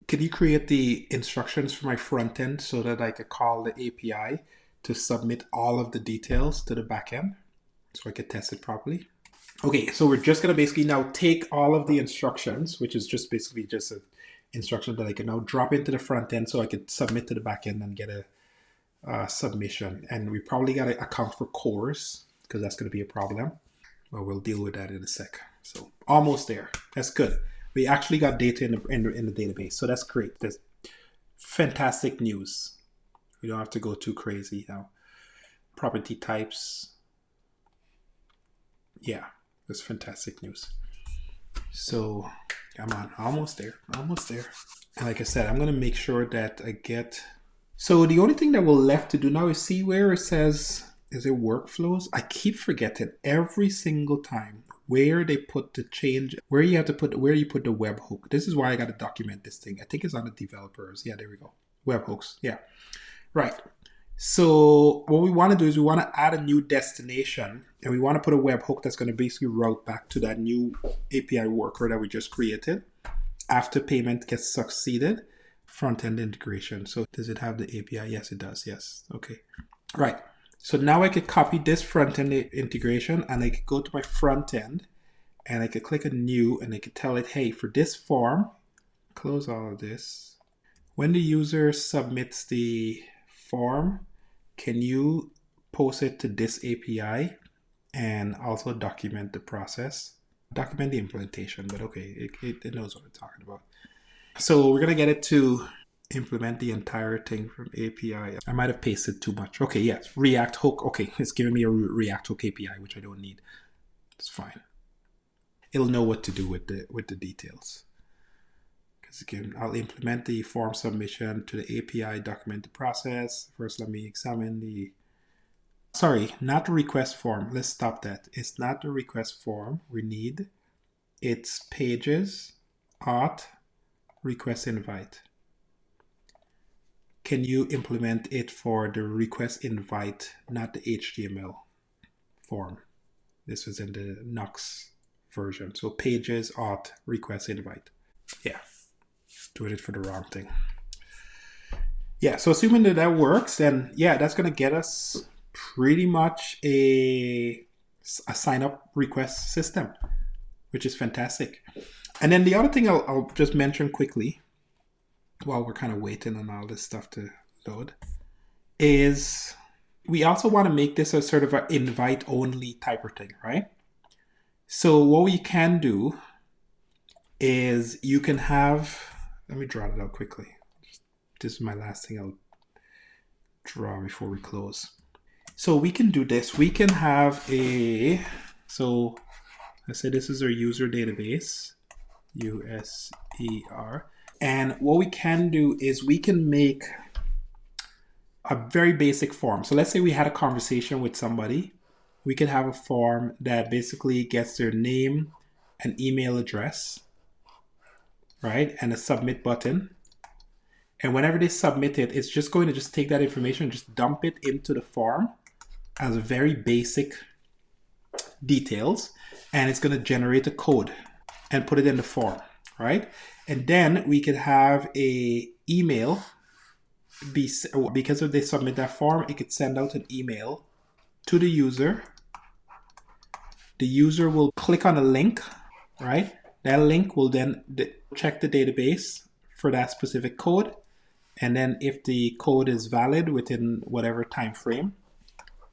Can you create the instructions for my front end so that I could call the API to submit all of the details to the backend so I could test it properly? Okay, so we're just going to basically now take all of the instructions, which is just basically just an instruction that I can now drop into the front end so I could submit to the backend and get a submission. And we probably got to account for cores because that's going to be a problem. Well, we'll deal with that in a sec. So almost there. That's good. We actually got data in the database. So that's great. That's fantastic news. We don't have to go too crazy now. Property types. Yeah, that's fantastic news. So come on, almost there. Almost there. And like I said, I'm going to make sure that I get... So the only thing that we're left to do now is see where it says, is it workflows? I keep forgetting every single time where they put the change, where you put the webhook. This is why I got to document this thing. I think it's on the developers. Yeah, there we go. Webhooks. Yeah, right. So what we want to do is we want to add a new destination and we want to put a webhook that's going to basically route back to that new API worker that we just created after payment gets succeeded. Front-end integration. So does it have the API? Yes, it does. Yes. Okay. Right. So now I could copy this front-end integration and I could go to my front end and I could click on new, and I could tell it, hey, for this form, close all of this. When the user submits the form, can you post it to this API and also document the process? Document the implementation, but okay, it knows what we're talking about. So we're gonna get it to implement the entire thing from API. I might have pasted too much. Okay, yes, React hook. Okay, it's giving me a React hook API, which I don't need. It's fine. It'll know what to do with the details. Because again, I'll implement the form submission to the API, document the process. First, let me examine the. Sorry, not the request form. Let's stop that. It's not the request form we need. It's pages, auth, request invite. Can you implement it for the request invite, not the HTML form? This was in the Knox version. So pages, auth, request invite. Yeah, doing it for the wrong thing. Yeah, so assuming that that works, then yeah, that's going to get us pretty much a sign up request system, which is fantastic. And then the other thing I'll just mention quickly while we're kind of waiting on all this stuff to load is we also want to make this a sort of an invite only type of thing, right? So what we can do is you can have, let me draw it out quickly. This is my last thing I'll draw before we close. So we can do this. We can have so let's say this is our user database, USER. And what we can do is we can make a very basic form. So let's say we had a conversation with somebody. We could have a form that basically gets their name and email address, right? And a submit button. And whenever they submit it, it's just going to just take that information and just dump it into the form as very basic details. And it's going to generate a code and put it in the form, right? And then we could have a email, because if they submit that form, it could send out an email to the user. The user will click on a link, right? That link will then check the database for that specific code. And then if the code is valid within whatever time frame,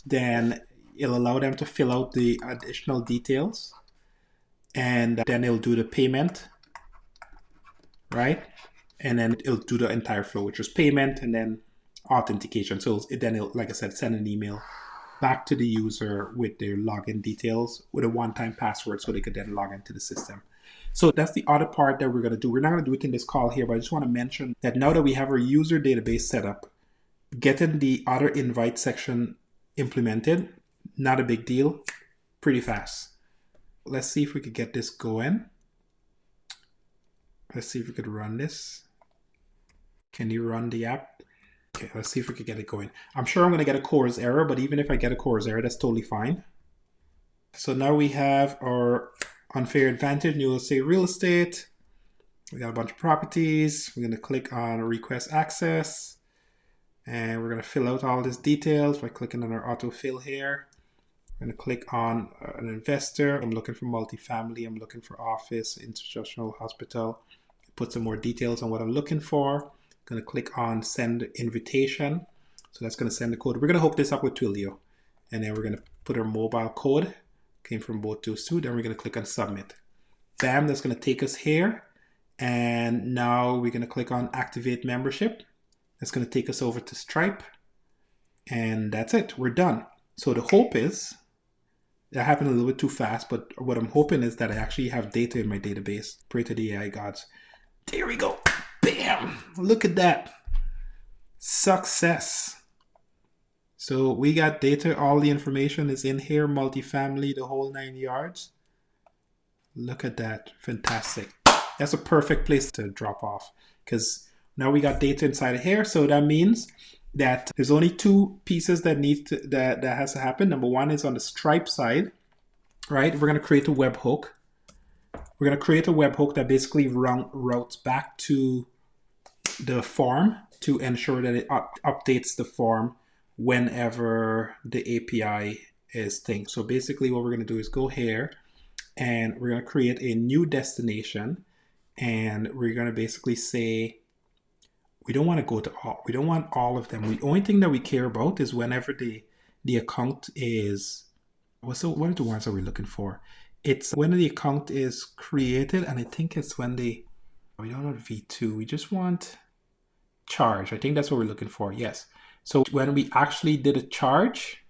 then it'll allow them to fill out the additional details. And then it'll do the payment, right? And then it'll do the entire flow, which is payment and then authentication. So then it'll, like I said, send an email back to the user with their login details with a one-time password so they could then log into the system. So that's the other part that we're going to do. We're not going to do it in this call here, but I just want to mention that now that we have our user database set up, getting the other invite section implemented, not a big deal, pretty fast. Let's see if we could get this going. Let's see if we could run this. Can you run the app? Okay, let's see if we could get it going. I'm sure I'm going to get a CORS error, but even if I get a CORS error, that's totally fine. So now we have our unfair advantage, new estate, real estate. We got a bunch of properties. We're going to click on request access. And we're going to fill out all these details by clicking on our autofill here. I'm going to click on an investor. I'm looking for multifamily. I'm looking for office, institutional, hospital. Put some more details on what I'm looking for. I'm going to click on send invitation. So that's going to send the code. We're going to hook this up with Twilio. And then we're going to put our mobile code. Came from both those two. Then we're going to click on submit. Bam, that's going to take us here. And now we're going to click on activate membership. That's going to take us over to Stripe. And that's it. We're done. So the hope is, that happened a little bit too fast, but what I'm hoping is that I actually have data in my database. Pray to the AI gods. There we go. Bam. Look at that. Success. So we got data. All the information is in here. Multifamily, the whole 9 yards. Look at that. Fantastic. That's a perfect place to drop off because now we got data inside of here. So that means that there's only two pieces that has to happen. Number one is on the Stripe side, right? We're going to create a webhook. We're going to create a webhook that basically routes back to the form to ensure that it updates the form whenever the API is thing. So basically what we're going to do is go here and we're going to create a new destination, and we're going to basically say we don't want to go to all, we don't want all of them. The only thing that we care about is whenever the account is, what are the ones that we're looking for? It's when the account is created, and I think it's when we don't want V2, we just want charge. I think that's what we're looking for. Yes. So when we actually did a charge,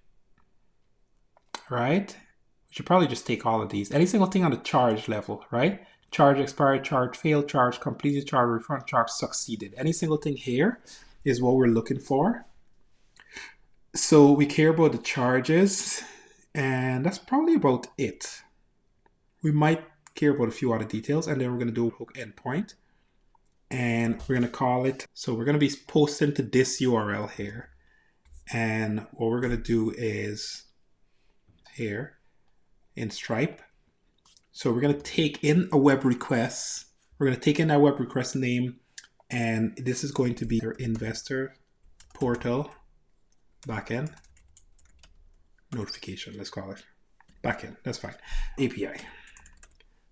right? We should probably just take all of these. Any single thing on the charge level, right? Charge expired, charge failed, charge completed, charge refund, charge succeeded. Any single thing here is what we're looking for. So we care about the charges, and that's probably about it. We might care about a few other details, and then we're going to do a hook endpoint, and we're going to call it. So we're going to be posting to this URL here, and what we're going to do is here in Stripe. So we're going to take in a web request. We're going to take in that web request name, and this is going to be your investor portal backend notification. Let's call it backend. That's fine. API,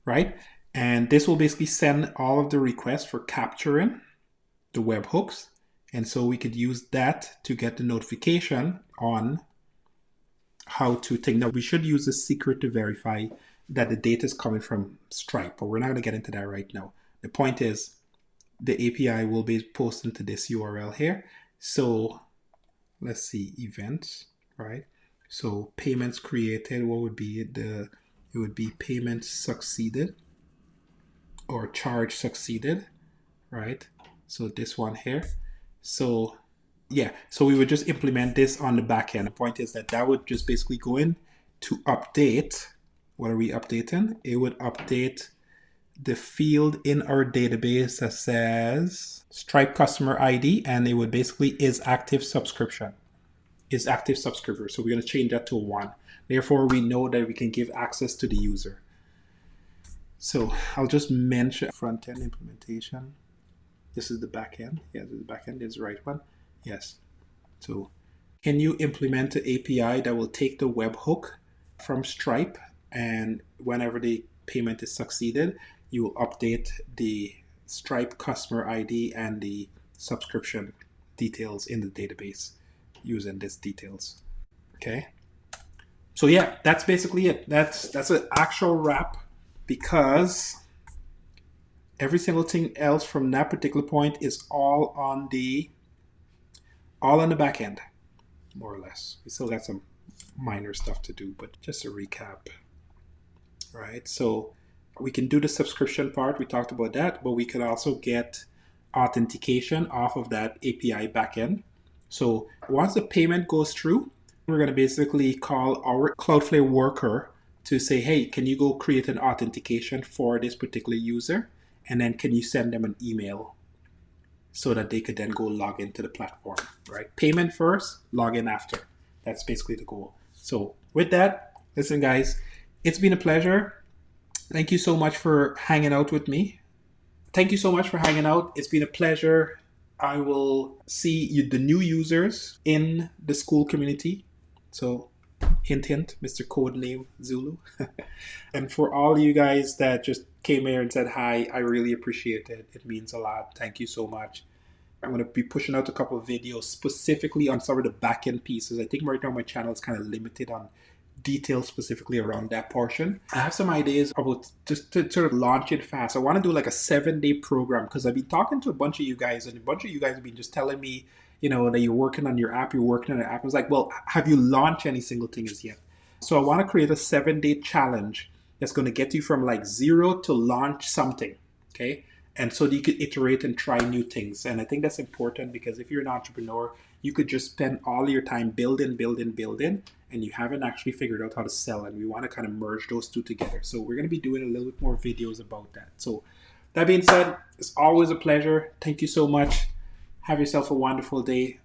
right? And this will basically send all of the requests for capturing the webhooks. And so we could use that to get the notification on how to think. Now we should use a secret to verify that the data is coming from Stripe, but we're not going to get into that right now. The point is the API will be posted to this URL here. So let's see, events, right? So payments created, what would be it would be payments succeeded or charge succeeded, right? So this one here. So yeah, so we would just implement this on the back end. The point is that would just basically go in to update. What are we updating? It would update the field in our database that says Stripe customer ID, and it would basically is active subscription, is active subscriber. So we're going to change that to 1. Therefore, we know that we can give access to the user. So I'll just mention front-end implementation. This is the back end. Yeah, the back end is the right one. Yes. So can you implement an API that will take the webhook from Stripe, and whenever the payment is succeeded, you will update the Stripe customer ID and the subscription details in the database using these details. Okay. So yeah, that's basically it. That's an actual wrap, because every single thing else from that particular point is all on the back end, more or less. We still got some minor stuff to do, but just a recap, right? So we can do the subscription part. We talked about that, but we could also get authentication off of that API backend. So once the payment goes through, we're going to basically call our CloudFlare worker to say, hey, can you go create an authentication for this particular user? And then can you send them an email so that they could then go log into the platform, right? Payment first, log in after. That's basically the goal. So with that, listen guys, it's been a pleasure. Thank you so much for hanging out with me. Thank you so much for hanging out. It's been a pleasure. I will see you, the new users in the school community. So hint, hint, Mr. Codename Zulu. And for all you guys that just came here and said hi, I really appreciate it. It means a lot. Thank you so much. I'm going to be pushing out a couple of videos specifically on some of the back-end pieces. I think right now my channel is kind of limited on details specifically around that portion. I have some ideas about just to sort of launch it fast. I want to do like a 7-day program, because I've been talking to a bunch of you guys, and a bunch of you guys have been just telling me, you know, that you're working on your app, I was like, well, have you launched any single thing as yet? So I want to create a 7-day challenge that's going to get you from like 0 to launch something, okay? And so that you could iterate and try new things. And I think that's important, because if you're an entrepreneur, you could just spend all your time building, and you haven't actually figured out how to sell. And we want to kind of merge those two together. So we're going to be doing a little bit more videos about that. So that being said, it's always a pleasure. Thank you so much. Have yourself a wonderful day.